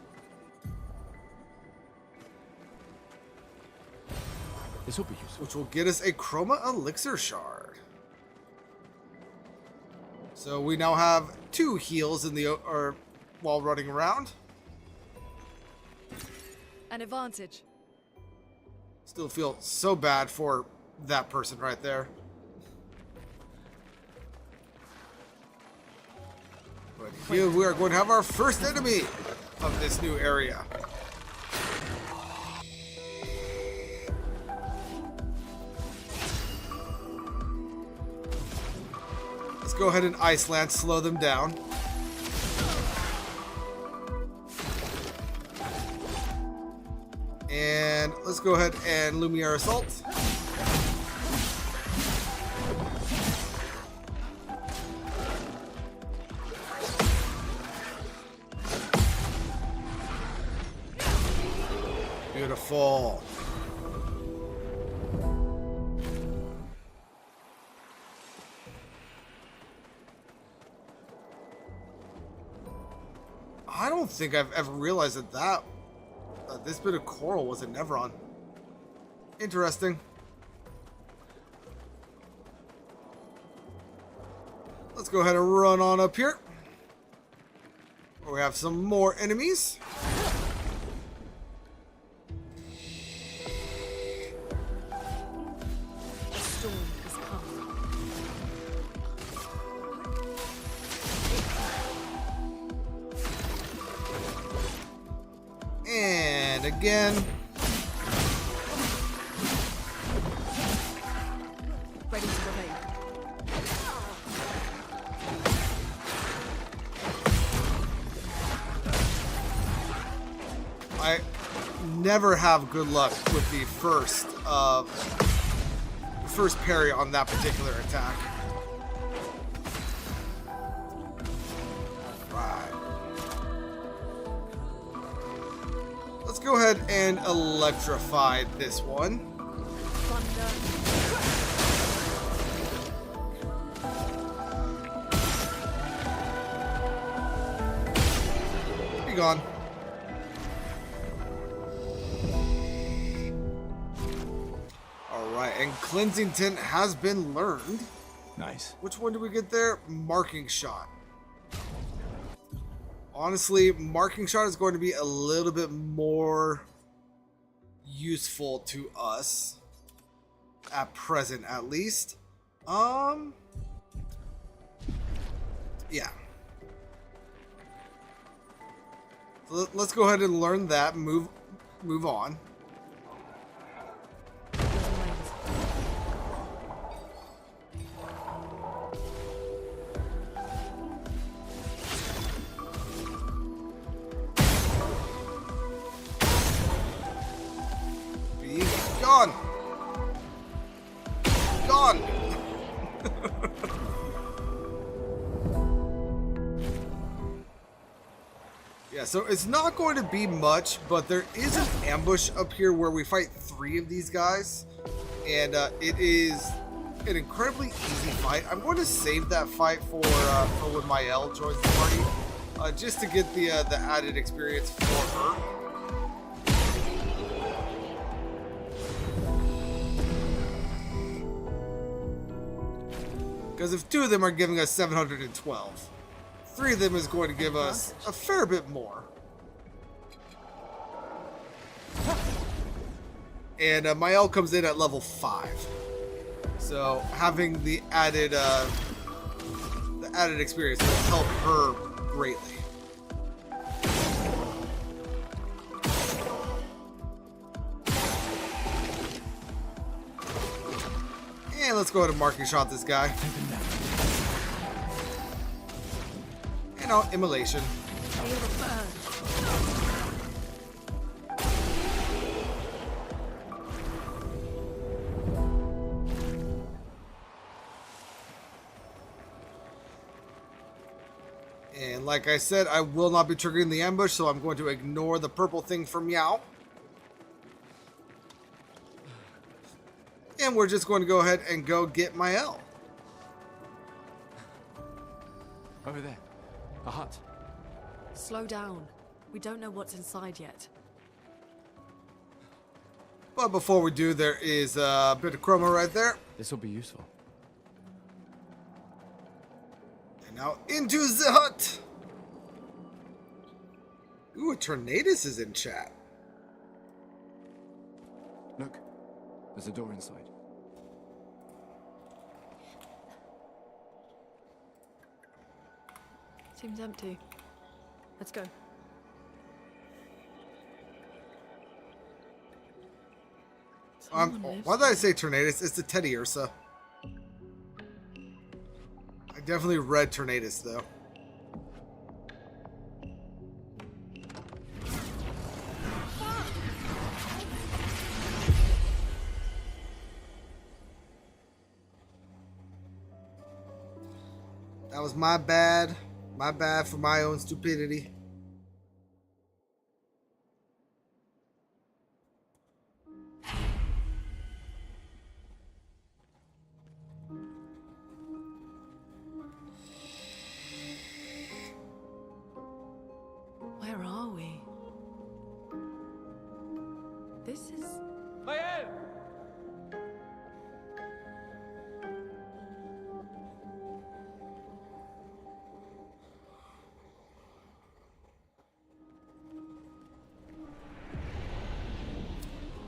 This will be useful. Which will get us a Chroma Elixir Shard. So we now have 2 heals in the while running around. An advantage. Still feel so bad for that person right there. But here we are going to have our first enemy of this new area. Let's go ahead and Iceland, slow them down. And let's go ahead and Lumiere Assault. Beautiful. I don't think I've ever realized that this bit of coral was a Nevron. Interesting. Let's go ahead and run on up here. We have some more enemies. A storm has come. And again. Ready to evade. I never have good luck with the first parry on that particular attack. go ahead and electrify this one. Be gone. Alright, and Cleansing Tint has been learned. Nice. Which one do we get there? Marking Shot. Honestly, Marking Shot is going to be a little bit more useful to us. At present, at least. Yeah. So let's go ahead and learn that. Move on. Be gone. Gone. Yeah, so it's not going to be much, but there is an ambush up here where we fight 3 of these guys, and it is an incredibly easy fight. I'm going to save that fight for when Mael joins the party, just to get the added experience for her. Because if 2 of them are giving us 712, 3 of them is going to give us a fair bit more. And Mael comes in at level 5. So having the added experience will help her greatly. And let's go ahead and Marking Shot this guy. You know, immolation. And like I said, I will not be triggering the ambush, so I'm going to ignore the purple thing from Meow. And we're just going to go ahead and go get Mael. Over there. A hut. Slow down. We don't know what's inside yet. But before we do, there is a bit of chroma right there. This will be useful. And now into the hut. Ooh, a Tornadus is in chat. Look, there's a door inside. Seems empty. Let's go. Why did I say Tornadus? It's the Teddy Ursa. I definitely read Tornadus though. That was my bad. My bad for my own stupidity. Where are we? This is... Mael!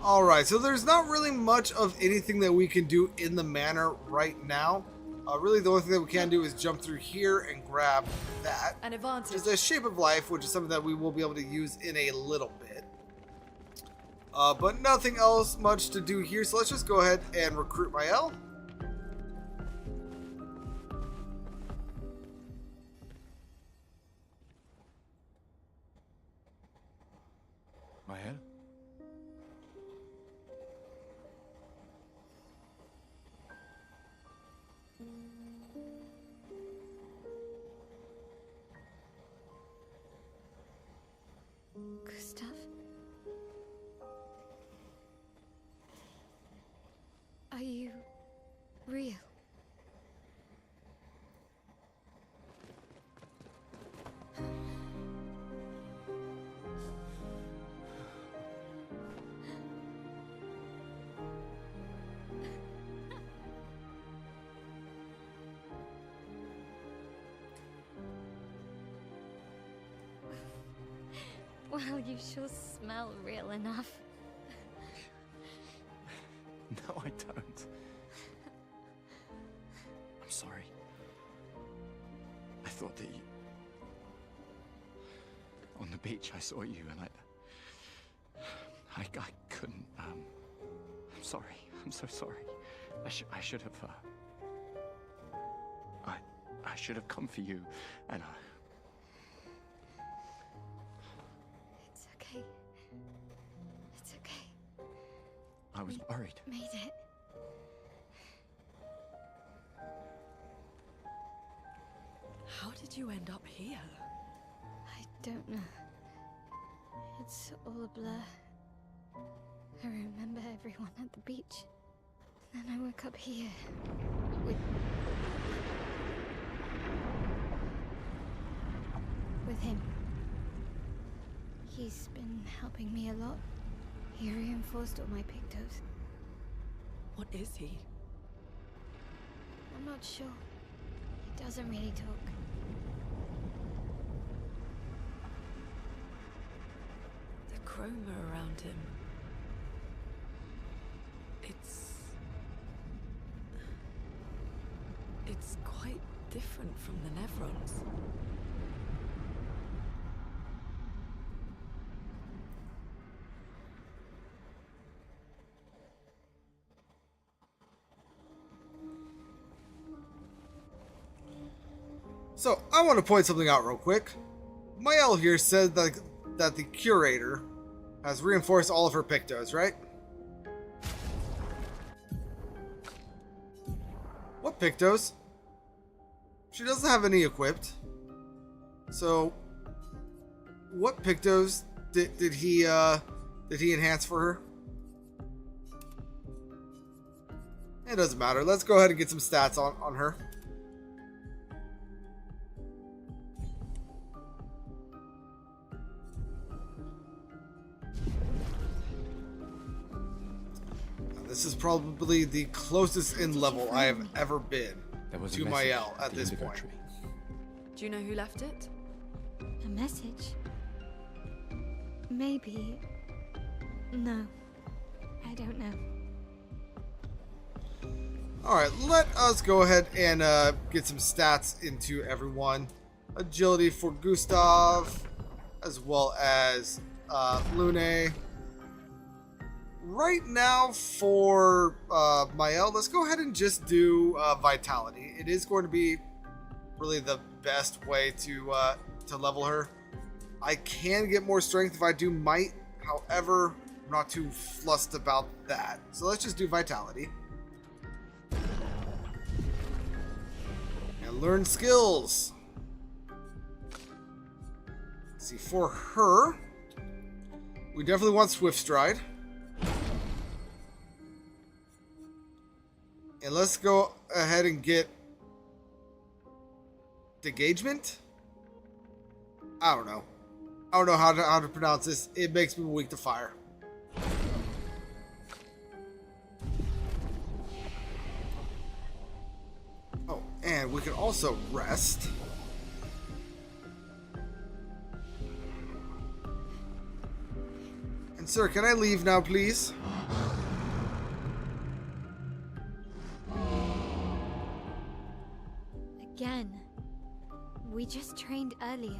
Alright, so there's not really much of anything that we can do in the manor right now. Really, the only thing that we can do is jump through here and grab that. An advantage. Which is a Shape of Life, which is something that we will be able to use in a little bit. But nothing else much to do here, so let's just go ahead and recruit Mael. Mael? Gustav? Well, you sure smell real enough. No, I don't. I'm sorry. I thought that you... On the beach, I saw you, and I couldn't, I'm sorry. I'm so sorry. I should have, I should have come for you, and It's okay. It's okay. I was worried. Made it. How did you end up here? I don't know. It's all a blur. I remember everyone at the beach. Then I woke up here. With him. He's been helping me a lot. He reinforced all my pictos. What is he? I'm not sure. He doesn't really talk. The chroma around him. It's quite different from the Nevrons. So, I want to point something out real quick. Mael here said that the curator has reinforced all of her pictos, right? What pictos? She doesn't have any equipped. So, what pictos did he enhance for her? It doesn't matter. Let's go ahead and get some stats on her. This is probably the closest in level I have ever been to Mael at this point. Do you know who left it? A message? Maybe. No. I don't know. Alright, let us go ahead and get some stats into everyone. Agility for Gustav, as well as Lune. Right now for Mael, let's go ahead and just do Vitality. It is going to be really the best way to level her. I can get more strength if I do Might, however, I'm not too fussed about that. So let's just do Vitality. And learn skills. Let's see, for her, we definitely want Swift Stride. And let's go ahead and get Degagement? I don't know. I don't know how to pronounce this. It makes me weak to fire. Oh, and we can also rest. And sir, can I leave now, please? Again. We just trained earlier.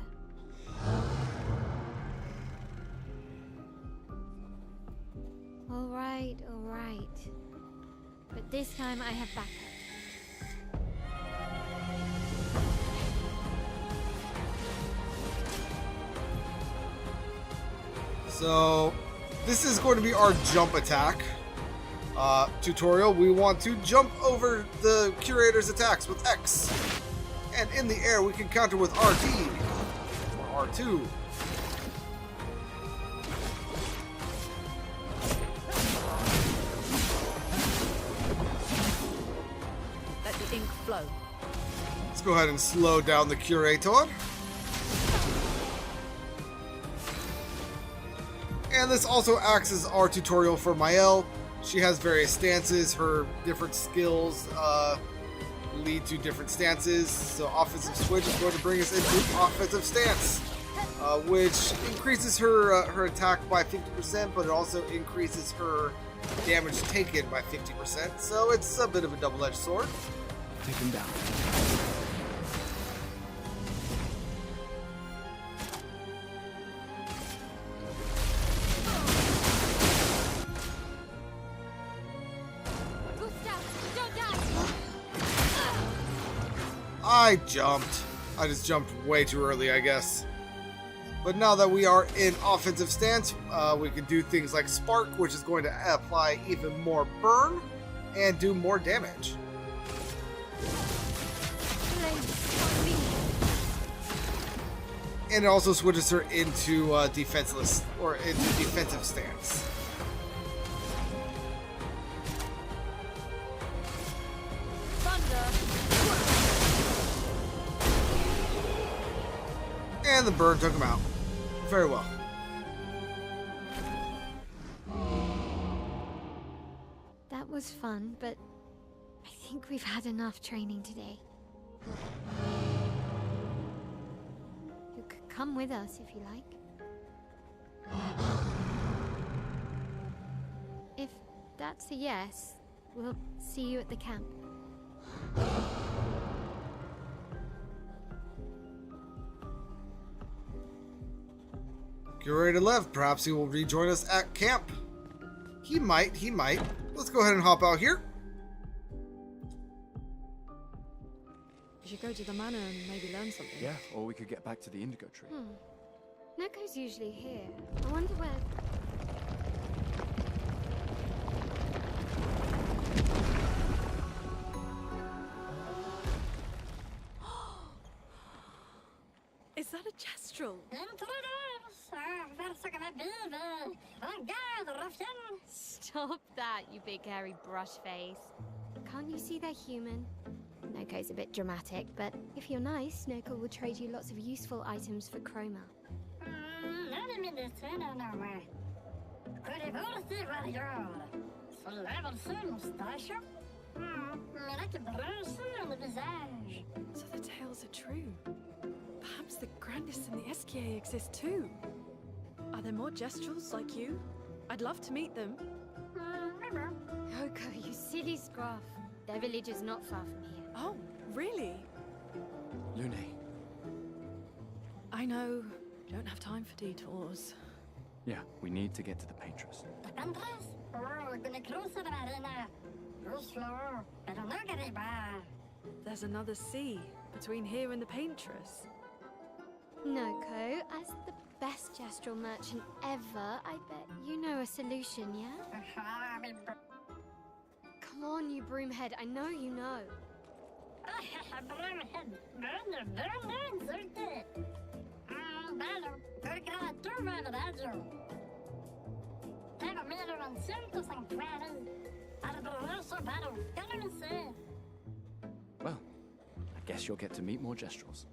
Alright, alright. But this time I have backup. So, this is going to be our jump attack tutorial. We want to jump over the curator's attacks with X. And in the air, we can counter with RT or R2. Let the ink flow. Let's go ahead and slow down the curator. And this also acts as our tutorial for Mael. She has various stances. Her different skills lead to different stances. So offensive switch is going to bring us into offensive stance. which increases her attack by 50%, but it also increases her damage taken by 50%. So it's a bit of a double-edged sword. Take him down. I jumped. I just jumped way too early, I guess. But now that we are in offensive stance, we can do things like Spark, which is going to apply even more burn and do more damage. And it also switches her into defenseless, or into defensive stance. And the burn took him out. Very well. That was fun, but I think we've had enough training today. You could come with us if you like. If that's a yes, we'll see you at the camp. Get ready to left. Perhaps he will rejoin us at camp. He might. Let's go ahead and hop out here. We should go to the manor and maybe learn something. Yeah, or we could get back to the indigo tree. Neko's usually here. I wonder where... Is that a Jestrel? Stop that, you big hairy brush face. Can't you see they're human? Noko's a bit dramatic, but if you're nice, Noko will trade you lots of useful items for chroma. So the tales are true. Perhaps the grandest in the SKA exist too. Are there more Jestrels like you? I'd love to meet them. Noko, you silly scruff. Their village is not far from here. Oh, really? Lune. I know. Don't have time for detours. Yeah, we need to get to the Paintress. There's another sea between here and the Paintress. Noko, as the best Jestrel merchant ever, I bet you know a solution, yeah? Come on, you broomhead, I know you know. Well, I guess you'll get to meet more Jestrels.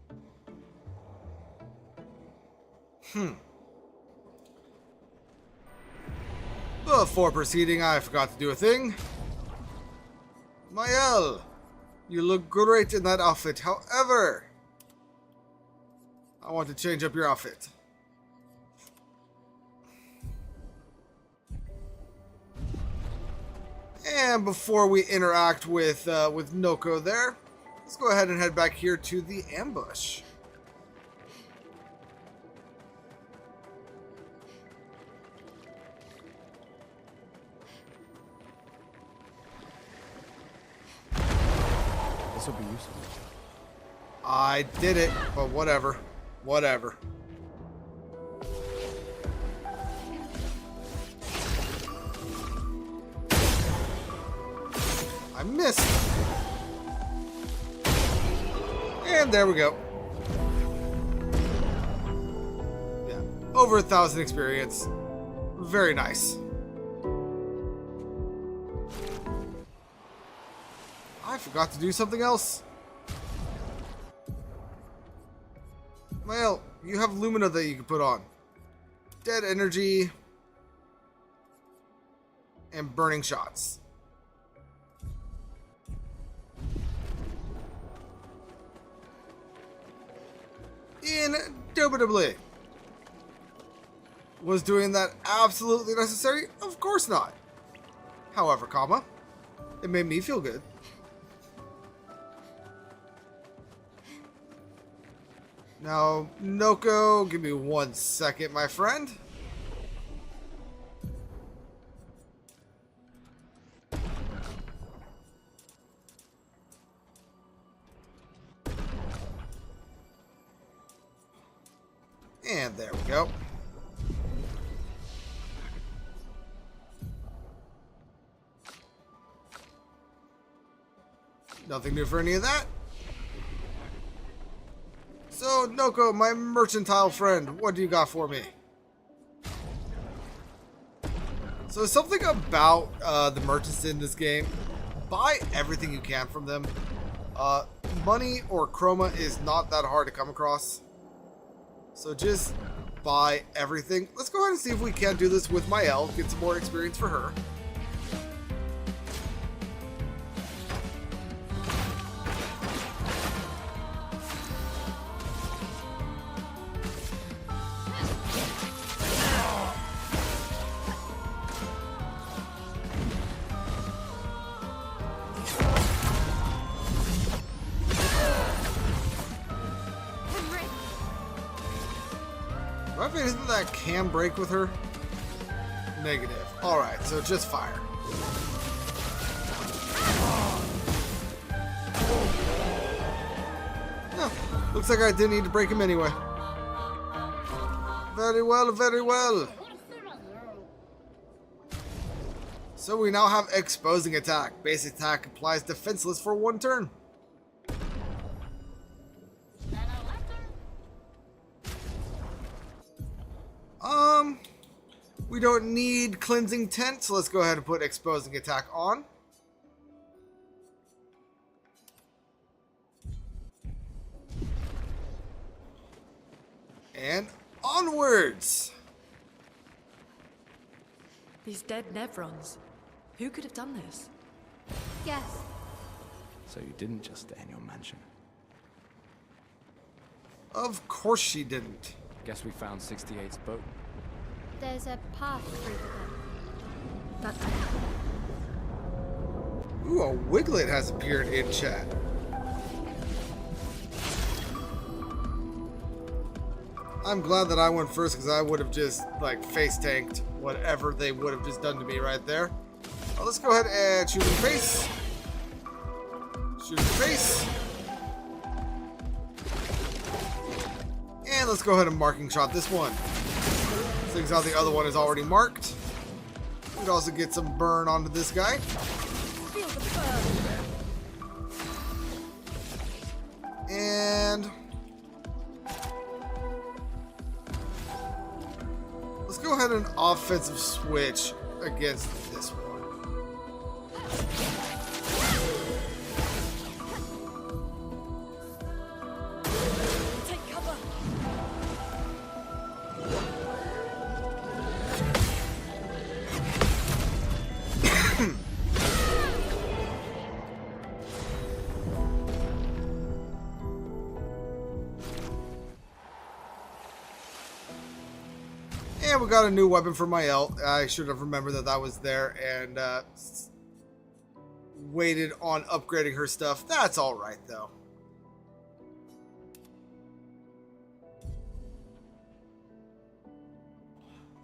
Before proceeding, I forgot to do a thing. Mael, you look great in that outfit. However, I want to change up your outfit. And before we interact with Noko there, let's go ahead and head back here to the ambush. This will be useful. I did it, but whatever. Whatever. I missed. And there we go. Yeah, over 1,000 experience. Very nice. I forgot to do something else. Well, you have Lumina that you can put on. Dead energy. And burning shots. Indubitably. Was doing that absolutely necessary? Of course not. However, comma, it made me feel good. Now, Noko, give me 1 second, my friend. And there we go. Nothing new for any of that. So, Noko, my mercantile friend, what do you got for me? So, something about the merchants in this game, buy everything you can from them. Money or chroma is not that hard to come across. So, just buy everything. Let's go ahead and see if we can do this with Mael, get some more experience for her. Isn't that can break with her? Negative. Alright, so just fire. Yeah, looks like I didn't need to break him anyway. Very well, very well. So we now have exposing attack. Basic attack applies defenseless for 1 turn. We don't need cleansing tent, so let's go ahead and put exposing attack on. And onwards! These dead Nevrons. Who could have done this? Yes. So you didn't just stay in your mansion. Of course she didn't. Guess we found 68's boat. There's a path through the boat. Ooh, a Wiglet has appeared in chat. I'm glad that I went first because I would have just like face tanked whatever they would have just done to me right there. Well, let's go ahead and shoot in the face. Shoot in the face. And let's go ahead and marking shot this one. Seeing how the other one is already marked. We could also get some burn onto this guy. Feel the burn. And let's go ahead and offensive switch against this one. Take cover. And we got a new weapon for Mael. I should have remembered that that was there and waited on upgrading her stuff. That's alright though.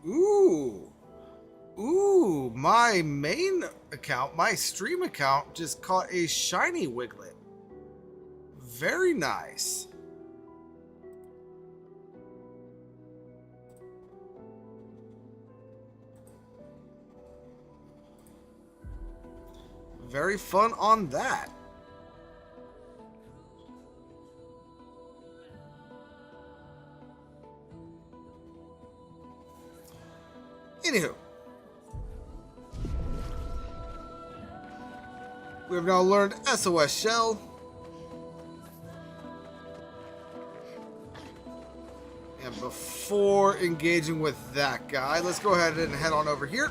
Ooh. Ooh, my main account, my stream account, just caught a shiny Wiglet. Very nice. Very fun on that. Anywho, we have now learned SOS Shell. And before engaging with that guy, let's go ahead and head on over here.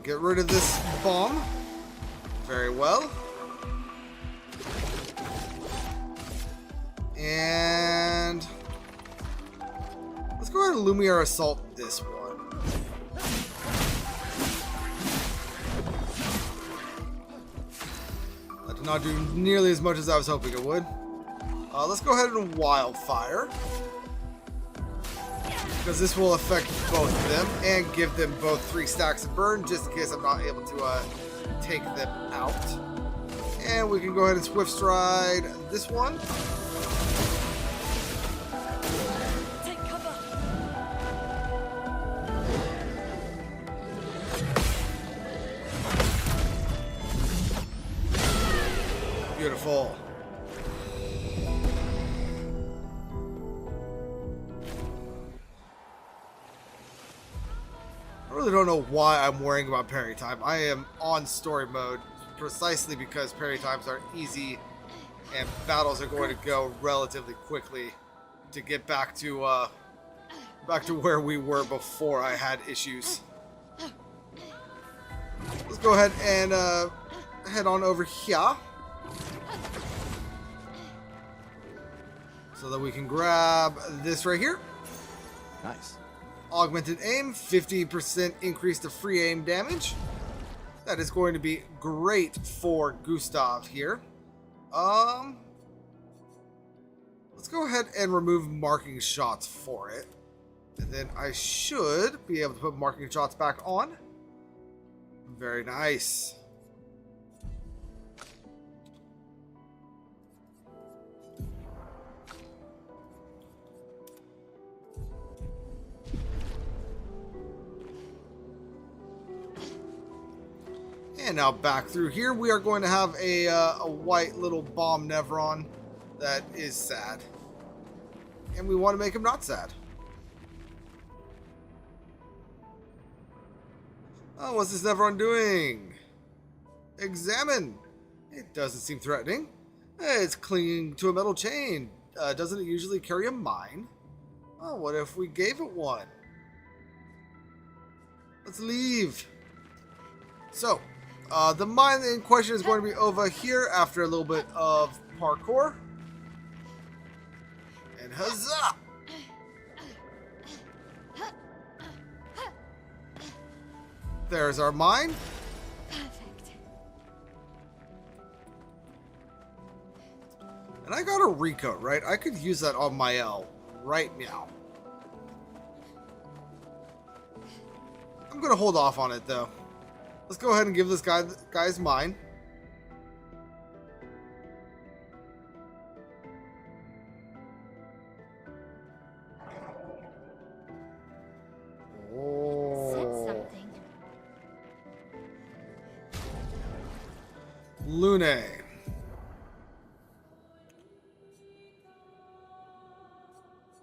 get rid of this bomb. Very well. And let's go ahead and Lumiere Assault this one. That did not do nearly as much as I was hoping it would. Let's go ahead and Wildfire, because this will affect both of them and give them both 3 stacks of burn, just in case I'm not able to take them out. And we can go ahead and Swift Stride this one. Take cover. Beautiful. I really don't know why I'm worrying about parry time. I am on story mode precisely because parry times are easy and battles are going to go relatively quickly to get back to where we were before I had issues. Let's go ahead and head on over here so that we can grab this right here. Nice. Augmented aim, 50% increase to free aim damage. That is going to be great for Gustav here. Let's go ahead and remove marking shots for it. And then I should be able to put marking shots back on. Very nice. And now back through here, we are going to have a white little bomb Nevron that is sad. And we want to make him not sad. Oh, what's this Nevron doing? Examine. It doesn't seem threatening. It's clinging to a metal chain. Doesn't it usually carry a mine? Oh, what if we gave it one? Let's leave. So, the mine in question is going to be over here after a little bit of parkour. And huzzah! There's our mine. Perfect. And I got a recoat, right? I could use that on my L right now. I'm going to hold off on it, though. Let's go ahead and give this guy's mine. Said something. Lune.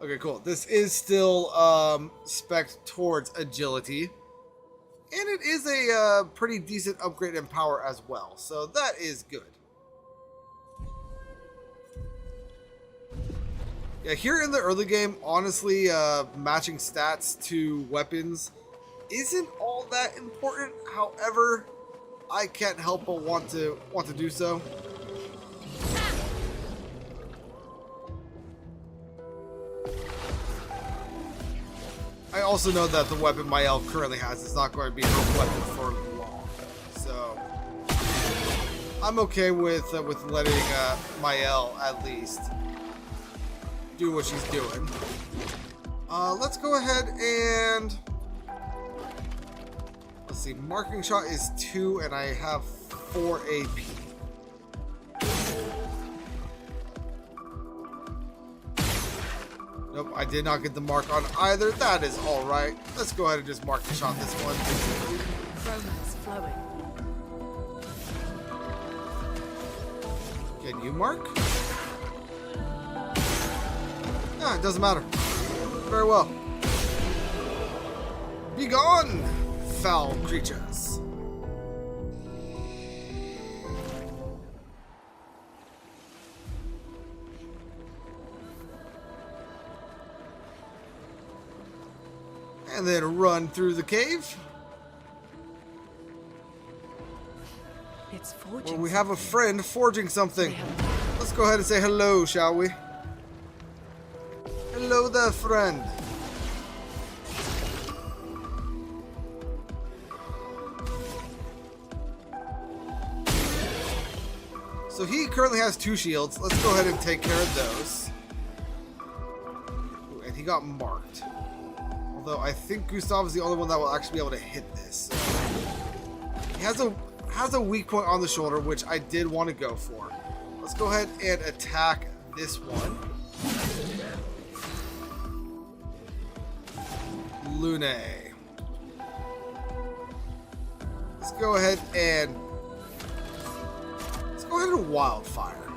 Okay, cool. This is still spec'd towards agility. And it is a pretty decent upgrade in power as well. So that is good. Yeah, here in the early game, honestly, matching stats to weapons isn't all that important. However, I can't help but want to do so. I also know that the weapon my elf currently has is not going to be her weapon for long, so I'm okay with letting my elf at least do what she's doing. Let's go ahead and let's see. Marking shot is 2, and I have 4 AP. Nope, I did not get the mark on either. That is all right. Let's go ahead and just mark shot this one. Romance flowing. Can you mark? Ah, it doesn't matter. Very well. Be gone, foul creatures. And then run through the cave. It's forging. Well, we have a friend forging something. Let's go ahead and say hello, shall we? Hello there, friend. So he currently has 2 shields. Let's go ahead and take care of those. Ooh, and he got marked. Although I think Gustav is the only one that will actually be able to hit this. He has a weak point on the shoulder, which I did want to go for. Let's go ahead and attack this one. Lune. Let's go ahead and wildfire.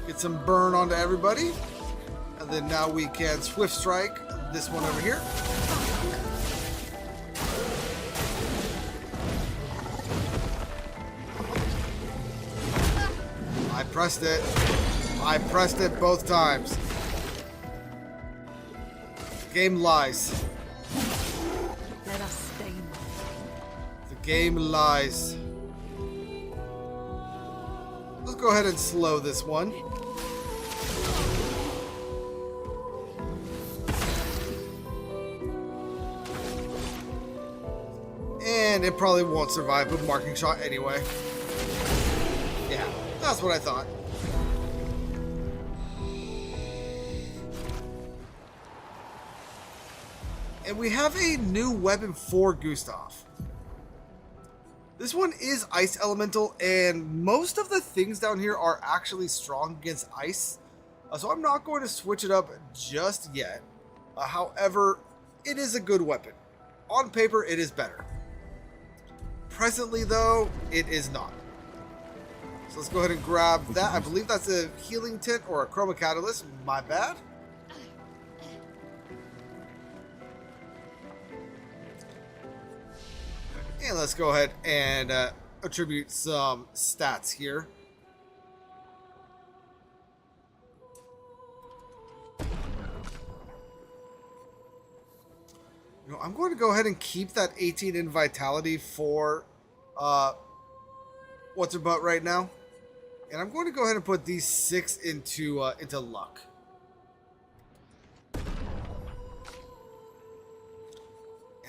Get some burn onto everybody. And then now we can swift strike this one over here. I pressed it. I pressed it both times. The game lies. Let us stay. The game lies. Let's go ahead and slow this one. And it probably won't survive with marking shot anyway. Yeah, that's what I thought. And we have a new weapon for Gustav. This one is Ice Elemental, and most of the things down here are actually strong against ice. So I'm not going to switch it up just yet. However, it is a good weapon. On paper, it is better. Presently, though, it is not. So let's go ahead and grab that. I believe that's a healing tint or a chroma catalyst. My bad. And let's go ahead and attribute some stats here. You know, I'm going to go ahead and keep that 18 in vitality for what's her butt right now, and I'm going to go ahead and put these 6 into luck.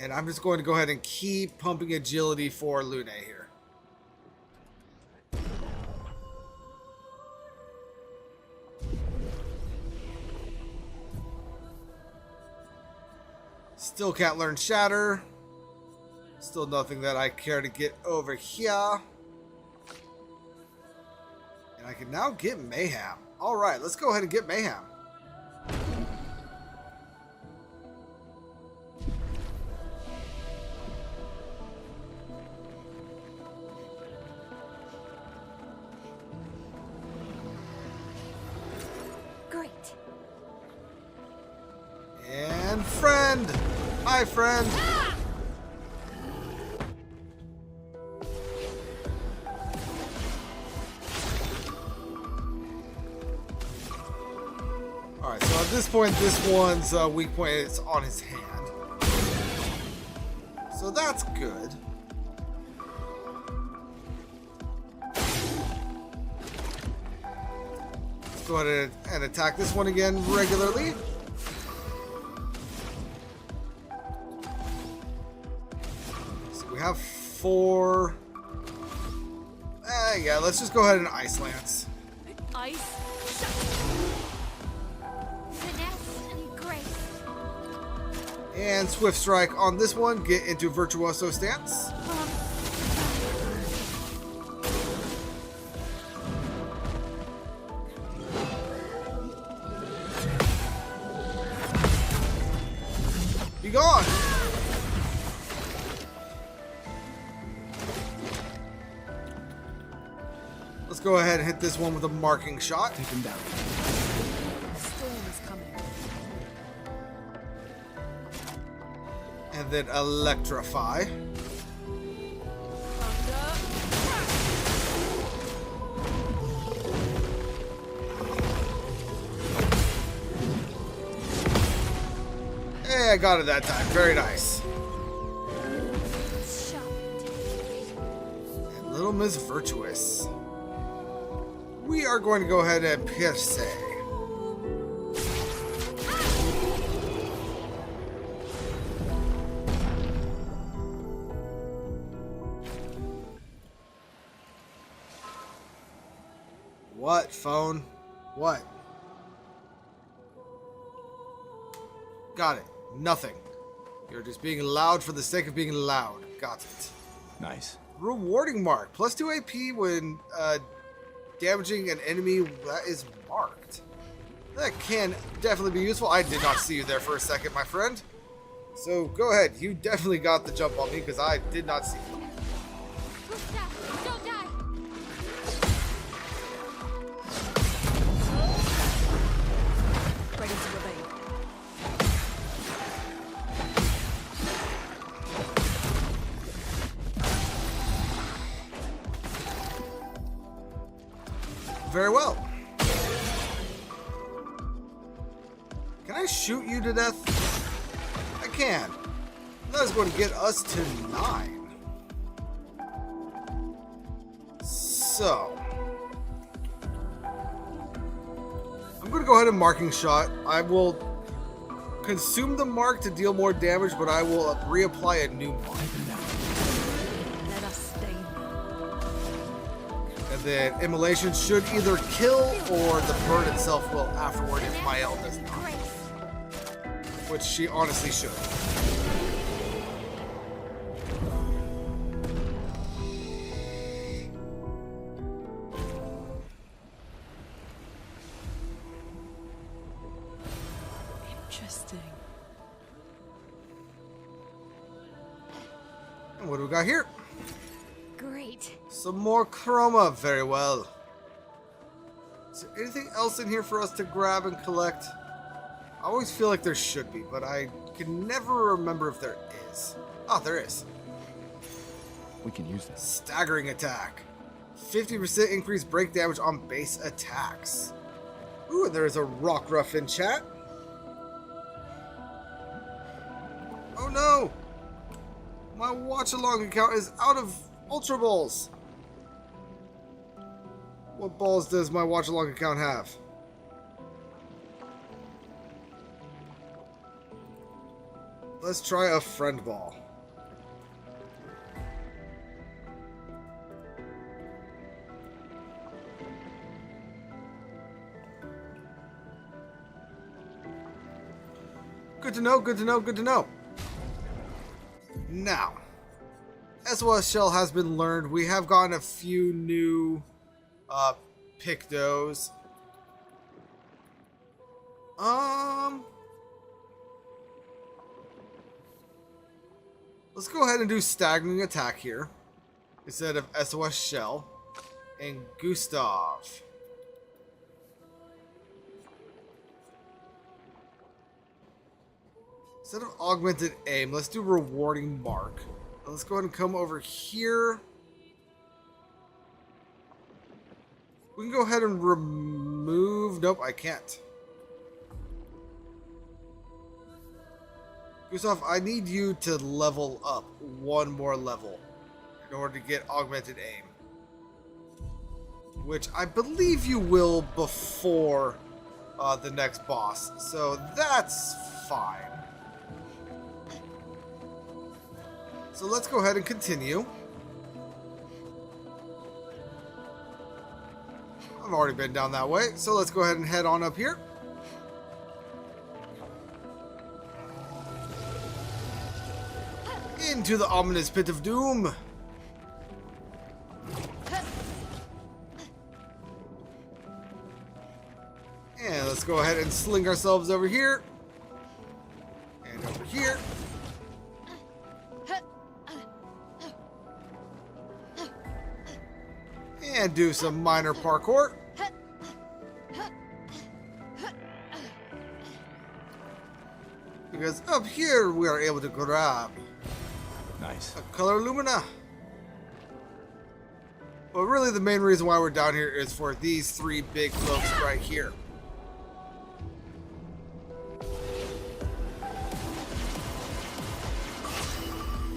And I'm just going to go ahead and keep pumping agility for Lune here. Still can't learn Shatter. Still nothing that I care to get over here. And I can now get Mayhem. Alright, let's go ahead and get Mayhem. Great. And friend! Hi, friend! Alright, so at this point, this one's weak point is on his hand. So that's good. Let's go ahead and attack this one again regularly. So we have 4. Yeah, let's just go ahead and Ice Lance. Ice. And Swift Strike on this one. Get into Virtuoso stance. Be gone! Let's go ahead and hit this one with a marking shot. Take him down. The storm is coming. And then Electrify. I got it that time. Very nice. And little Miss Virtuous. We are going to go ahead and pierce. What, phone? What? Got it. Nothing. You're just being loud for the sake of being loud. Got it. Nice. Rewarding mark. Plus 2 AP when damaging an enemy that is marked. That can definitely be useful. I did not see you there for a second, my friend. So go ahead. You definitely got the jump on me because I did not see you. Don't die! Ready to evade. Very well. Can I shoot you to death? I can. That is going to get us to 9. So I'm going to go ahead and marking shot. I will consume the mark to deal more damage, but I will reapply a new mark. Let us stay. And then immolation should either kill or the bird itself will afterward if Mael does not. Which she honestly should. Interesting. And what do we got here? Great. Some more chroma. Very well. Is there anything else in here for us to grab and collect? I always feel like there should be, but I can never remember if there is. Ah, there is. We can use that. Staggering attack. 50% increased break damage on base attacks. Ooh, and there is a rock ruff in chat. Oh no! My watch along account is out of Ultra Balls. What balls does my watch along account have? Let's try a friend ball. Good to know, good to know, good to know. Now, SOS Shell has been learned. We have gotten a few new Pictos. Let's go ahead and do Staggering Attack here instead of SOS Shell and Gustav. Instead of Augmented Aim, let's do Rewarding Mark. Let's go ahead and come over here. We can go ahead and remove... Nope, I can't. Gustav, I need you to level up one more level in order to get Augmented Aim. Which I believe you will before the next boss. So that's fine. So let's go ahead and continue. I've already been down that way, so let's go ahead and head on up here. Into the ominous pit of doom. And let's go ahead and sling ourselves over here. And over here. And do some minor parkour. Because up here we are able to grab Nice. a color lumina. But really the main reason why we're down here is for these 3 big cloaks right here.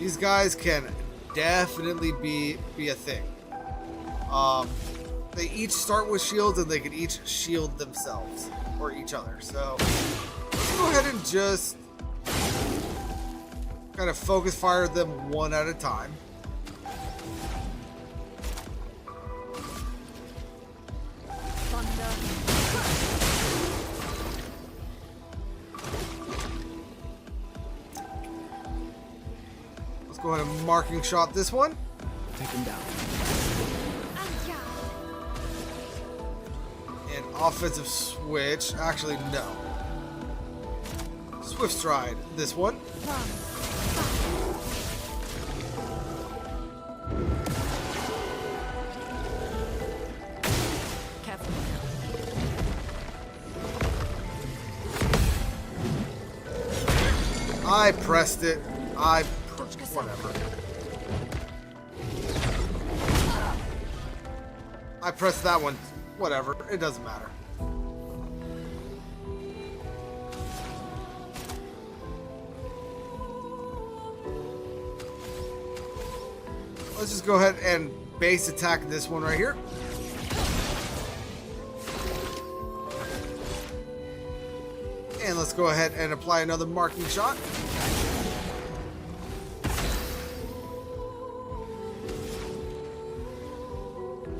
These guys can definitely be a thing. They each start with shields and they can each shield themselves or each other. So let's go ahead and just kind of focus fire them one at a time. Let's go ahead and marking shot this one. Take him down. And offensive switch. Actually, no. Swift stride this one. I pressed it. Whatever. I pressed that one. Whatever. It doesn't matter. Let's just go ahead and base attack this one right here. And let's go ahead and apply another marking shot.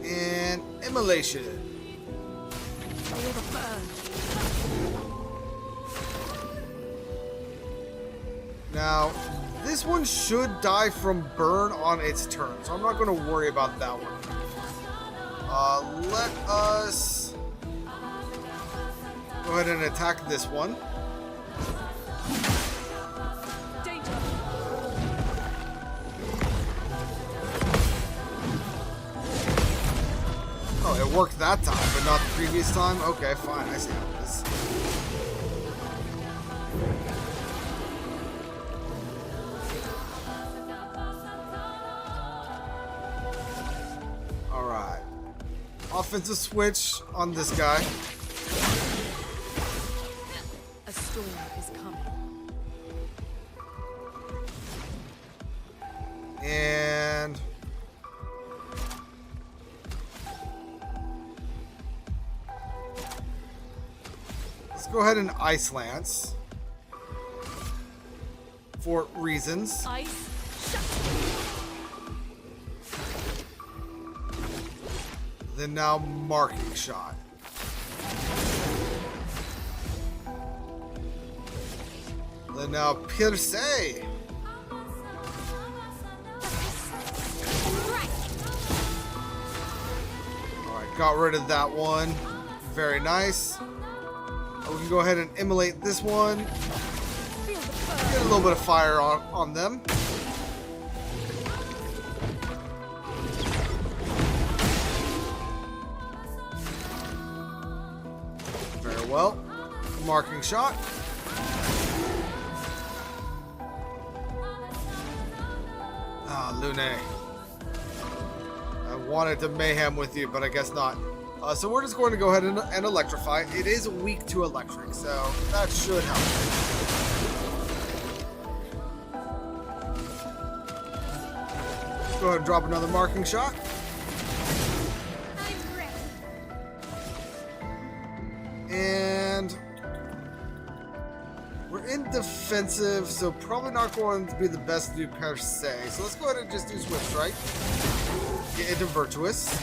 And immolation. Now, this one should die from burn on its turn, so I'm not going to worry about that one. Let us go ahead and attack this one. Oh, it worked that time, but not the previous time? Okay, fine, I see how it is. Alright. Offensive switch on this guy. A storm is coming. And let's go ahead and Ice Lance for reasons. Ice. Then now marking shot. Then now Pierce. Alright, got rid of that one. Very nice. We can go ahead and immolate this one. Get a little bit of fire on them. Very well. Marking shot. Ah, Lune. I wanted to mayhem with you, but I guess not. So we're just going to go ahead and electrify. It is weak to electric, so that should help. Go ahead and drop another marking shot. And we're in defensive, so probably not going to be the best to do per se. So let's go ahead and just do Swift Strike. Get into Virtuous.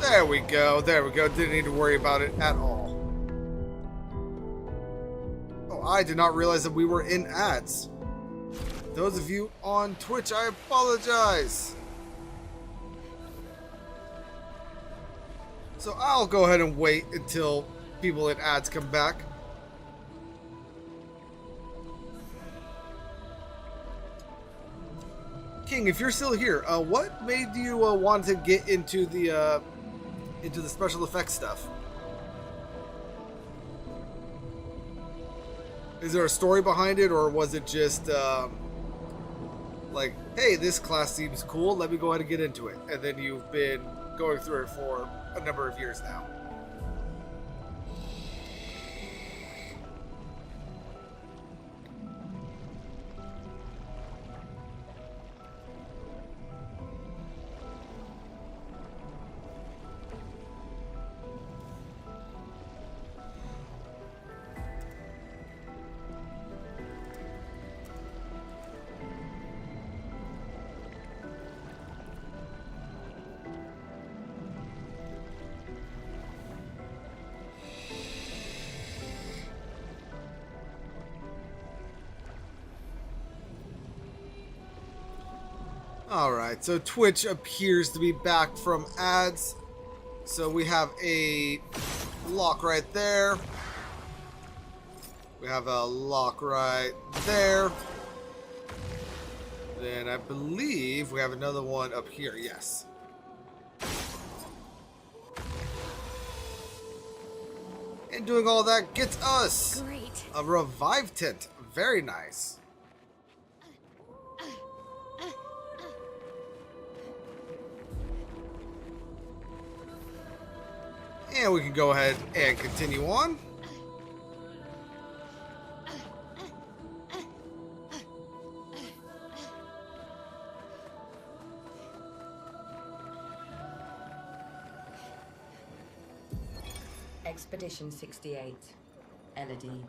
There we go. There we go. Didn't need to worry about it at all. Oh, I did not realize that we were in ads. Those of you on Twitch, I apologize. So I'll go ahead and wait until people in ads come back. King, if you're still here, what made you want to get into the special effects stuff? Is there a story behind it, or was it just like, hey, this class seems cool, let me go ahead and get into it, and then you've been going through it for a number of years now? Alright, so Twitch appears to be back from ads. So we have a lock right there. We have a lock right there. Then I believe we have another one up here, yes. And doing all that gets us a revive tent. Very nice. And we can go ahead and continue on. Expedition 68, Elodie.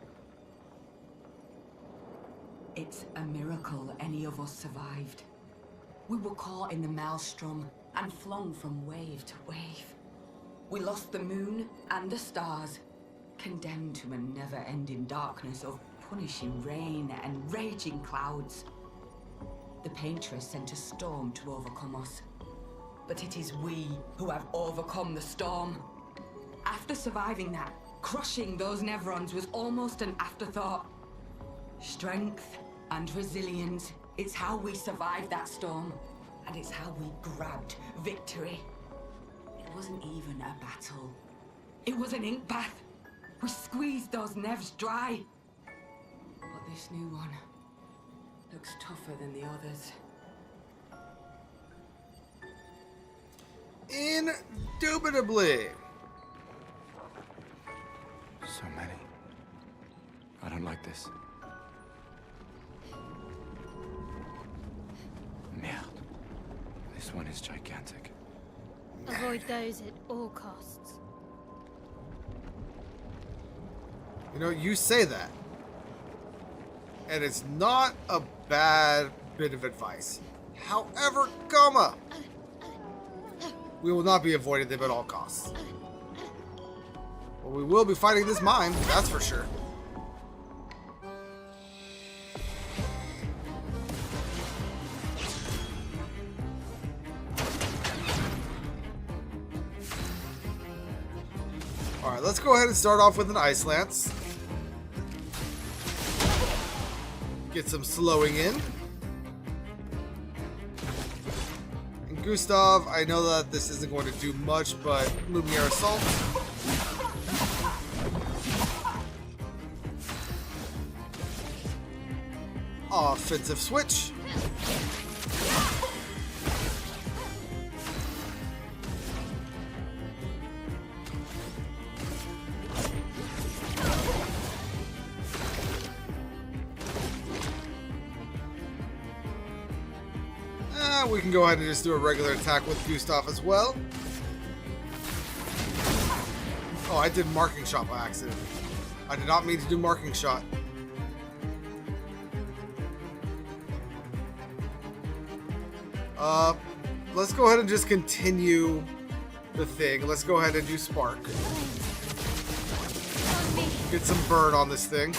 It's a miracle any of us survived. We were caught in the maelstrom and flung from wave to wave. We lost the moon and the stars, condemned to a never-ending darkness of punishing rain and raging clouds. The Paintress sent a storm to overcome us, but it is we who have overcome the storm. After surviving that, crushing those Nevrons was almost an afterthought. Strength and resilience, it's how we survived that storm, and it's how we grabbed victory. It wasn't even a battle. It was an ink bath. We squeezed those Nevs dry. But this new one looks tougher than the others. Indubitably. So many. I don't like this. Merde. This one is gigantic. Avoid those at all costs. You know, you say that. And it's not a bad bit of advice. However, we will not be avoiding them at all costs. Well, we will be fighting this mine, that's for sure. Alright, let's go ahead and start off with an Ice Lance. Get some slowing in. And Gustav, I know that this isn't going to do much, but Lumiere Assault. Offensive switch. We can go ahead and just do a regular attack with Gustav as well. Oh, I did marking shot by accident. I did not mean to do marking shot. Let's go ahead and just continue the thing. Let's go ahead and do Spark. Get some burn on this thing.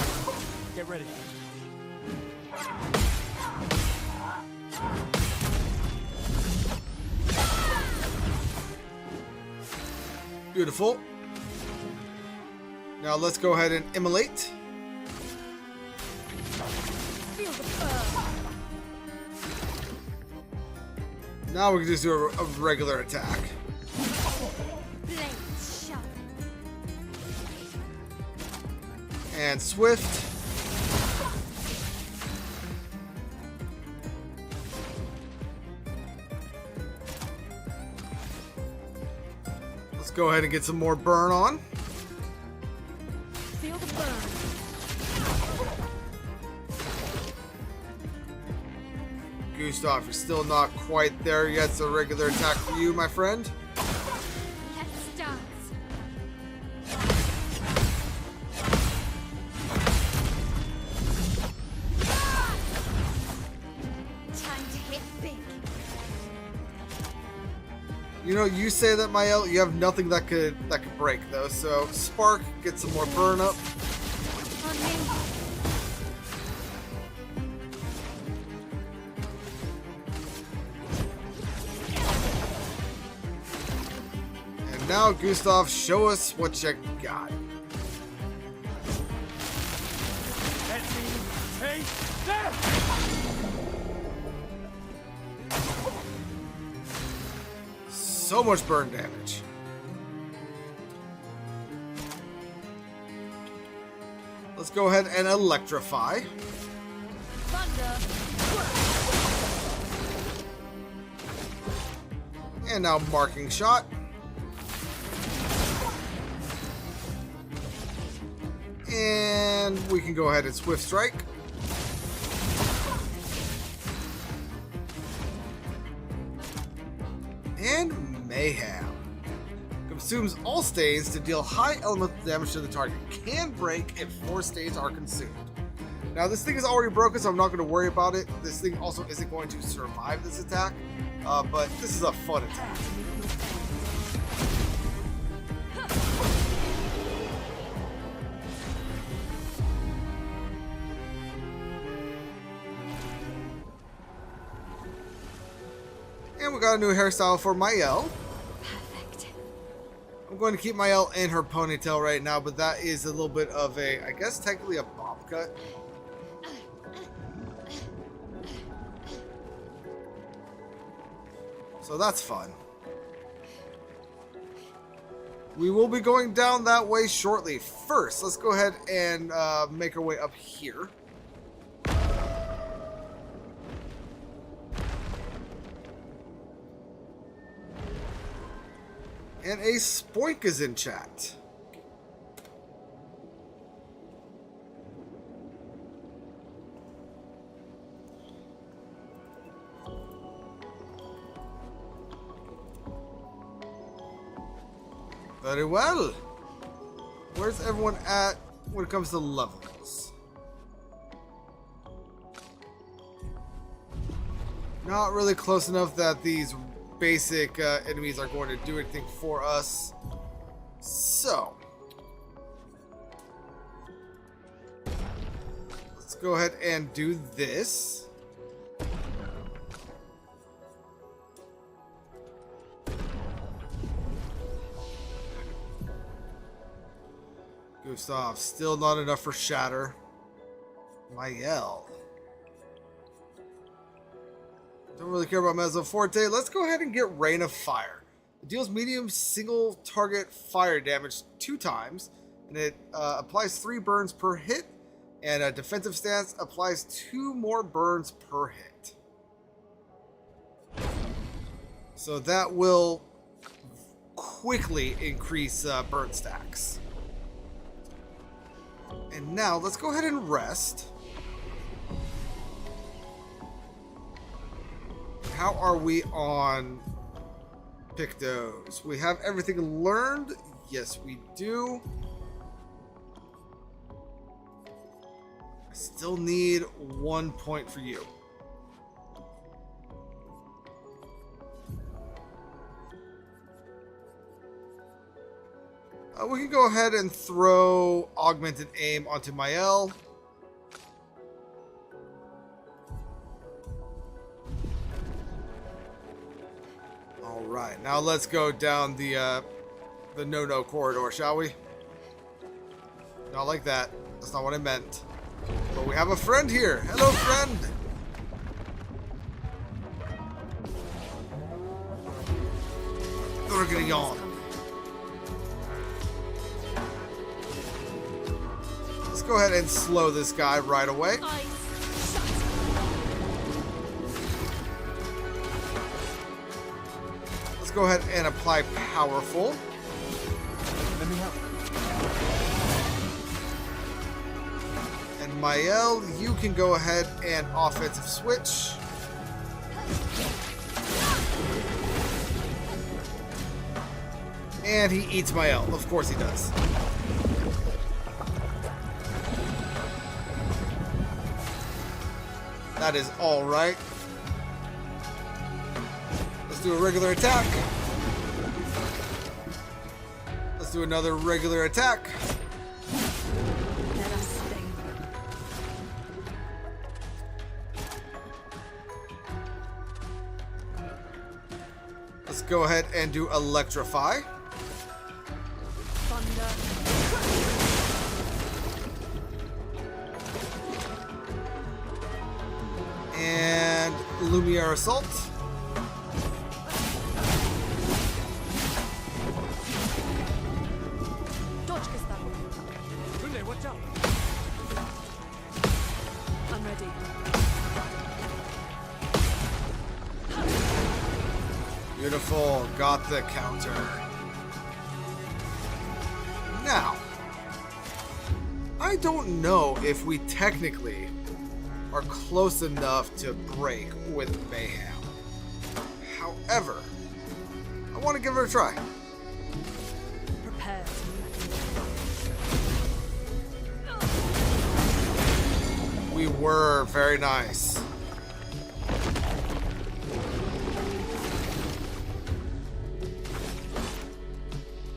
Get ready. Beautiful. Now let's go ahead and immolate. Now we can just do a regular attack. And Swift. Let's go ahead and get some more burn on. Feel the burn. Gustav, you're still not quite there yet. It's a regular attack for you, my friend. Let's dance. Time to hit big. You know, you say that, Mael, you have nothing that could break though. So Spark, get some more burn up. On me. now, Gustav, show us what you got. Let me take that! So much burn damage. Let's go ahead and electrify. And now marking shot. And we can go ahead and swift strike. And mayhem. Consumes all stains to deal high elemental damage to the target. Can break if 4 stains are consumed. Now this thing is already broken, so I'm not going to worry about it. This thing also isn't going to survive this attack, but this is a fun attack. And we got a new hairstyle for Mael. Perfect. I'm going to keep Mael in her ponytail right now, but that is a little bit of a, I guess technically a bob cut. So that's fun. We will be going down that way shortly. First, let's go ahead and make our way up here. And a Spoink is in chat. Very well. Where's everyone at when it comes to levels? Not really close enough that these basic enemies are going to do anything for us. So let's go ahead and do this. Gustav, still not enough for Shatter. Mael. Don't really care about Mezzo Forte. Let's go ahead and get Rain of Fire. It deals medium single target fire damage 2 times, and it applies 3 burns per hit, and a defensive stance applies 2 more burns per hit. So that will quickly increase burn stacks. And now let's go ahead and rest. How are we on Pictos? We have everything learned. Yes, we do. I still need 1 point for you. We can go ahead and throw Augmented Aim onto Mael. Alright, now let's go down the no-no corridor, shall we? Not like that. That's not what I meant. But we have a friend here. Hello, friend! We're gonna yawn. Let's go ahead and slow this guy right away. Let's go ahead and apply Powerful. Let me help. And Mael, you can go ahead and offensive switch. And he eats Mael. Of course he does. That is all right. Let's do a regular attack. Let's do another regular attack. Let's go ahead and do Electrify. thunder. And Lumiere Assault. Dodge, Gustavo. Lune, watch out! I'm ready. Beautiful. Got the counter. Now, I don't know if we technically are close enough to break with Mayhem. However, I want to give it a try. Prepare. We were very nice.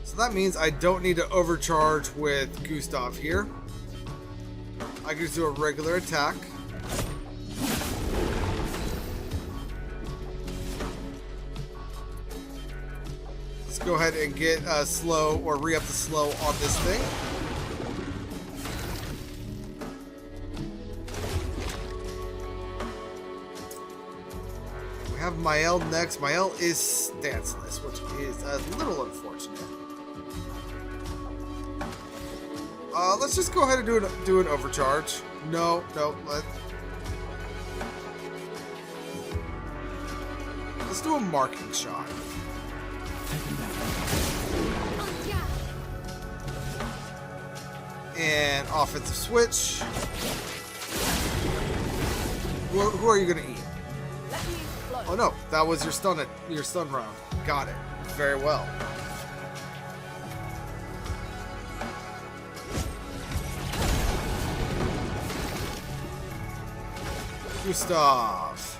So that means I don't need to overcharge with Gustav here. I can just do a regular attack. Let's go ahead and get slow or re-up the slow on this thing. We have Mael next. Mael is stanceless, which is a little unfortunate. Let's just go ahead and do an overcharge. No, let's do a marking shot. And offensive switch. Who are you gonna eat? Oh no, that was your stun round. Got it. Very well. Gustav.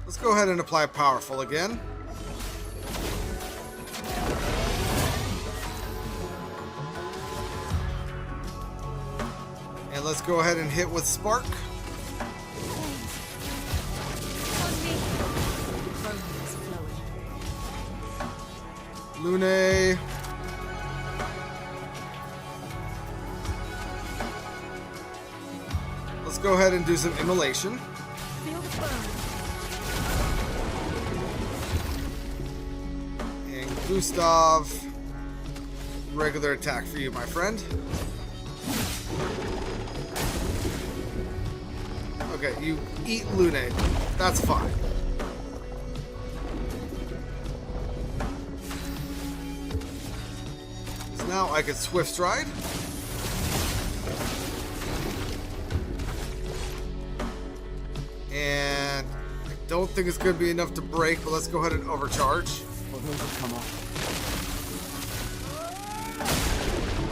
Let's go ahead and apply Powerful again. And let's go ahead and hit with Spark. Lune. Let's go ahead and do some immolation. Feel the burn. And Gustav, regular attack for you, my friend. Okay, you eat Lune. That's fine. So now I can Swift Stride. And I don't think it's going to be enough to break, but let's go ahead and overcharge.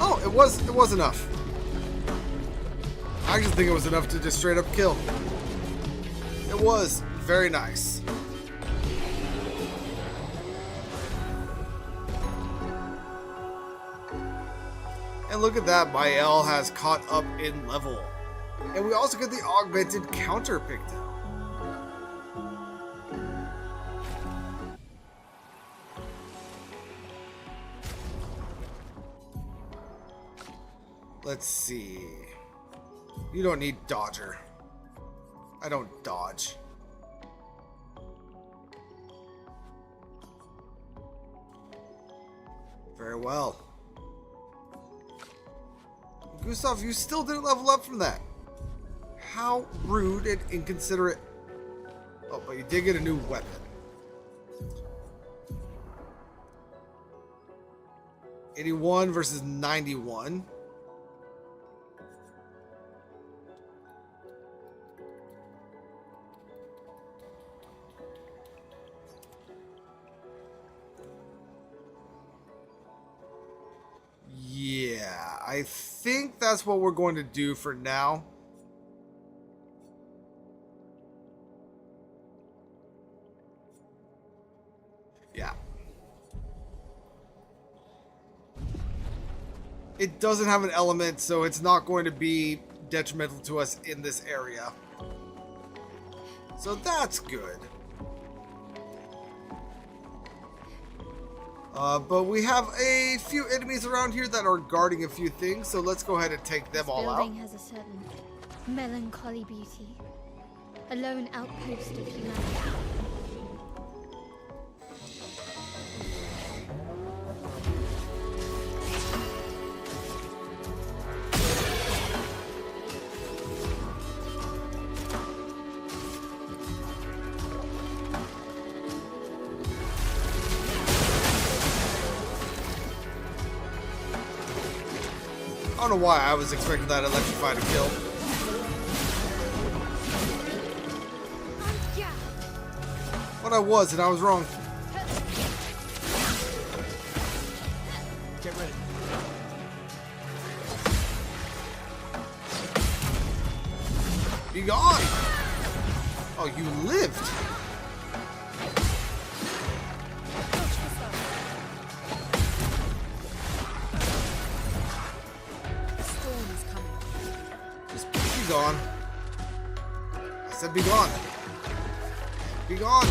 Oh, it was enough. I just think it was enough to just straight up kill. It was very nice. And look at that, Mael has caught up in level. And we also get the augmented counter picked up. Let's see. You don't need Dodger. I don't dodge. Very well. Gustav, you still didn't level up from that. How rude and inconsiderate. Oh, but you did get a new weapon. $81 versus 91. Yeah, I think that's what we're going to do for now. Yeah. it doesn't have an element, so it's not going to be detrimental to us in this area. So that's good. But we have a few enemies around here that are guarding a few things, so let's go ahead and take them all out. This building has a certain melancholy beauty. A lone outpost of humanity. I don't know why I was expecting that electrified to kill. But I was, and I was wrong. Get ready. Be gone! Oh, you lived! Gone. I said be gone. Be gone.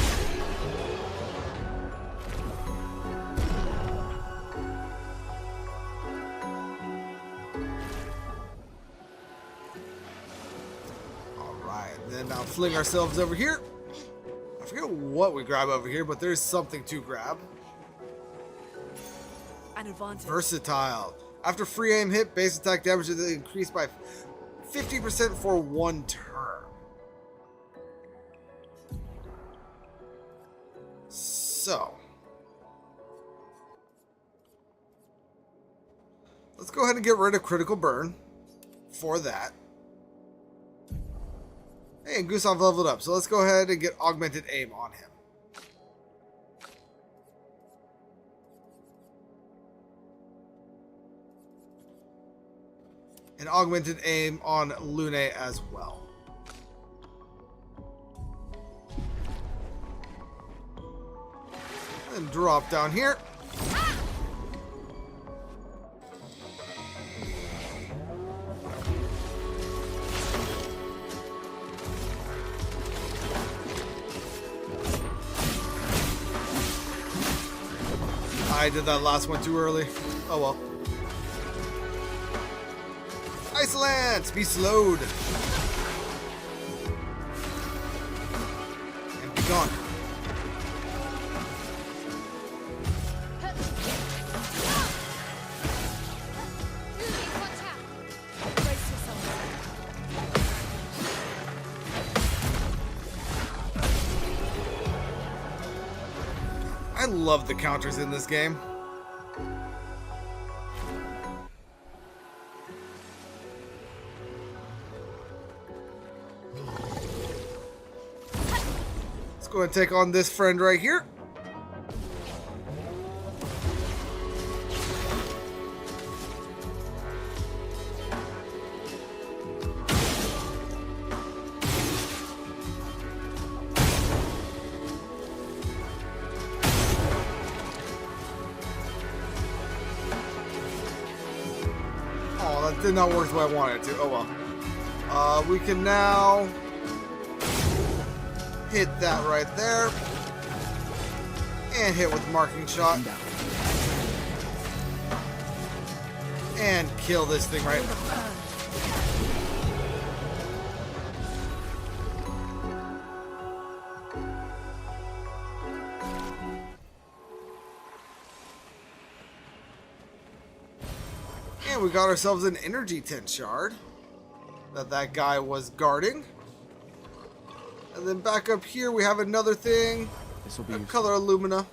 Alright, then now fling ourselves over here. I forget what we grab over here, but there's something to grab. An advantage. Versatile. After free aim hit, base attack damage is increased by 50% for 1 turn. So, let's go ahead and get rid of critical burn for that. Hey, and Gustav leveled up, so let's go ahead and get augmented aim on him. And augmented aim on Lune as well. And drop down here. I did that last one too early. Oh well. Iceland, be slowed. And be gone. I love the counters in this game. Let's go ahead and take on this friend right here. Oh, that did not work the way I wanted it to. Oh well. We can now hit that right there. And hit with marking shot. And kill this thing right now. And we got ourselves an energy tent shard that guy was guarding. And then back up here we have another thing. This will be color Illumina.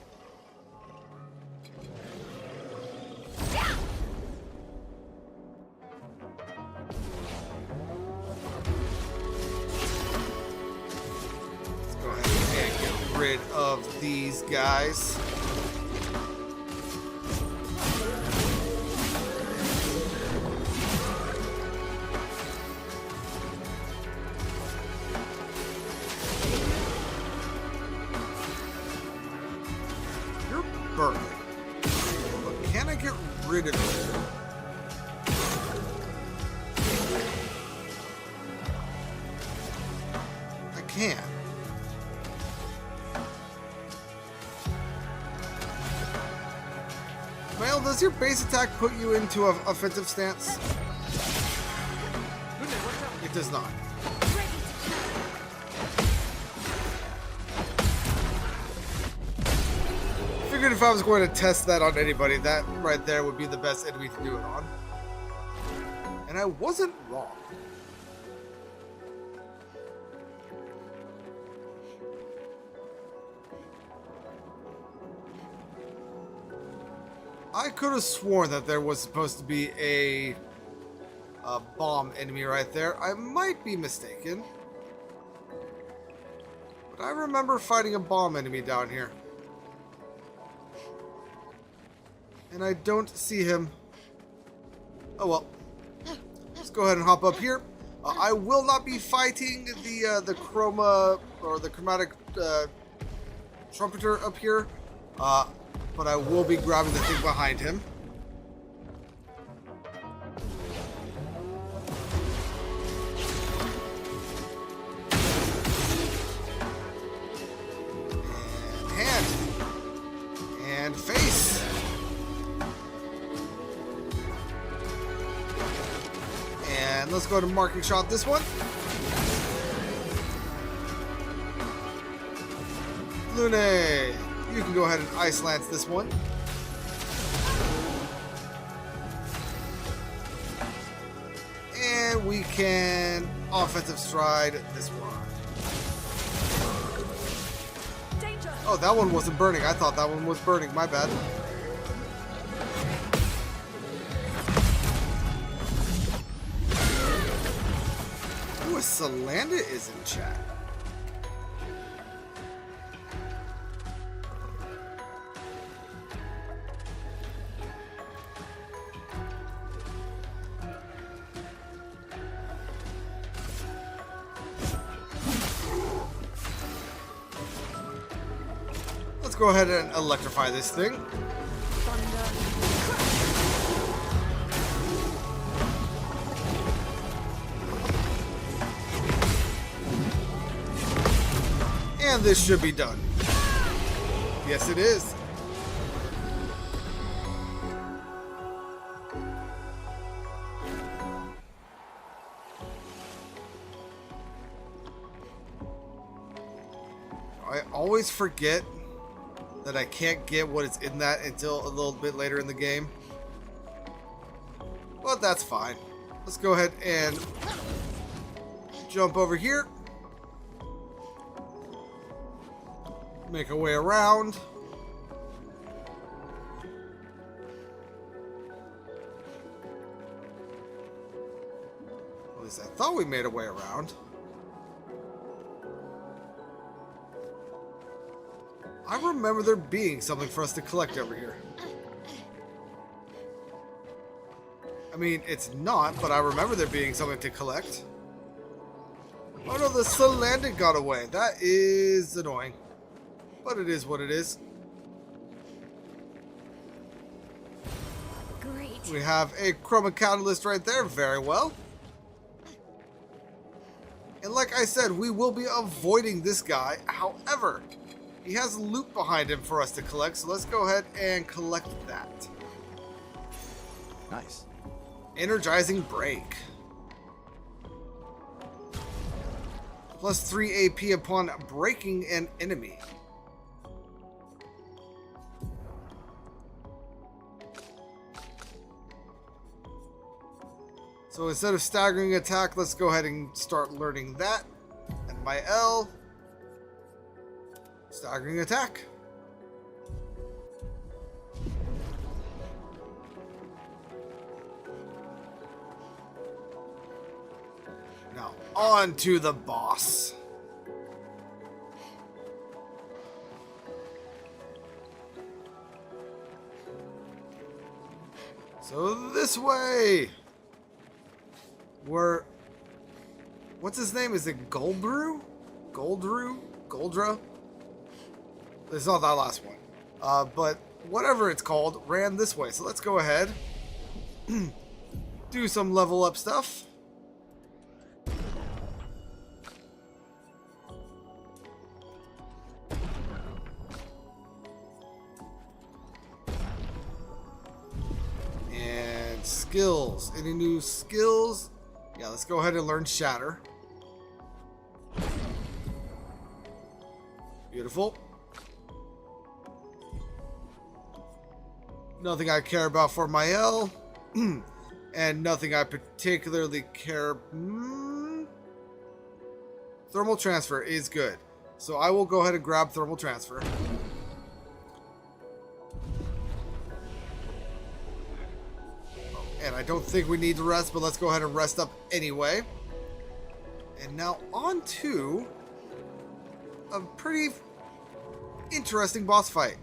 Let's go ahead and get rid of these guys. Burn. But can I get rid of it Mael, does your base attack put you into an offensive stance? It does not. Figured if I was going to test that on anybody, that right there would be the best enemy to do it on. And I wasn't wrong. I could have sworn that there was supposed to be a bomb enemy right there. I might be mistaken. But I remember fighting a bomb enemy down here. And I don't see him. Oh well. Let's go ahead and hop up here. I will not be fighting the chroma or the chromatic trumpeter up here. But I will be grabbing the thing behind him. And hand. And face. And let's go to marking shot this one. Lune. You can go ahead and ice lance this one. And we can offensive stride this one. Danger. Oh, that one wasn't burning. I thought that one was burning. My bad. Ooh, Salanda is in chat. Let's go ahead and electrify this thing. And this should be done. Yes, it is. I always forget that I can't get what is in that until a little bit later in the game. But that's fine. Let's go ahead and jump over here. Make our way around. At least I thought we made our way around. I remember there being something for us to collect over here. I mean, it's not, but I remember there being something to collect. Oh no, the Salandit got away. That is annoying. But it is what it is. Great. We have a chroma catalyst right there. Very well. And like I said, we will be avoiding this guy. However, he has loot behind him for us to collect, so let's go ahead and collect that. Nice. Energizing break. Plus 3 AP upon breaking an enemy. So instead of staggering attack, let's go ahead and start learning that. And my L. Staggering attack. Now, on to the boss. So this way. What's his name? Is it Goldbrew? Goldra? It's not that last one. But whatever it's called ran this way. So let's go ahead. Do some level up stuff. skills. Any new skills? Yeah, let's go ahead and learn Shatter. Beautiful. Nothing I care about for my L. And nothing I particularly care... Thermal Transfer is good. So I will go ahead and grab Thermal Transfer. And I don't think we need to rest, but let's go ahead and rest up anyway. And now on to a pretty interesting boss fight.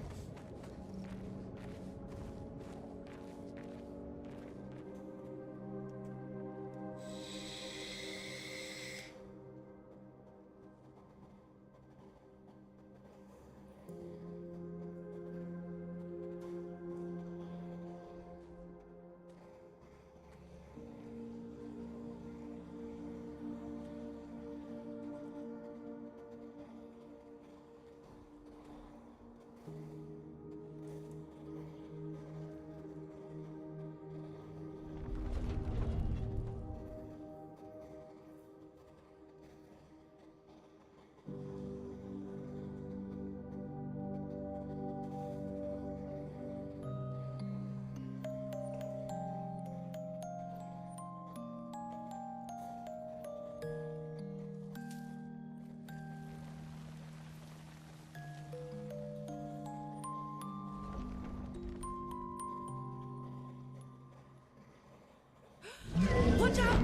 Watch out!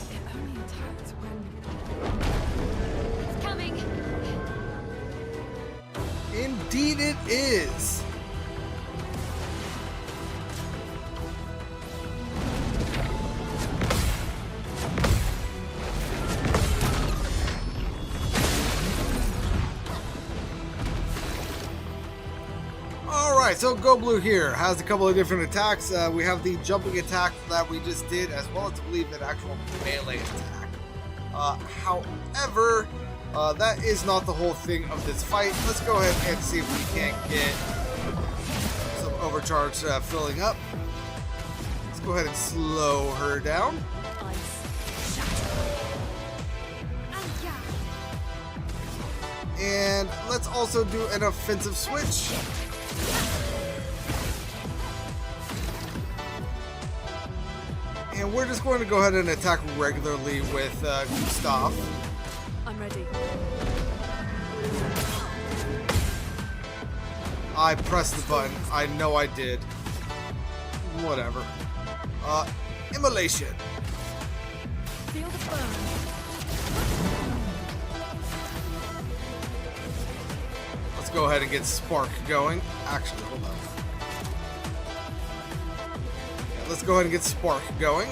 It only attacks when... It's coming. Indeed it is. Alright, so Go Blue here has a couple of different attacks. We have the jumping attack that we just did, as well as I believe an actual melee attack. However, that is not the whole thing of this fight. Let's go ahead and see if we can get some overcharge filling up. Let's go ahead and slow her down. And let's also do an offensive switch. And we're just going to go ahead and attack regularly with Gustav. I'm ready. I pressed the button. I know I did. Whatever. Immolation. Feel the burn. Let's go ahead and get Spark going. Actually, hold on. Yeah, let's go ahead and get Spark going.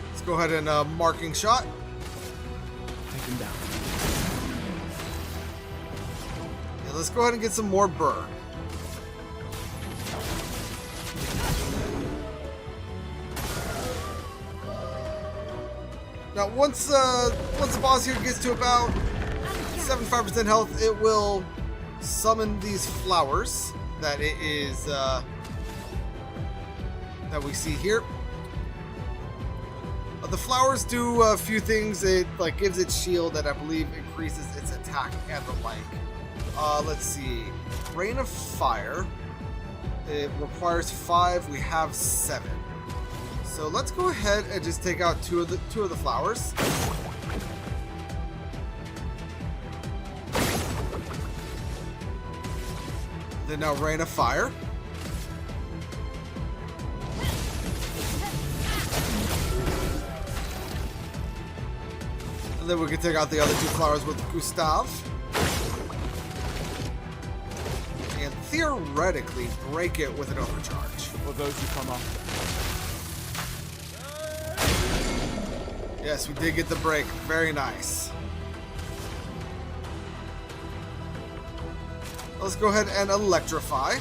Let's go ahead and marking shot. Take him down. Yeah, let's go ahead and get some more burn. Now, once the boss here gets to about 75% health, it will summon these flowers that it is that we see here. The flowers do a few things. It gives it shield, and I believe increases its attack and the like. Let's see, Rain of Fire. It requires 5. We have 7. So let's go ahead and just take out two of the flowers. Then now Rain of Fire. And then we can take out the other 2 flowers with Gustav. And theoretically break it with an overcharge. For those who come after. Yes, we did get the break. Very nice. Let's go ahead and electrify.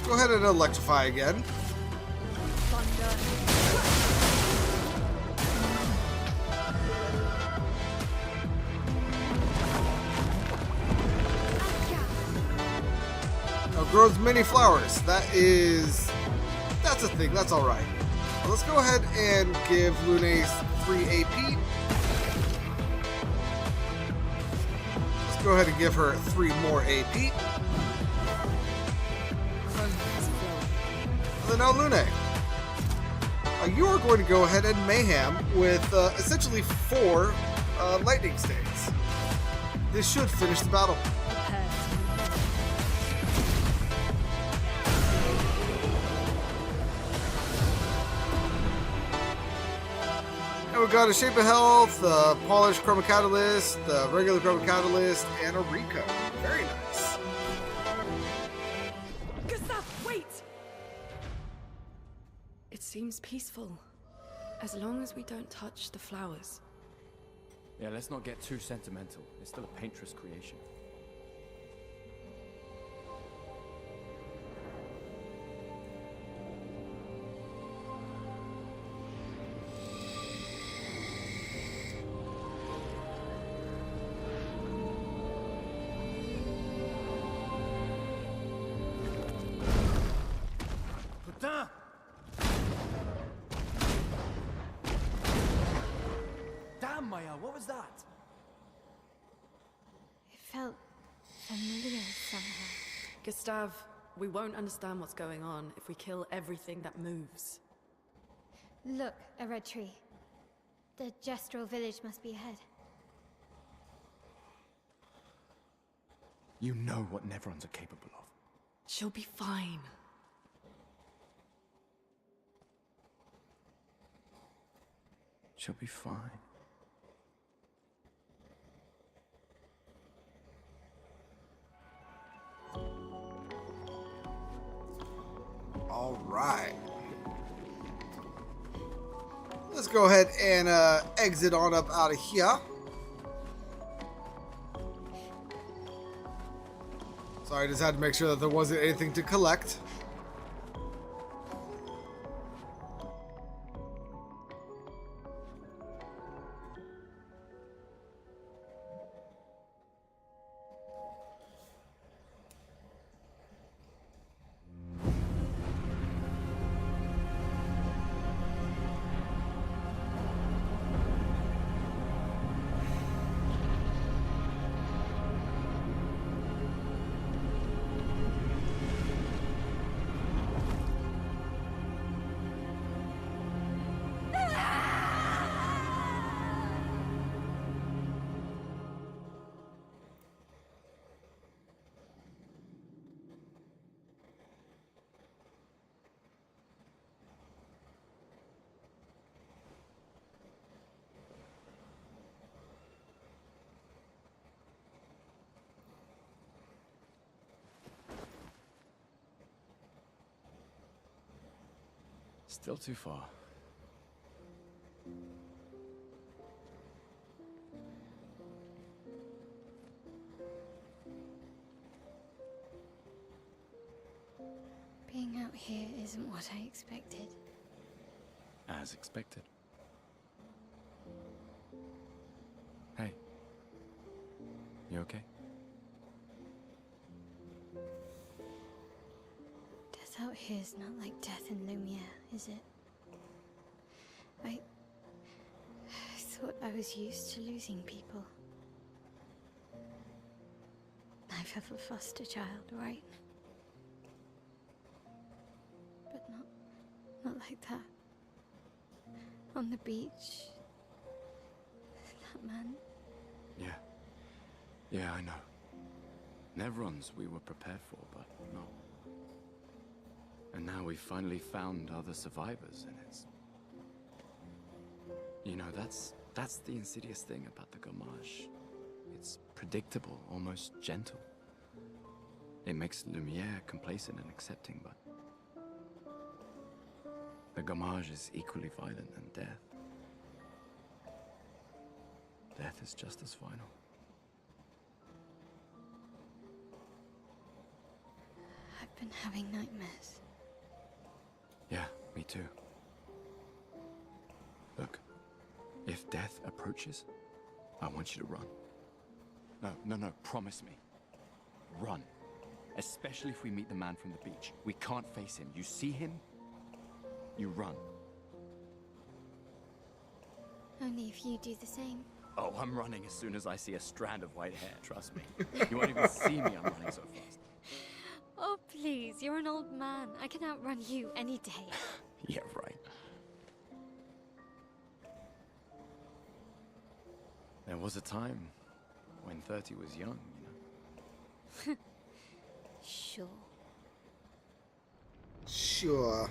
Go ahead and electrify again. Now grows many flowers. That's a thing. That's all right. Well, let's go ahead and give Lune 3 AP. Let's go ahead and give her 3 more AP. And then now Lune. You are going to go ahead and mayhem with essentially 4 lightning stays. This should finish the battle. And we've got a Shape of Health, a Polished Chroma Catalyst, a regular Chroma Catalyst, and a Rico. Very nice. Gustav, wait! It seems peaceful. As long as we don't touch the flowers. Yeah, let's not get too sentimental. It's still a painter's creation. Putain! Damn, Maya, what was that? It felt familiar somehow. Gustav, we won't understand what's going on if we kill everything that moves. Look, a red tree. The gestural village must be ahead. You know what Nevrons are capable of. She'll be fine. She'll be fine. All right. Let's go ahead and exit on up out of here. Sorry, I just had to make sure that there wasn't anything to collect. Still too far. Being out here isn't what I expected. As expected. Hey. You okay? Death out here's not like death in Lumiere, is it? I thought I was used to losing people. I've have a foster child, right? But not like that. On the beach. That man. Yeah. Yeah, I know. Nevrons we were prepared for, but no. And now we've finally found other survivors, and it's... You know, that's the insidious thing about the Gommage. It's predictable, almost gentle. It makes Lumiere complacent and accepting, but... The Gommage is equally violent than death. Death is just as final. been having nightmares. Yeah, me too. Look, if death approaches, I want you to run. No, promise me. Run. Especially if we meet the man from the beach. We can't face him. You see him, you run. Only if you do the same. Oh, I'm running as soon as I see a strand of white hair, trust me. You won't even see me, I'm running so fast. Oh, please, you're an old man. I can outrun you any day. Yeah, right. There was a time when 30 was young, you know? Sure. Sure.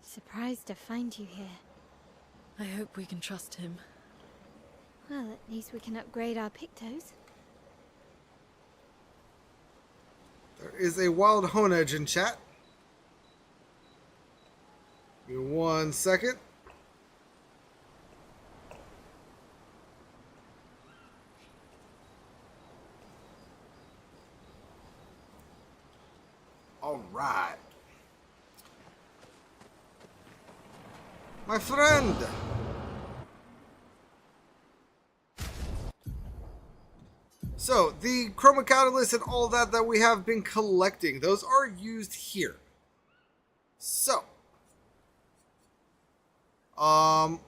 Surprised to find you here. I hope we can trust him. Well, at least we can upgrade our Pictos. There is a wild honedge in chat. Give me 1 second. All right. My friend. So, the chroma catalysts and all that we have been collecting, those are used here. So, what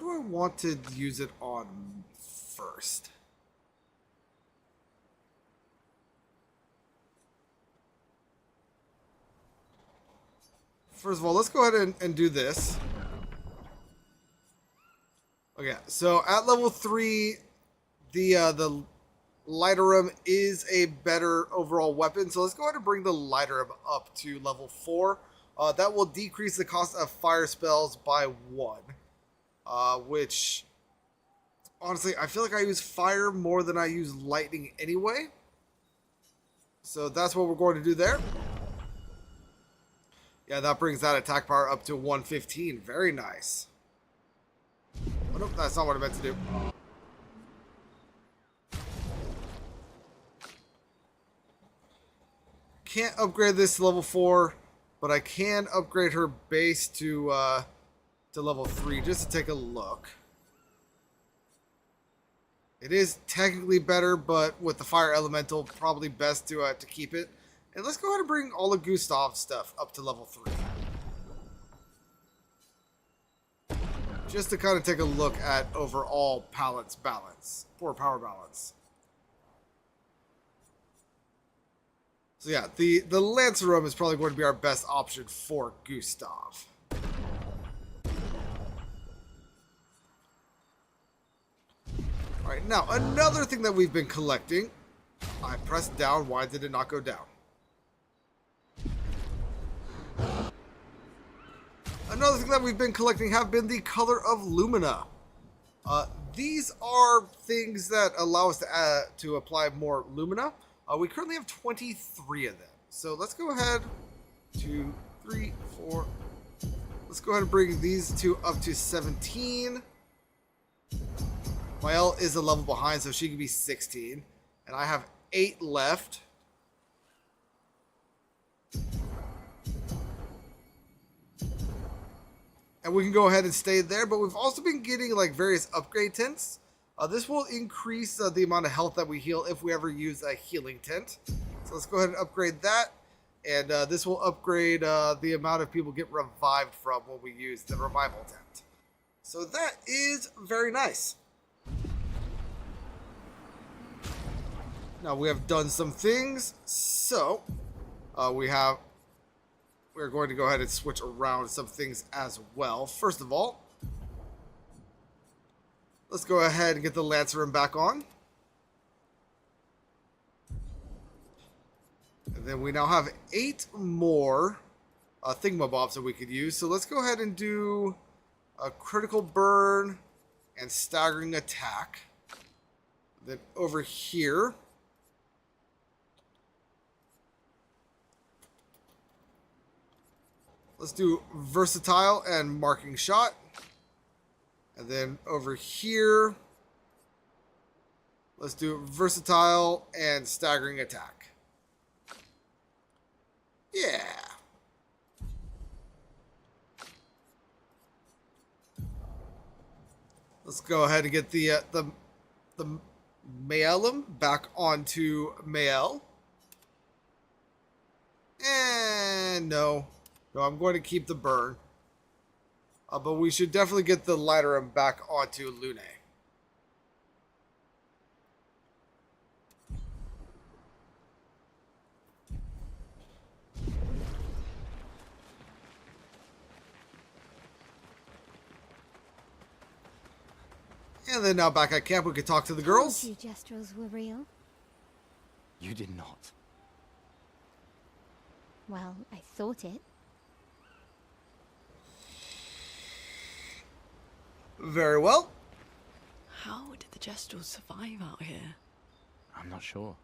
do I want to use it on first? First of all, let's go ahead and do this. Okay, so at level 3, the Lighterum is a better overall weapon. So let's go ahead and bring the Lighterum up to level 4. That will decrease the cost of fire spells by 1. Which, honestly, I feel like I use fire more than I use lightning anyway. So that's what we're going to do there. Yeah, that brings that attack power up to 115. Very nice. Oh, nope, that's not what I meant to do. Can't upgrade this to level 4, but I can upgrade her base to level 3 just to take a look. It is technically better, but with the fire elemental, probably best to keep it. And let's go ahead and bring all of Gustav's stuff up to level 3. Just to kind of take a look at overall power balance. So yeah, the Lancerum is probably going to be our best option for Gustav. Alright, now another thing that we've been collecting. I pressed down, why did it not go down? Another thing that we've been collecting have been the color of Lumina. These are things that allow us to apply more Lumina. We currently have 23 of them. So let's go ahead. 2, 3, 4. Let's go ahead and bring these two up to 17. Mael is a level behind, so she can be 16. And I have 8 left. And we can go ahead and stay there, but we've also been getting like various upgrade tints. This will increase the amount of health that we heal if we ever use a healing tint. So let's go ahead and upgrade that. And this will upgrade the amount of people get revived from when we use the revival tent. So that is very nice. Now we have done some things. So we're going to go ahead and switch around some things as well. First of all, let's go ahead and get the Lancerum back on. And then we now have 8 more thingamabobs that we could use. So let's go ahead and do a critical burn and staggering attack. Then over here, let's do versatile and marking shot. And then over here, let's do versatile and staggering attack. Yeah. Let's go ahead and get the Maelum back onto Mael. And no, I'm going to keep the burn. But we should definitely get the Laterum back onto Lune. And then now back at camp, we could talk to the girls. You gestrels were real. You did not. Well, I thought it. Very well. How did the gestrels survive out here? I'm not sure.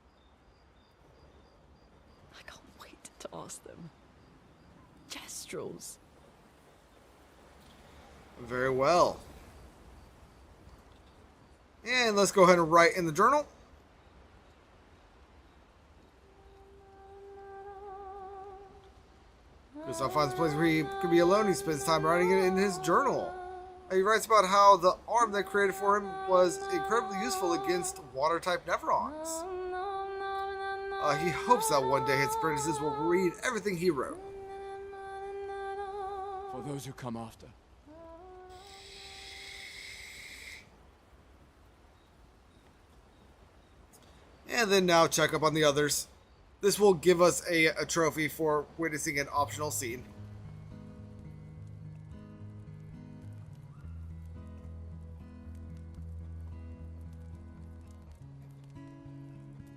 I can't wait to ask them. Gestrels. Very well. And let's go ahead and write in the journal. Gustav finds a place where he can be alone. He spends time writing it in his journal. He writes about how the arm they created for him was incredibly useful against water-type Neverons. He hopes that one day his apprentices will read everything he wrote. For those who come after. And then now check up on the others. This will give us a trophy for witnessing an optional scene.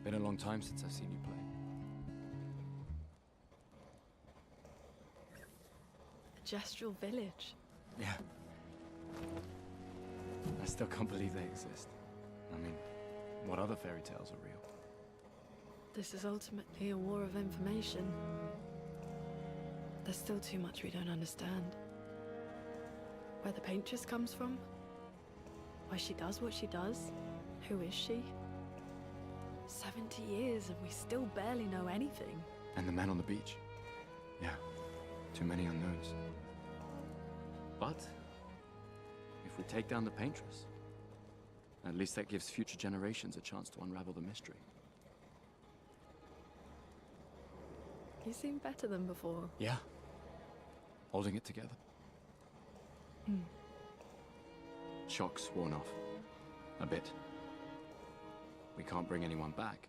Been a long time since I've seen you play. A gestural village. Yeah. I still can't believe they exist. I mean, what other fairy tales are real? This is ultimately a war of information. There's still too much we don't understand. Where the paintress comes from? Why she does what she does? Who is she? 70 years and we still barely know anything. And the man on the beach. Yeah, too many unknowns. But if we take down the paintress, at least that gives future generations a chance to unravel the mystery. You seem better than before. Yeah. Holding it together. Shock's worn off. A bit. We can't bring anyone back.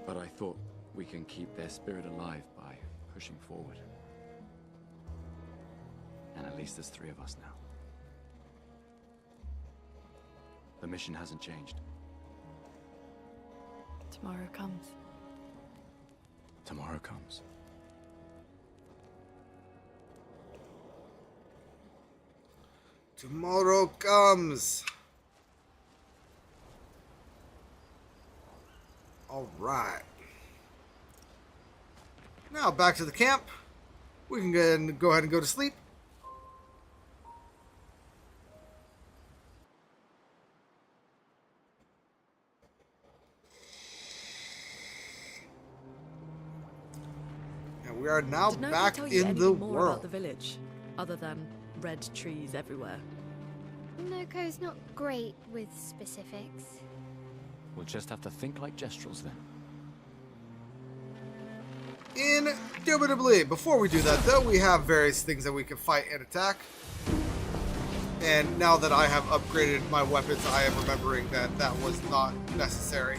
But I thought we can keep their spirit alive by pushing forward. And at least there's 3 of us now. The mission hasn't changed. Tomorrow comes. Tomorrow comes. Tomorrow comes. All right. Now back to the camp. We can go ahead and go to sleep. And we are now Did nobody back tell you in the anything more world. about the village, other than red trees everywhere? Noko's not great with specifics. We'll just have to think like gestrels then. Indubitably. Before we do that, though, we have various things that we can fight and attack. And now that I have upgraded my weapons, I am remembering that that was not necessary.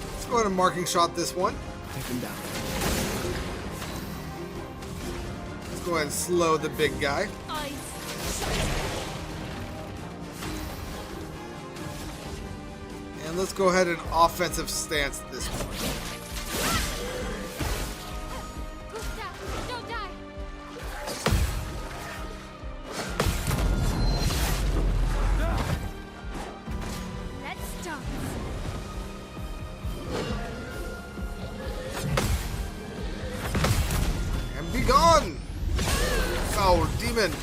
Let's go ahead and marking shot this one. Take him down. Let's go ahead and slow the big guy. And And let's go ahead and offensive stance at this point. Don't die. Let's dance. And be gone, foul demon.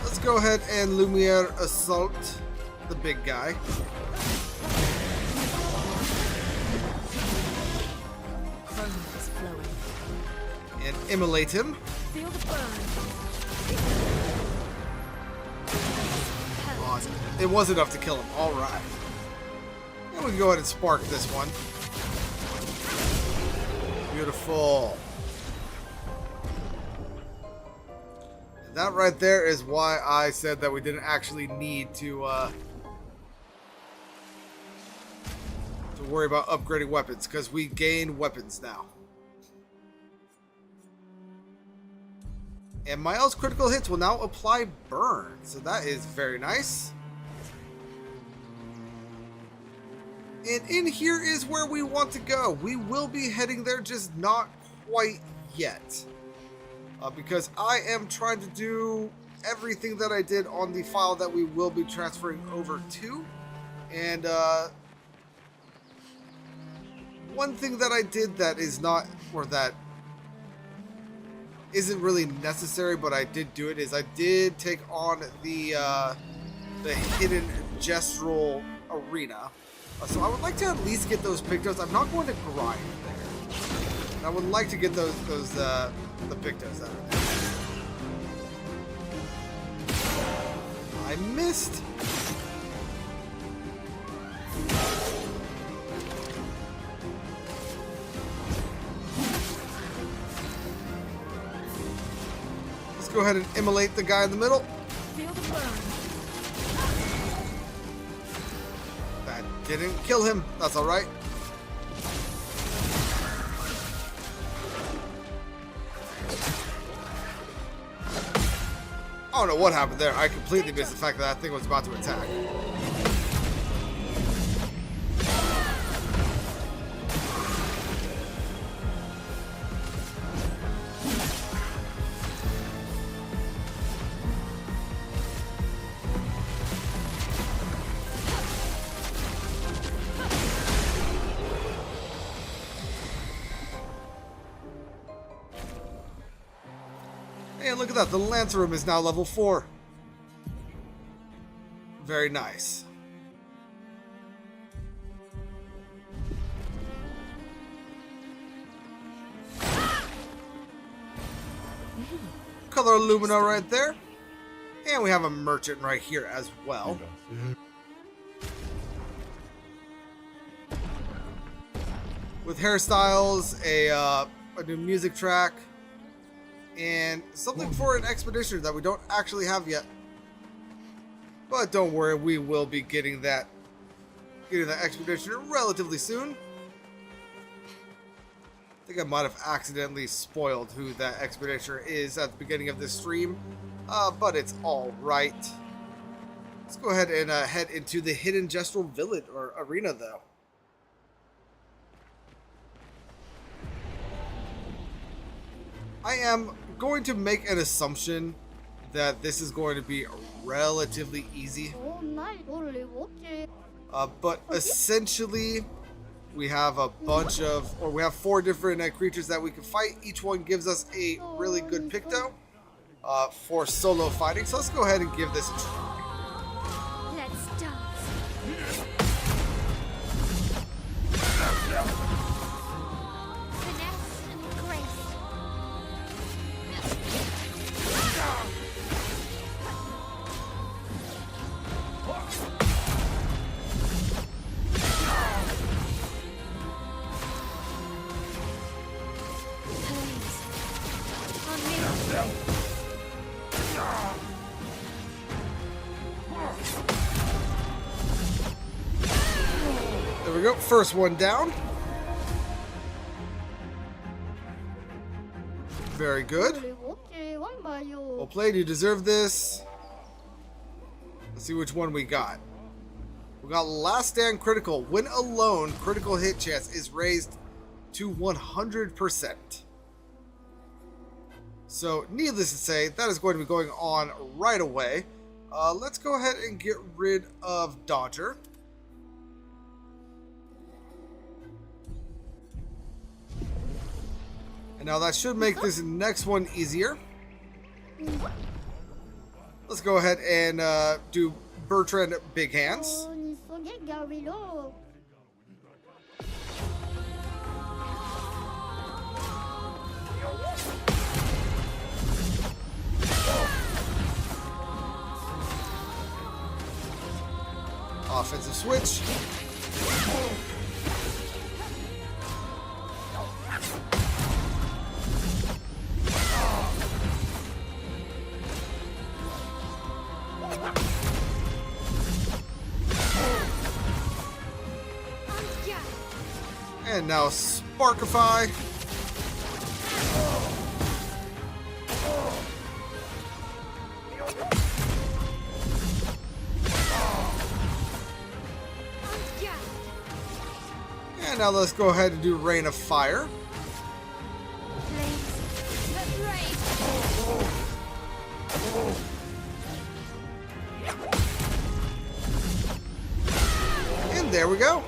Let's go ahead and Lumiere assault the big guy. Chrome is flowing. And immolate him. Feel the burn. Awesome. It was enough to kill him. Alright. And we can go ahead and spark this one. Beautiful. And that right there is why I said that we didn't actually need to worry about upgrading weapons, because we gain weapons now. And Miles' critical hits will now apply burn, so that is very nice. And in here is where we want to go. We will be heading there, just not quite yet. Because I am trying to do everything that I did on the file that we will be transferring over to. And one thing that I did that is not, or that isn't really necessary, but I did do it, is I did take on the hidden gestural arena. So I would like to at least get those pictos. I'm not going to grind there. And I would like to get the pictos out of there. I missed. Let's go ahead and immolate the guy in the middle. Feel the burn. That didn't kill him. That's alright. I don't know what happened there. I completely missed the fact that that thing was about to attack. And look at that, the Lance Room is now level 4. Very nice. Color Lumina right there. And we have a merchant right here as well. With hairstyles, a new music track, and something for an expedition that we don't actually have yet. But don't worry, we will be getting that expedition relatively soon. I think I might have accidentally spoiled who that expeditioner is at the beginning of this stream, but it's all right. Let's go ahead and head into the hidden gestural village or arena, though. I am going to make an assumption that this is going to be relatively easy. But essentially, we have a bunch of, or we have 4 different creatures that we can fight. Each one gives us a really good picto for solo fighting. So let's go ahead and give this a try. Let's dance. Finesse and grace. There we go. First one down. Very good. Well played. You deserve this. Let's see which one we got. We got Last Stand critical. When alone, critical hit chance is raised to 100%. So, needless to say, that is going to be going on right away. Let's go ahead and get rid of Dodger. And now that should make this next one easier. Let's go ahead and do Bertrand Big Hands. Offensive switch. And now Sparkify. And now let's go ahead and do Rain of Fire. And there we go.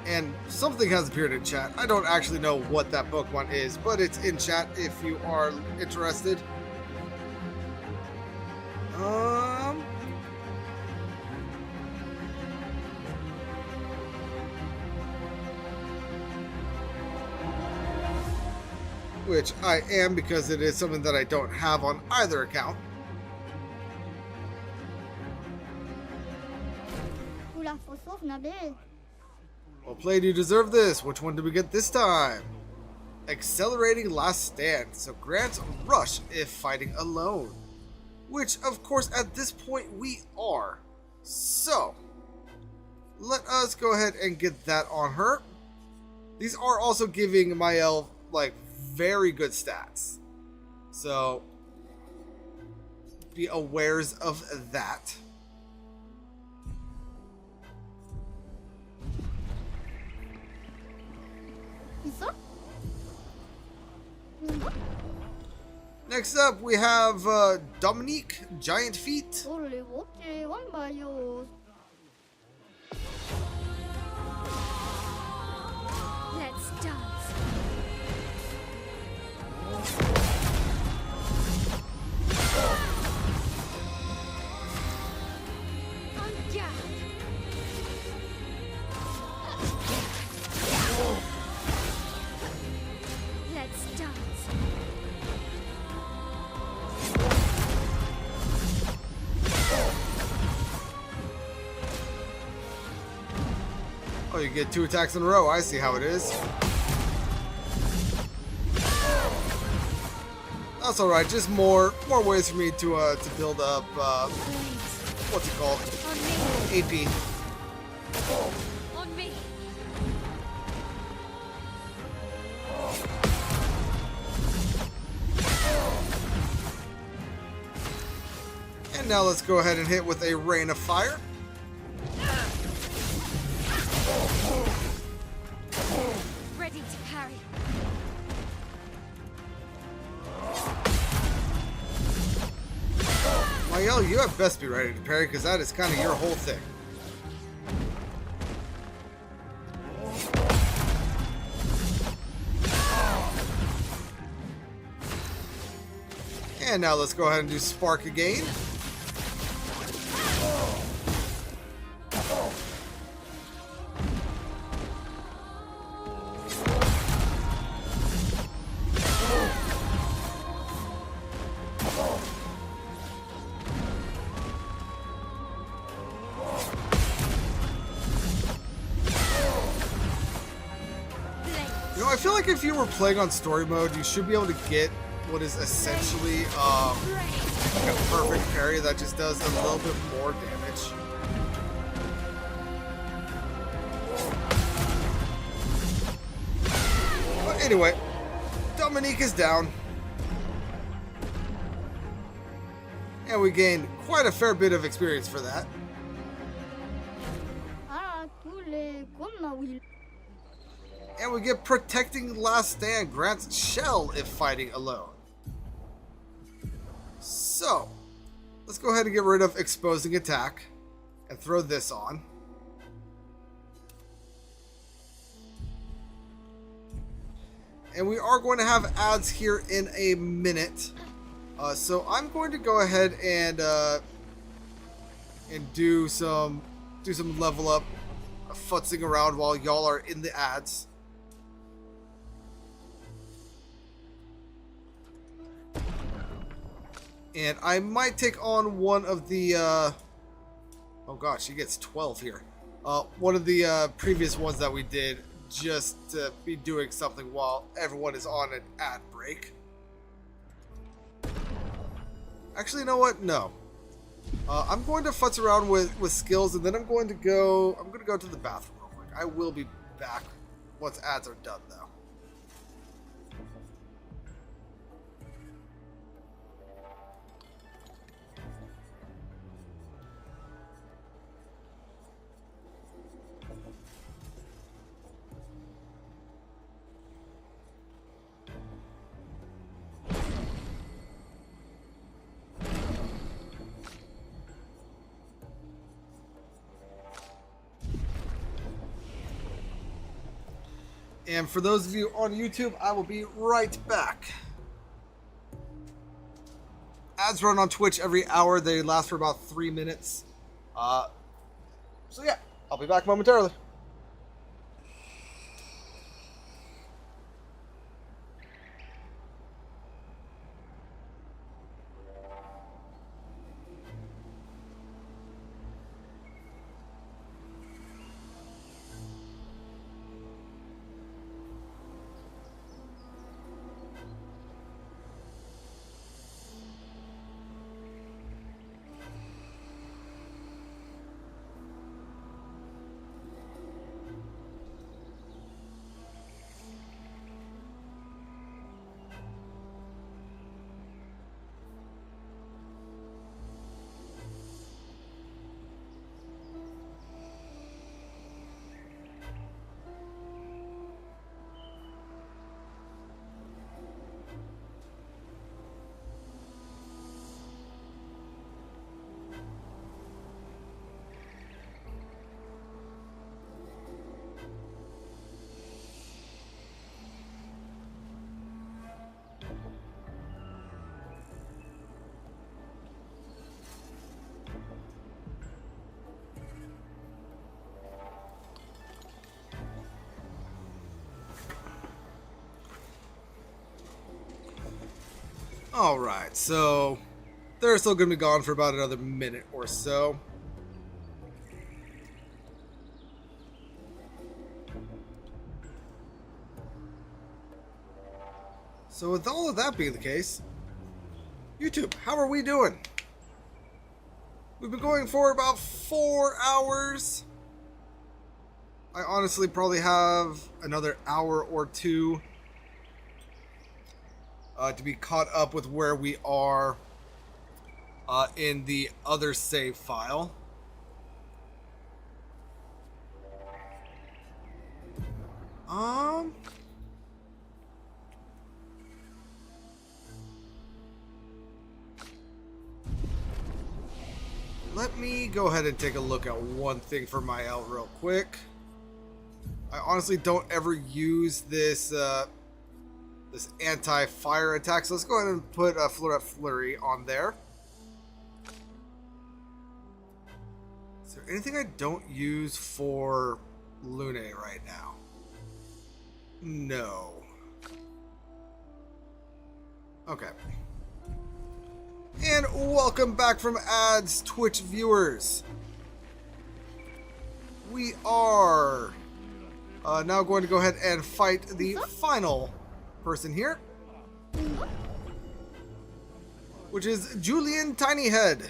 And something has appeared in chat. I don't actually know what that Pokemon is, but it's in chat if you are interested. Which I am, because it is something that I don't have on either account. Well played, you deserve this. Which one did we get this time? Accelerating Last Stand. So grants Rush if fighting alone. Which, of course, at this point we are. So, let us go ahead and get that on her. These are also giving my elf, like, very good stats. So, be awares of that. Next up, we have Dominique, Giant Feet. Let's dance. Let's dance. Oh, you get 2 attacks in a row. I see how it is. That's all right. Just more ways for me to build up what's it called? AP. On me. And now let's go ahead and hit with a Rain of Fire. Ready to parry. Mayel, you have best be ready to parry, because that is kind of your whole thing. And now let's go ahead and do Spark again. You know, I feel like if you were playing on story mode, you should be able to get what is essentially like a perfect parry that just does a little bit more damage. But anyway, Dominique is down. And we gained quite a fair bit of experience for that. And we get Protecting Last Stand grants Shell if fighting alone. So, let's go ahead and get rid of Exposing Attack and throw this on. And we are going to have ads here in a minute. So I'm going to go ahead and do some level up futzing around while y'all are in the ads. And I might take on one of the oh gosh, she gets 12 here. One of the previous ones that we did, just to be doing something while everyone is on an ad break. Actually, you know what? No. I'm going to futz around with skills, and then I'm going to go to the bathroom real quick. I will be back once ads are done, though. And for those of you on YouTube, I will be right back. Ads run on Twitch every hour. They last for about 3 minutes. So yeah, I'll be back momentarily. Alright, so they're still going to be gone for about another minute or so. So with all of that being the case, YouTube, how are we doing? We've been going for about 4 hours. I honestly probably have another hour or two to be caught up with where we are in the other save file. Let me go ahead and take a look at one thing for my L real quick. I honestly don't ever use this this anti-fire attack, so let's go ahead and put a Fleur Flurry on there. Is there anything I don't use for Lune right now? No. Okay. And welcome back from ads, Twitch viewers. We are now going to go ahead and fight the final person here, which is Julian Tinyhead.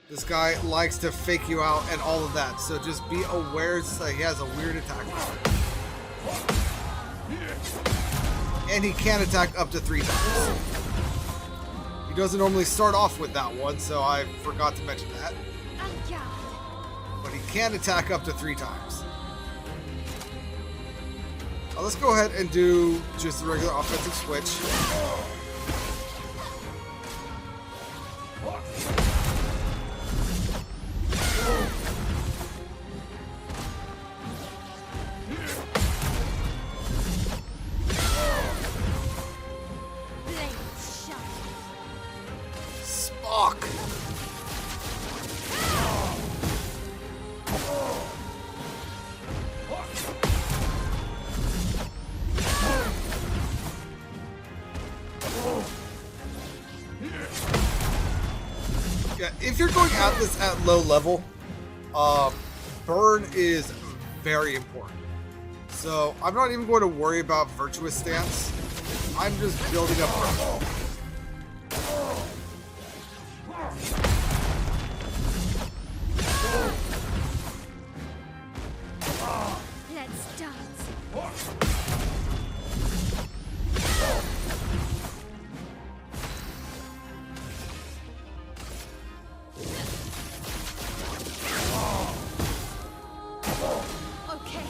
This guy likes to fake you out and all of that, so just be aware he has a weird attack. And he can attack up to 3 times. He doesn't normally start off with that one, so I forgot to mention that. But he can attack up to 3 times. Let's go ahead and do just the regular offensive switch. Spock! Yeah, if you're going at this at low level, burn is very important. So I'm not even going to worry about virtuous stance. I'm just building up burn. Let's dance. Okay.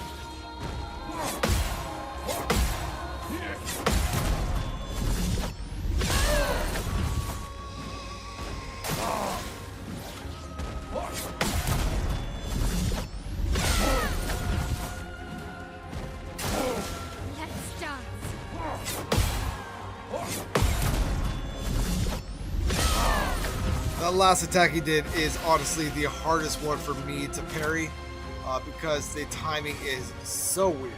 Let's dance. That last attack he did is honestly the hardest one for me to parry because the timing is so weird.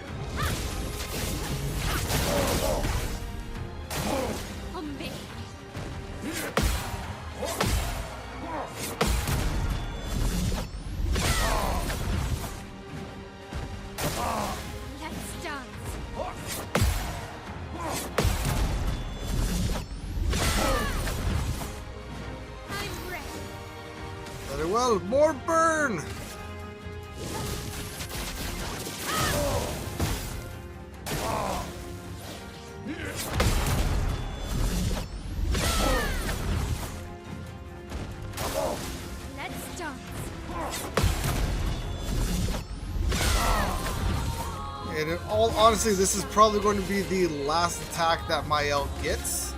Let's dance. I'm ready. Very well, more burn! Let's dance. And in all honesty, this is probably going to be the last attack that Mael gets.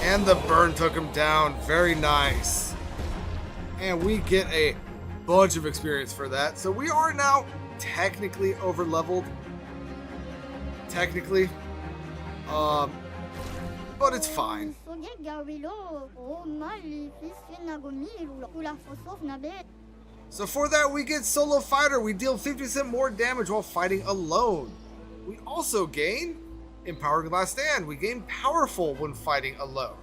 And the burn took him down. Very nice. And we get a bunch of experience for that. So we are now technically over leveled. Technically. But it's fine. So for that, we get Solo Fighter. We deal 50% more damage while fighting alone. We also gain Empowering Last Stand. We gain Powerful when fighting alone.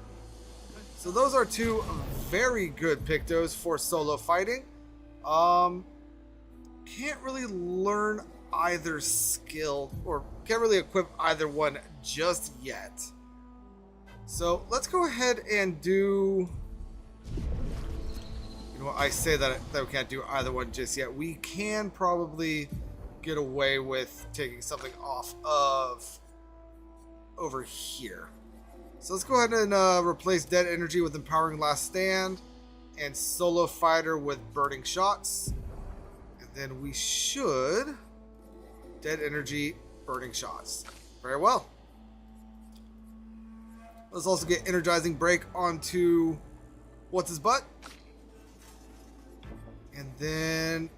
So those are two very good pictos for solo fighting. Can't really learn either skill, or can't really equip either one just yet. So let's go ahead and do... You know what, I say that we can't do either one just yet. We can probably get away with taking something off of over here. So let's go ahead and replace Dead Energy with Empowering Last Stand and Solo Fighter with Burning Shots. And then we should... Dead Energy, Burning Shots. Very well. Let's also get Energizing Break onto What's His Butt. And then...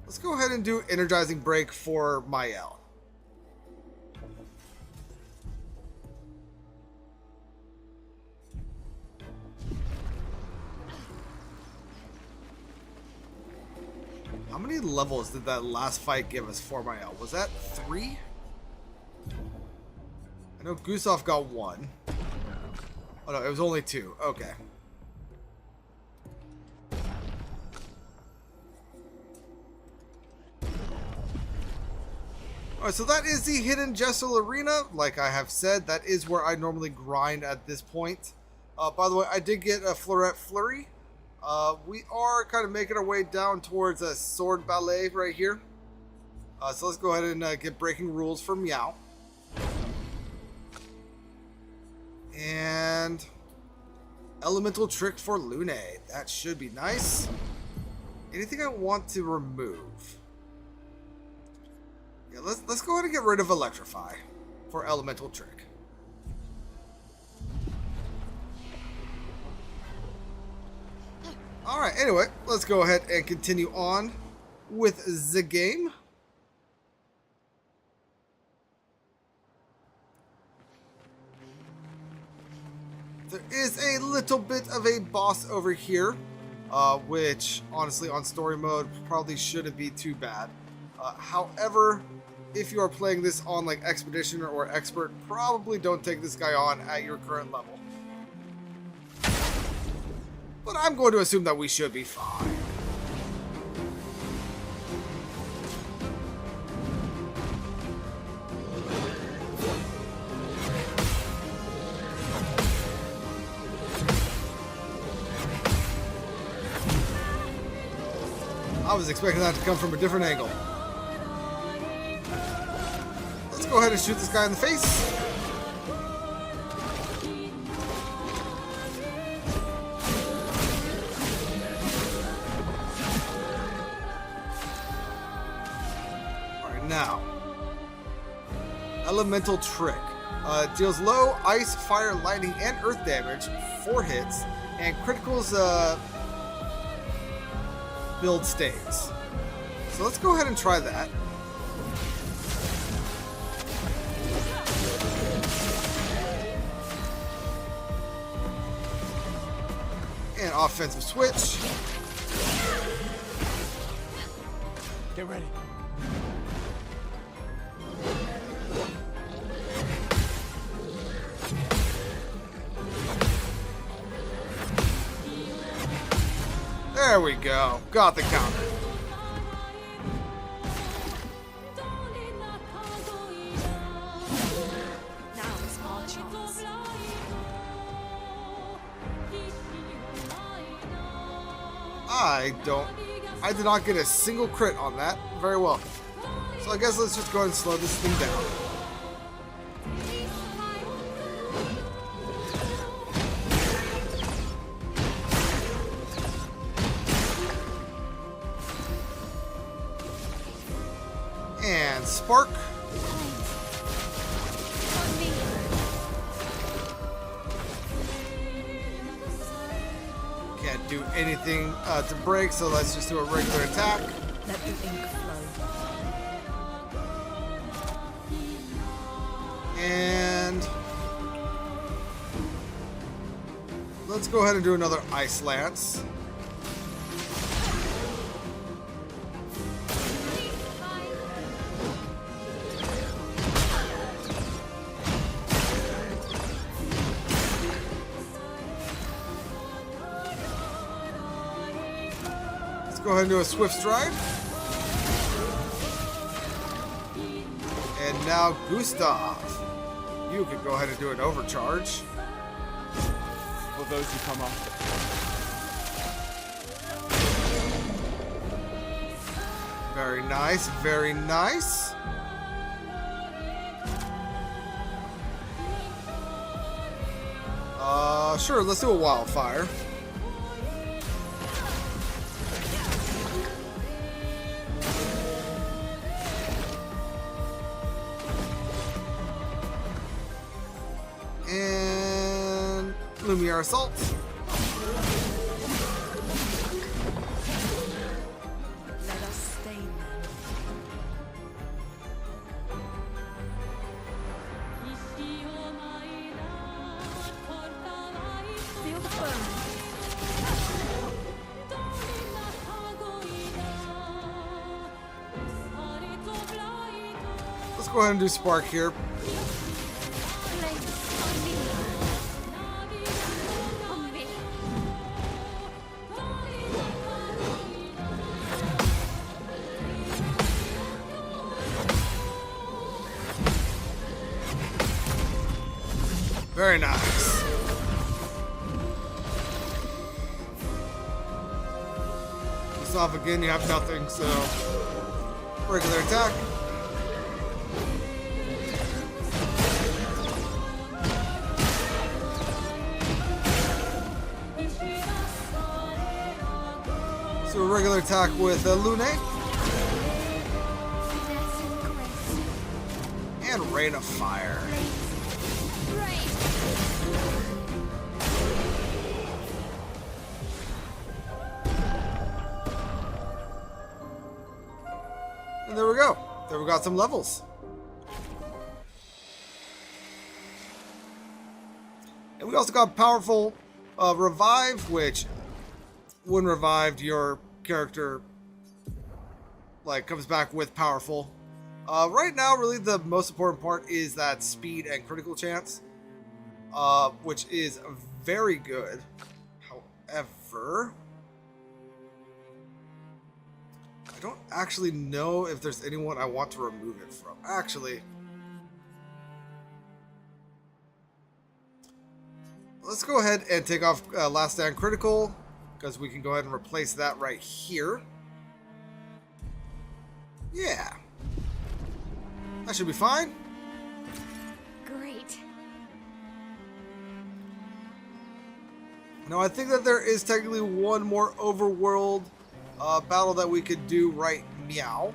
Let's go ahead and do Energizing Break for Mael. How many levels did that last fight give us for Mael? Was that 3? I know Gustav got 1. Oh no, it was only 2. Okay. Alright, so that is the Hidden Jessel Arena. Like I have said, that is where I normally grind at this point. By the way, I did get a Floret Flurry. We are kind of making our way down towards a Sword Ballet right here. So let's go ahead and get Breaking Rules for Meow. And Elemental Trick for Lune. That should be nice. Anything I want to remove? Yeah, let's go ahead and get rid of Electrify for Elemental Trick. Alright, anyway, let's go ahead and continue on with the game. There is a little bit of a boss over here, which honestly on story mode probably shouldn't be too bad. However, if you are playing this on like Expedition or Expert, probably don't take this guy on at your current level. But I'm going to assume that we should be fine. I was expecting that to come from a different angle. Let's go ahead and shoot this guy in the face. Alright, now. Elemental Trick. Deals low ice, fire, lightning, and earth damage, 4 hits, and criticals build stays. So let's go ahead and try that. And offensive switch. Get ready. There we go. Got the counter. Now is our chance. I did not get a single crit on that. Very well. So I guess let's just go ahead and slow this thing down. And Spark. Can't do anything to break, so let's just do a regular attack. Let the ink flow. And let's go ahead and do another Ice Lance. Go ahead and do a Swift Stride. And now Gustav. You can go ahead and do an Overcharge. For those who come after. Very nice, very nice. Sure, let's do a Wildfire. And Lumiere Assault. Let us stain them. Feel the burn. Let's go ahead and do Spark here. Very nice. Off again, you have nothing, so regular attack. So a regular attack with Lune. And Rain of Fire. And there we go. There we got some levels. And we also got powerful revive, which when revived, your character like comes back with powerful. Right now, really the most important part is that speed and critical chance, which is very good. However, I don't actually know if there's anyone I want to remove it from. Actually, let's go ahead and take off Last Stand Critical, because we can go ahead and replace that right here. Yeah. That should be fine. Great. Now, I think that there is technically one more overworld battle that we could do right meow.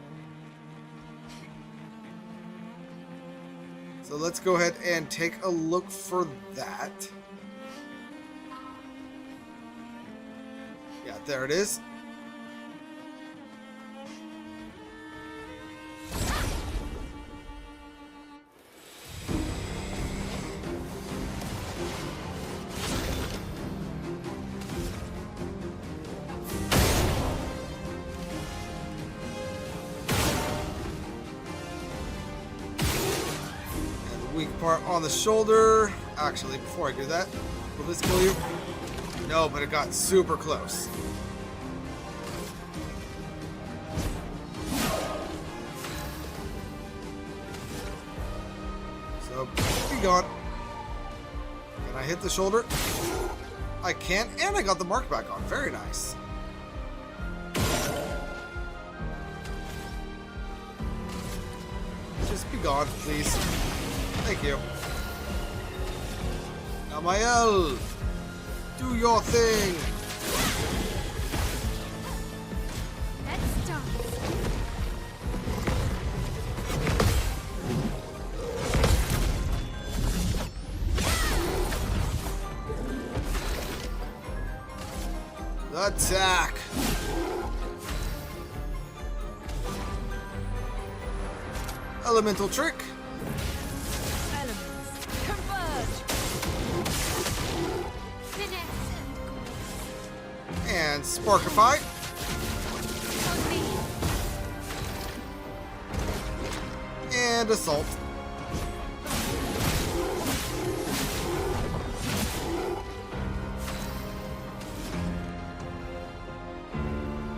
So let's go ahead and take a look for that. Yeah, there it is. Weak part on the shoulder. Actually, before I do that, will this kill you? No, but it got super close. So, be gone. Can I hit the shoulder? I can, and I got the mark back on. Very nice. Just be gone, please. Thank you. Namael, do your thing. Let's start. Attack. Elemental trick. And Sparkify. And Assault.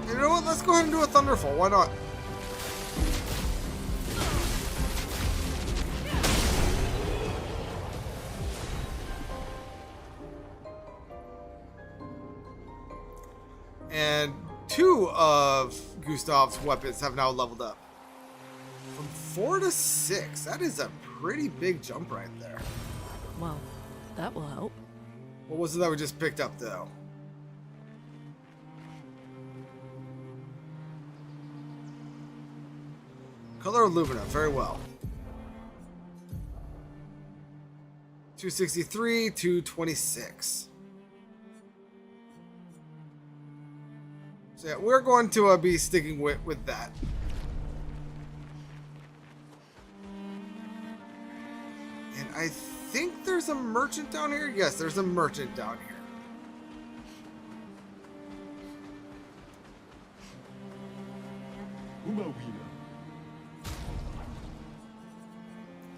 You know what? Let's go ahead and do a Thunderfall. Why not? And 2 of Gustav's weapons have now leveled up. From 4 to 6. That is a pretty big jump right there. Well, that will help. What was it that we just picked up, though? Color Illumina. Very well. 263, 226. So yeah, we're going to be sticking with that. And I think there's a merchant down here. Yes, there's a merchant down here.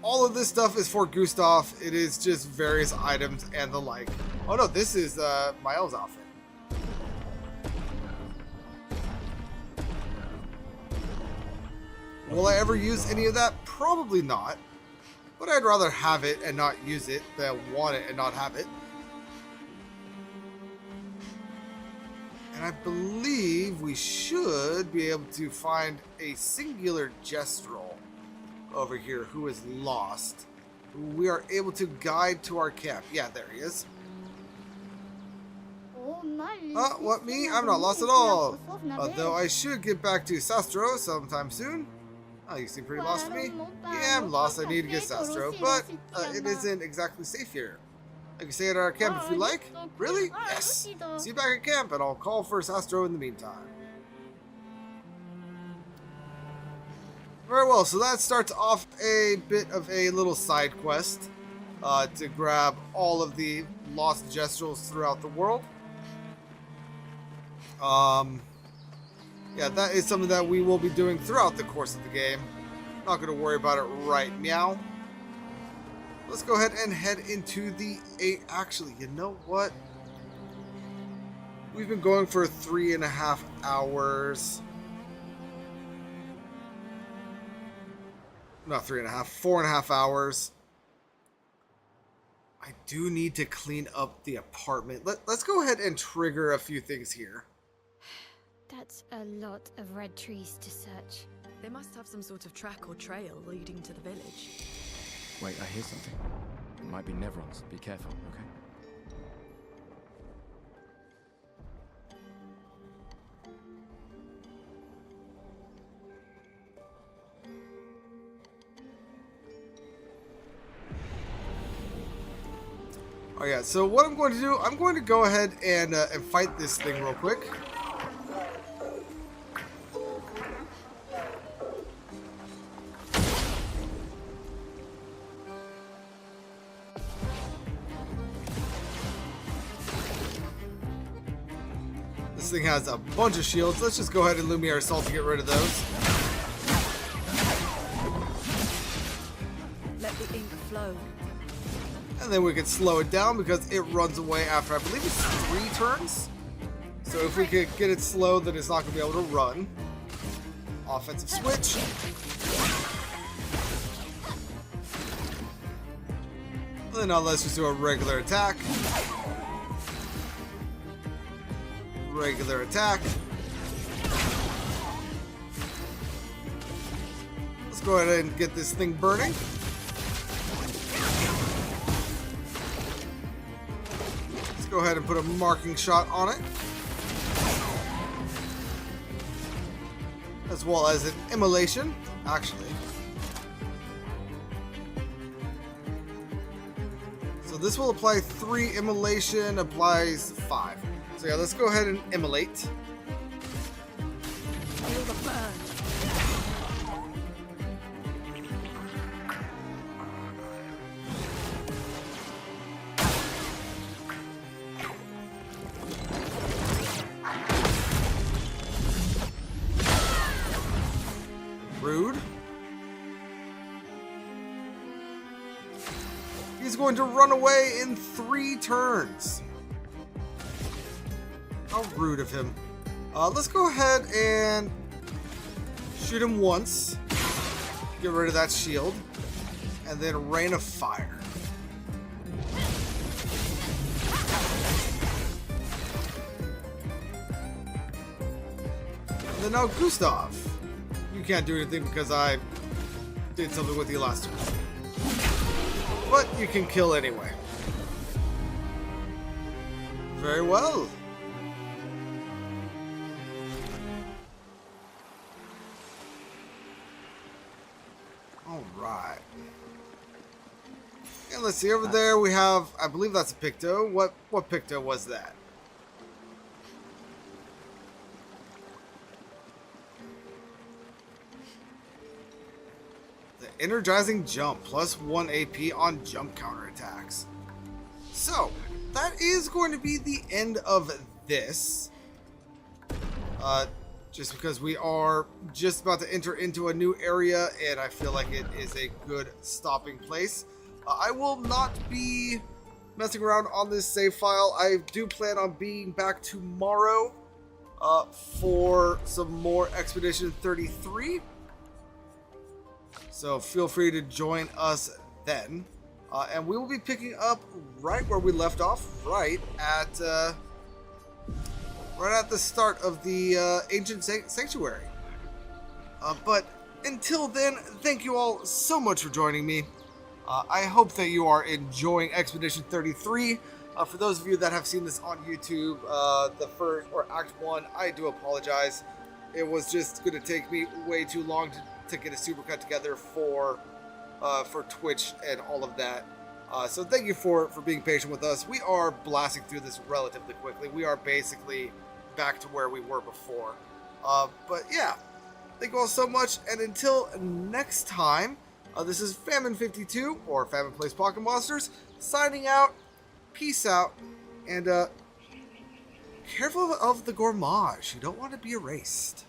All of this stuff is for Gustav. It is just various items and the like. Oh no, this is Miles' outfit. Will I ever use any of that? Probably not. But I'd rather have it and not use it than want it and not have it. And I believe we should be able to find a singular Gestrel over here who is lost, who we are able to guide to our camp. Yeah, there he is. What, me? I'm not lost at all. Although I should get back to Sastro sometime soon. Oh, you seem pretty lost to me. Yeah, I'm lost. I need to get Sastro, but it isn't exactly safe here. I can stay at our camp if you like. Really? Yes. See you back at camp, and I'll call for Sastro in the meantime. Very well, so that starts off a bit of a little side quest to grab all of the lost Gestrels throughout the world. Yeah, that is something that we will be doing throughout the course of the game. Not going to worry about it right now. Let's go ahead and head into the... Actually, you know what? We've been going for 3.5 hours. Not 3.5, 4.5 hours. I do need to clean up the apartment. Let's go ahead and trigger a few things here. That's a lot of red trees to search. They must have some sort of track or trail leading to the village. Wait, I hear something. It might be Nevrons. Be careful, okay? Oh yeah, so what I'm going to do, I'm going to go ahead and fight this thing real quick. This thing has a bunch of shields. Let's just go ahead and Lumiere Assault to get rid of those. Let the ink flow. And then we can slow it down because it runs away after, I believe it's 3 turns. So if we could get it slow, then it's not going to be able to run. Offensive switch. And then now let's just do a regular attack. Regular attack. Let's go ahead and get this thing burning. Let's go ahead and put a marking shot on it, as well as an immolation, actually. So this will apply 3, immolation applies 5. So yeah, let's go ahead and immolate. Feel the burn. Rude. He's going to run away in 3 turns. How rude of him. Let's go ahead and shoot him once. Get rid of that shield. And then Rain of Fire. And then now Gustav. You can't do anything because I did something with you last turn. But you can kill anyway. Very well. Alright. And let's see, over there we have, I believe that's a Picto. What Picto was that? The Energizing Jump, plus 1 AP on jump counterattacks. So, that is going to be the end of this. Just because we are just about to enter into a new area, and I feel like it is a good stopping place. I will not be messing around on this save file. I do plan on being back tomorrow for some more Expedition 33. So feel free to join us then. And we will be picking up right where we left off, right at the start of the Ancient Sanctuary. But until then, thank you all so much for joining me. I hope that you are enjoying Expedition 33. For those of you that have seen this on YouTube, the first, or Act 1, I do apologize. It was just going to take me way too long to get a supercut together for Twitch and all of that. So thank you for being patient with us. We are blasting through this relatively quickly. We are basically back to where we were before. But yeah, thank you all so much. And until next time, this is Famine52, or Famine Plays Pocket Monsters, signing out. Peace out. And careful of the gourmage. You don't want to be erased.